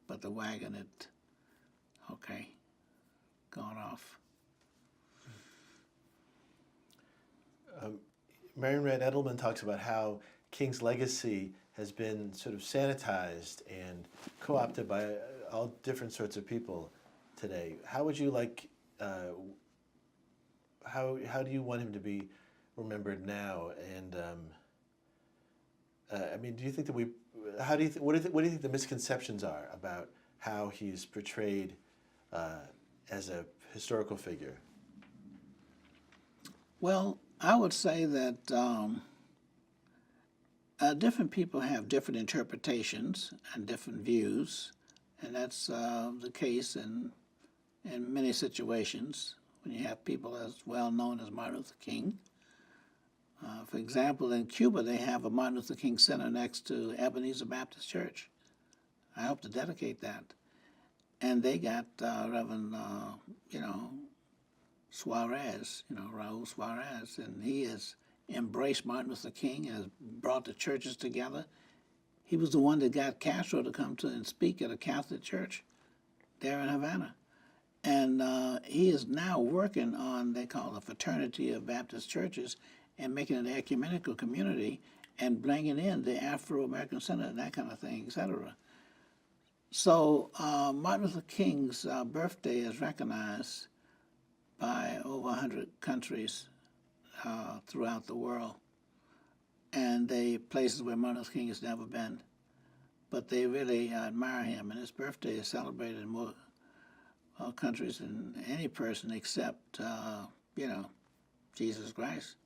Speaker 3: but the wagon had, gone off.
Speaker 2: Marion Rand Edelman talks about how King's legacy has been sort of sanitized and co-opted by all different sorts of people today. How would you like? How do you want him to be remembered now? And I mean, do you think that we? How do you? What do you think the misconceptions are about how he's portrayed as a historical figure?
Speaker 3: Well, I would say that different people have different interpretations and different views, and that's the case in many situations when you have people as well known as Martin Luther King. For example, in Cuba, they have a Martin Luther King Center next to Ebenezer Baptist Church. I hope to dedicate that. And they got Reverend, Suarez, Raul Suarez, and he has embraced Martin Luther King, has brought the churches together. He was the one that got Castro to come to and speak at a Catholic church there in Havana. And he is now working on, they call the Fraternity of Baptist Churches, and making an ecumenical community and bringing in the Afro-American Center and that kind of thing, etc. So Martin Luther King's birthday is recognized by over 100 countries throughout the world, and they places where Martin Luther King has never been. But they really admire him, and his birthday is celebrated in more countries than any person except, Jesus Christ.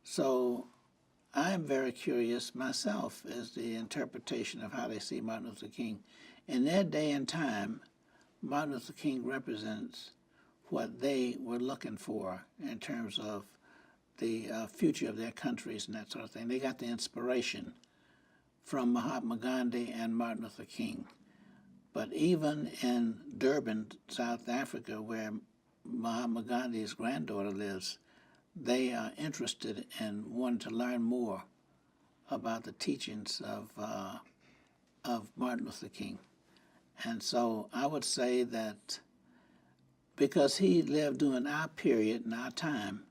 Speaker 3: So I'm very curious myself as the interpretation of how they see Martin Luther King. In their day and time, Martin Luther King represents what they were looking for in terms of the future of their countries and that sort of thing. They got the inspiration from Mahatma Gandhi and Martin Luther King. But even in Durban, South Africa, where Mahatma Gandhi's granddaughter lives, they are interested in wanting to learn more about the teachings of Martin Luther King. And so I would say that because he lived during our period and our time,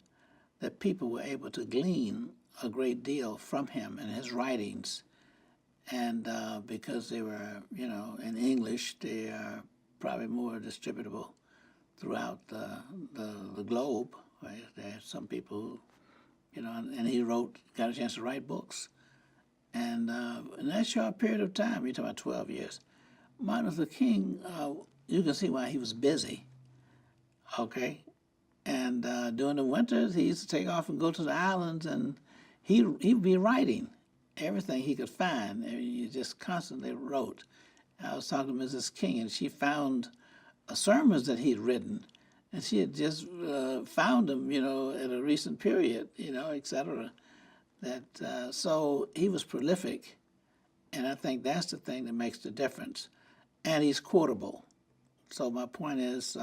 Speaker 3: that people were able to glean a great deal from him and his writings. And because they were, in English, they are probably more distributable throughout the globe. Right? There are some people who, and he got a chance to write books. And in that short period of time, you're talking about 12 years, Martin Luther King, you can see why he was busy, okay? And during the winters, he used to take off and go to the islands, and he'd be writing everything he could find. He just constantly wrote. I was talking to Mrs. King, and she found sermons that he'd written, and she had just found them, at a recent period, et cetera. So he was prolific, and I think that's the thing that makes the difference. And he's quotable. So my point is,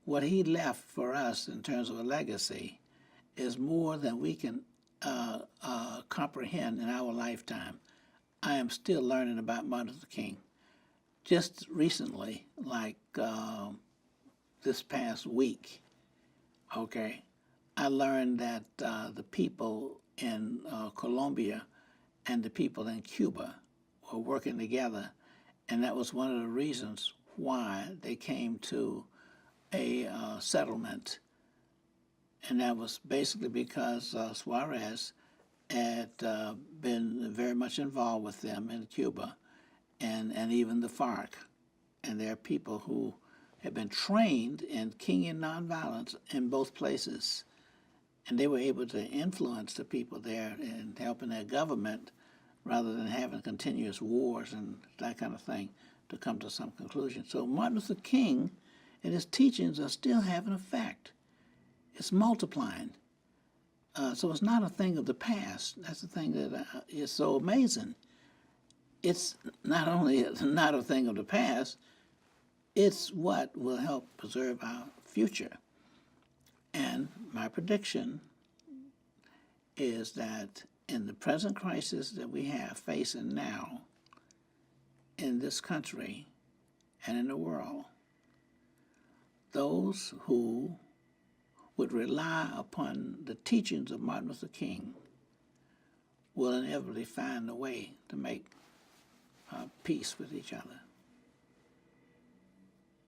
Speaker 3: what he left for us in terms of a legacy is more than we can comprehend in our lifetime. I am still learning about Martin Luther King. Just recently, like this past week, I learned that the people in Colombia and the people in Cuba were working together, and that was one of the reasons why they came to a settlement. And that was basically because Suarez had been very much involved with them in Cuba and even the FARC. And there are people who have been trained in Kingian nonviolence in both places. And they were able to influence the people there in helping their government rather than having continuous wars and that kind of thing to come to some conclusion. So Martin Luther King and his teachings are still having effect. It's multiplying. So it's not a thing of the past. That's the thing that is so amazing. It's not only not a thing of the past, it's what will help preserve our future. And my prediction is that in the present crisis that we have facing now in this country and in the world, those who would rely upon the teachings of Martin Luther King will inevitably find a way to make peace with each other.